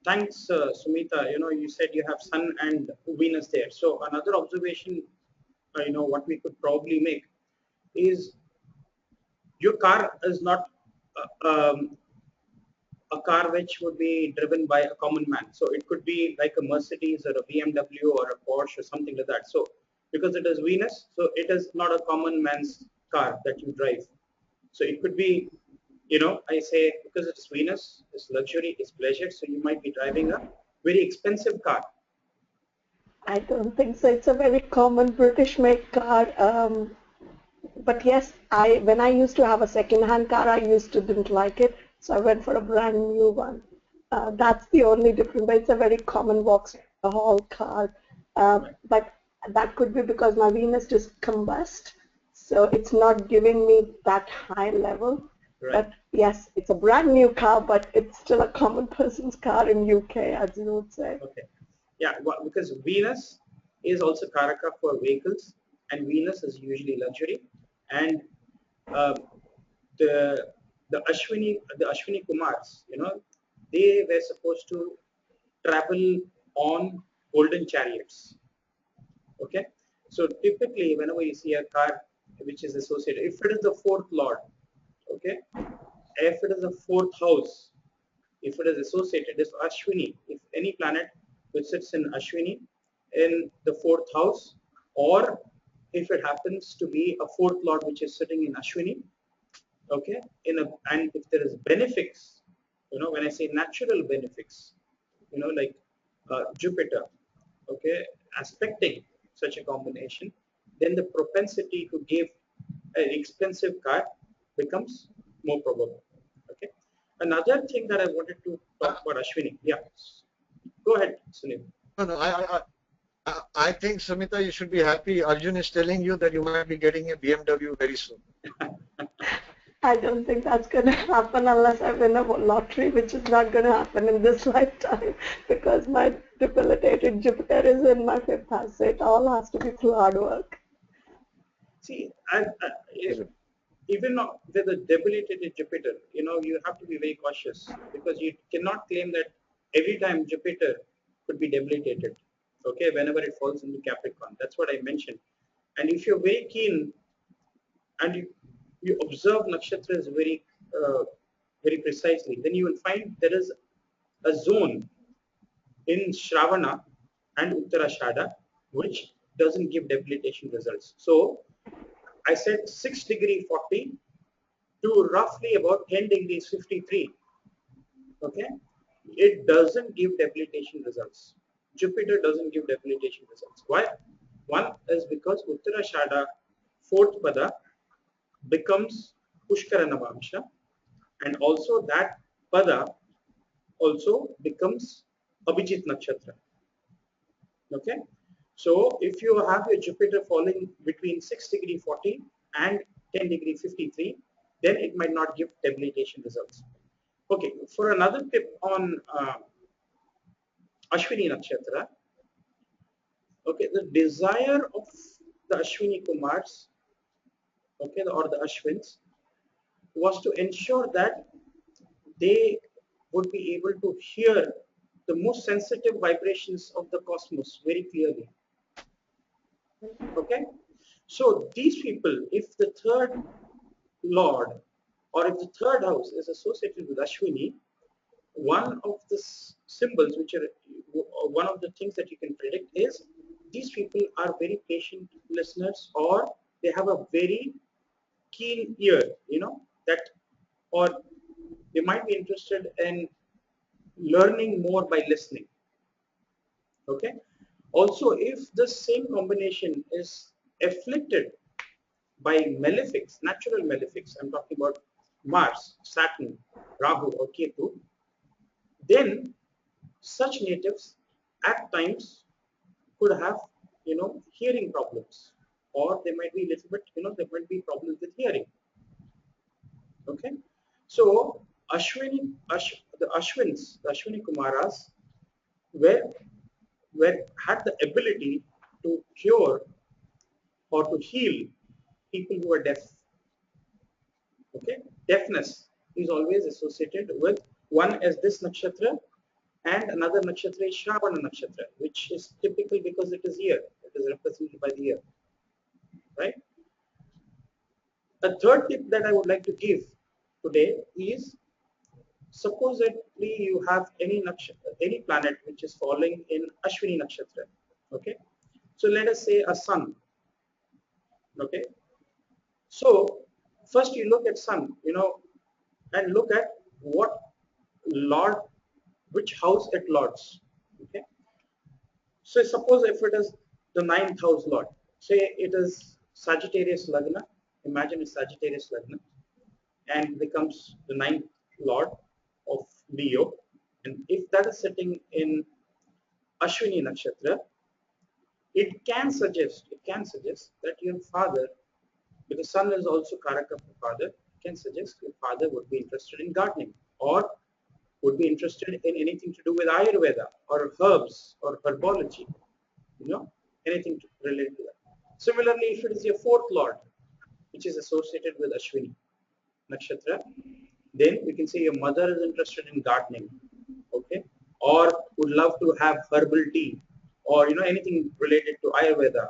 Thanks, Sumita. You know, you said you have Sun and Venus there. So another observation, you know, what we could probably make is your car is not a car which would be driven by a common man. So it could be like a Mercedes or a BMW or a Porsche or something like that. So because it is Venus, so it is not a common man's car that you drive. So it could be, you know, I say because it's Venus, it's luxury, it's pleasure. So you might be driving a very expensive car. I don't think so. It's a very common British-made car. But yes, when I used to have a second-hand car, I didn't like it, so I went for a brand new one. That's the only difference. But it's a very common Vauxhall car. But that could be because my Venus just combust, so it's not giving me that high level. Right. But yes, it's a brand new car, but it's still a common person's car in UK, as you would say. Okay. Yeah, well, because Venus is also Karaka for vehicles, and Venus is usually luxury, and the Ashwini Kumars, you know, they were supposed to travel on golden chariots. Okay, so typically whenever you see a car which is associated, if it is the fourth lord, okay, if it is the fourth house, if it is associated, if Ashwini, if any planet which sits in Ashwini in the fourth house, or if it happens to be a fourth lord which is sitting in Ashwini, okay, and if there is benefics, you know, when I say natural benefics, you know, like Jupiter, okay, aspecting such a combination, then the propensity to give an expensive car becomes more probable. Okay. Another thing that I wanted to talk about Ashwini. Yeah. Go ahead, Sunil. No, I think, Sumita, you should be happy. Arjun is telling you that you might be getting a BMW very soon. I don't think that's going to happen unless I win a lottery, which is not going to happen in this lifetime because my debilitated Jupiter is in my fifth house. So it all has to be through hard work. See, even with a debilitated Jupiter, you know, you have to be very cautious because you cannot claim that every time Jupiter could be debilitated, okay, whenever it falls into Capricorn. That's what I mentioned. And if you're very keen and you observe nakshatras very very precisely, then you will find there is a zone in Shravana and Uttarashada which doesn't give debilitation results. So I said 6 degree 40 to roughly about 10 degrees 53. Okay, it doesn't give debilitation results. Jupiter doesn't give debilitation results. Why? One is because Uttarashada 4th pada becomes Pushkara Navamsha, and also that pada also becomes Abhijit Nakshatra. Okay, so if you have your Jupiter falling between 6 degree 40 and 10 degree 53, then it might not give debilitation results. Okay, for another tip on Ashwini Nakshatra, okay, the desire of the Ashwini Kumars, okay, or the Ashwins, was to ensure that they would be able to hear the most sensitive vibrations of the cosmos very clearly. Okay, so these people, if the third lord or if the third house is associated with Ashwini, one of the symbols which are one of the things that you can predict is these people are very patient listeners, or they have a very keen ear, you know, that, or they might be interested in learning more by listening. Okay, also if the same combination is afflicted by malefics, natural malefics, I'm talking about Mars, Saturn, Rahu or Ketu, then such natives at times could have, you know, hearing problems, or they might be a little bit, you know, there might be problems with hearing. Okay, so the Ashwins, the Ashwini Kumaras had the ability to cure or to heal people who are deaf. Okay, deafness is always associated with one as this nakshatra, and another nakshatra is Shravana nakshatra, which is typical because it is ear. It is represented by the ear, right? A third tip that I would like to give today is, supposedly you have any nakshatra, any planet which is falling in Ashwini nakshatra. Okay, so let us say a sun. Okay, so first you look at sun, you know, and look at what lord, which house it lords. Okay, so suppose if it is the 9th house lord, say it is Sagittarius Lagna, imagine it's Sagittarius Lagna, and becomes the 9th lord of Leo, and if that is sitting in Ashwini Nakshatra, it can suggest that your father, because sun is also Karaka for father, can suggest your father would be interested in gardening, or would be interested in anything to do with Ayurveda or herbs or herbology, you know, anything related to that. Similarly, if it is your 4th lord, which is associated with Ashwini Nakshatra, then you can say your mother is interested in gardening, okay, or would love to have herbal tea, or, you know, anything related to Ayurveda,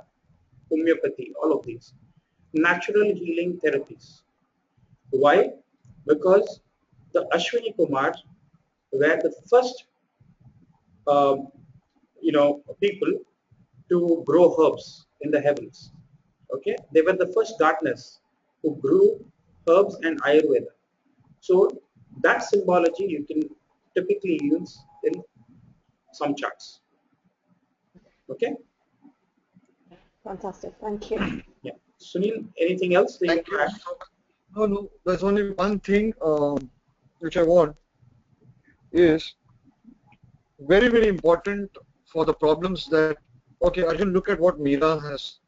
homeopathy, all of these. Natural healing therapies. Why? Because the Ashwini Kumars were the first, you know, people to grow herbs in the heavens. Okay, they were the first gardeners who grew herbs and Ayurveda. So that symbology you can typically use in some charts. Okay. Fantastic. Thank you. Yeah. Sunil, anything else that you can add? No, there's only one thing which I want is very, very important for the problems that, okay, Arjun, look at what Meera has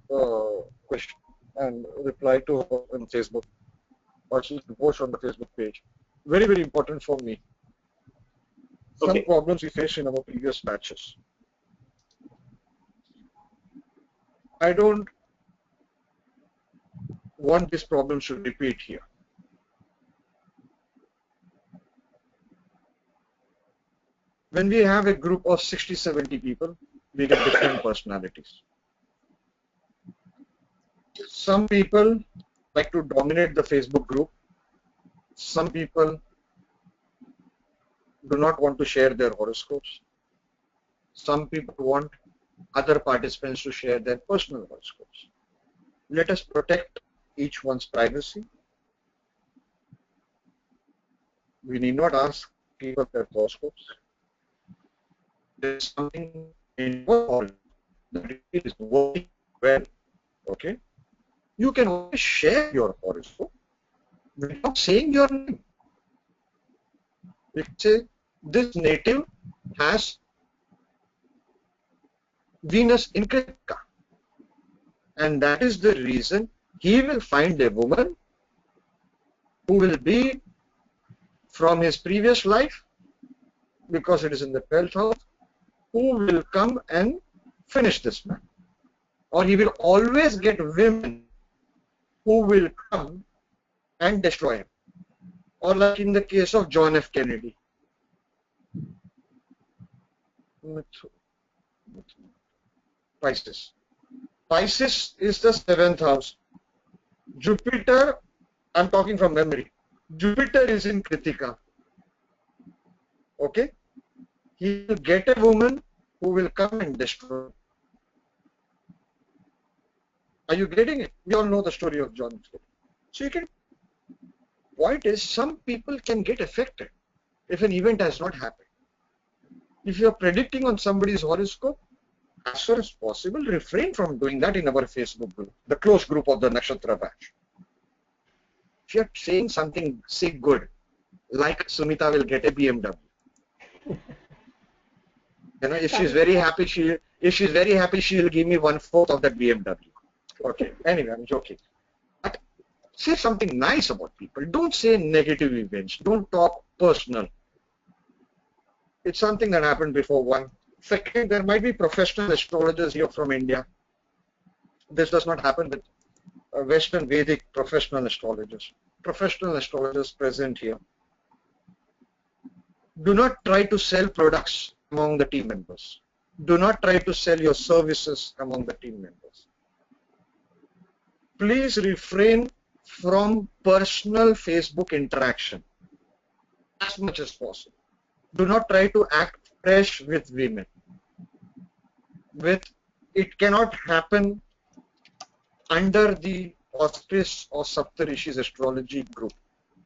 question and replied to her on Facebook, or she can post on the Facebook page. Very, very important for me. Some problems we faced in our previous batches. I don't want this problem to repeat here. When we have a group of 60-70 people, we get different personalities. Some people like to dominate the Facebook group. some people do not want to share their horoscopes. Some people want other participants to share their personal horoscopes. Let us protect each one's privacy. We need not ask people their horoscopes. There is something in your horoscope that is working well. Okay? You can always share your horoscope without saying your name. You say, this native has Venus in Kritika, and that is the reason he will find a woman who will be from his previous life, because it is in the 12th house, who will come and finish this man. Or he will always get women who will come and destroy him. Or like in the case of John F. Kennedy. Pisces. Pisces is the 7th house. Jupiter, I'm talking from memory. Jupiter is in Kritika. Okay? He will get a woman who will come and destroy. Are you getting it? We all know the story of John. So you can, point is, some people can get affected if an event has not happened. If you are predicting on somebody's horoscope, as far as possible, refrain from doing that in our Facebook group, the close group of the Nakshatra Batch. If you are saying something, say good, like Sunita will get a BMW. You know, if she's very happy, she'll give me 1/4 of that BMW. Okay. Anyway, I'm joking. But say something nice about people. Don't say negative events. Don't talk personal. It's something that happened before one. Second, there might be professional astrologers here from India. This does not happen with Western Vedic professional astrologers. Professional astrologers present here. Do not try to sell products among the team members. Do not try to sell your services among the team members. Please refrain from personal Facebook interaction as much as possible. Do not try to act fresh with women. It cannot happen under the auspice of Saptarishis Astrology group.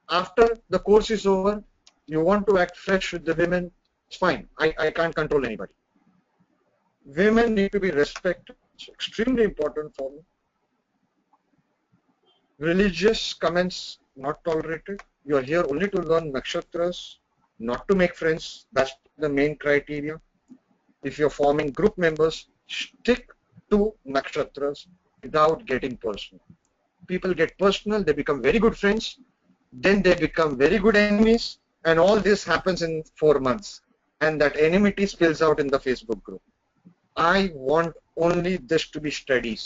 After the course is over, you want to act fresh with the women, it's fine. I can't control anybody. Women need to be respected. It's extremely important for me. Religious comments not tolerated. You are here only to learn nakshatras, not to make friends. That's the main criteria. If you're forming group members, stick to nakshatras without getting personal. People get personal, they become very good friends, then they become very good enemies, and all this happens in 4 months. And that enmity spills out in the Facebook group. I want only this to be steady.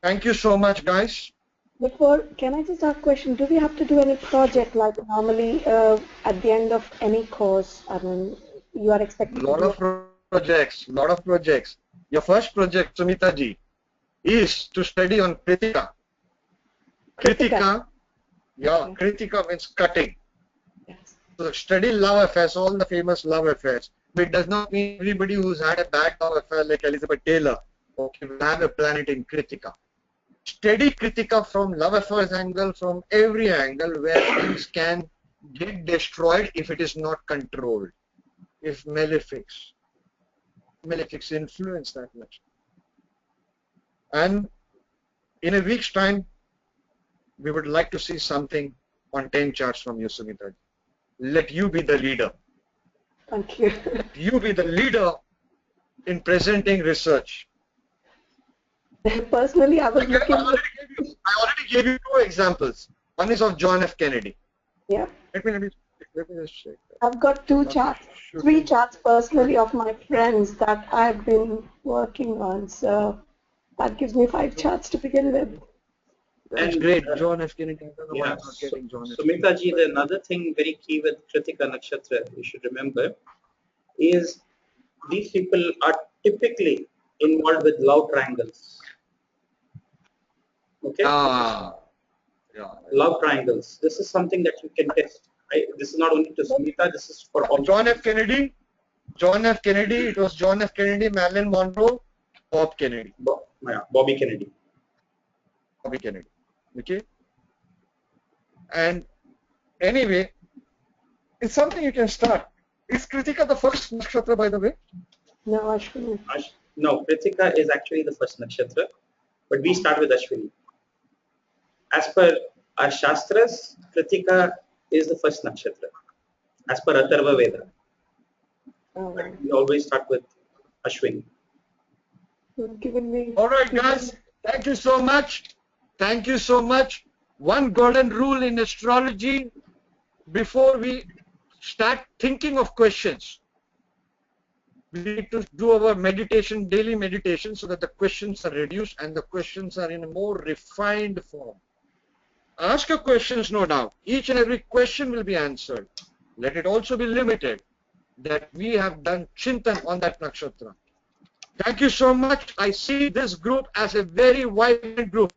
Thank you so much, guys. Can I just ask a question? Do we have to do any project like normally at the end of any course? I mean, you are expected lot of projects. Your first project, Sumita ji, is to study on Kritika. Kritika means cutting. Yes. So study love affairs, all the famous love affairs. But it does not mean everybody who's had a bad love affair like Elizabeth Taylor, okay, will have a planet in Kritika. Study Kritika from love affairs angle, from every angle where things can get destroyed if it is not controlled. If malefics influence that much. And in a week's time, we would like to see something on 10 charts from you, Sumita. Let you be the leader. Thank you. Let you be the leader in presenting research. Personally, I was looking. I already gave you 2 examples. One is of John F. Kennedy. Yeah. Let me just check. I've got 2 charts, 3 charts personally of my friends that I've been working on. So that gives me 5 charts to begin with. That's great. John F. Kennedy. Yeah. Sumita ji, the another thing very key with Kritika Nakshatra, you should remember, is these people are typically involved with love triangles. Okay? love triangles. This is something that you can test. This is not only to Smita, this is for all. John F. Kennedy, it was John F. Kennedy, Marilyn Monroe, Bob Kennedy. Bobby Kennedy. Bobby Kennedy. Okay. And anyway, it's something you can start. Is Kritika the first nakshatra, by the way? No, Ashwini. No, Kritika is actually the first nakshatra, but we start with Ashwini. As per our Shastras, Kritika is the first nakshatra. As per Atharva Veda. We always start with Ashwini. All right, guys. Thank you so much. Thank you so much. One golden rule in astrology before we start thinking of questions. We need to do our meditation, daily meditation, so that the questions are reduced and the questions are in a more refined form. Ask your questions, no doubt. Each and every question will be answered. Let it also be limited that we have done chintan on that nakshatra. Thank you so much. I see this group as a very vibrant group.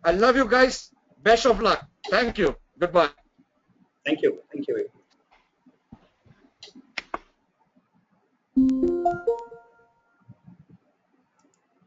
I love you guys. Best of luck. Thank you. Goodbye. Thank you. Thank you.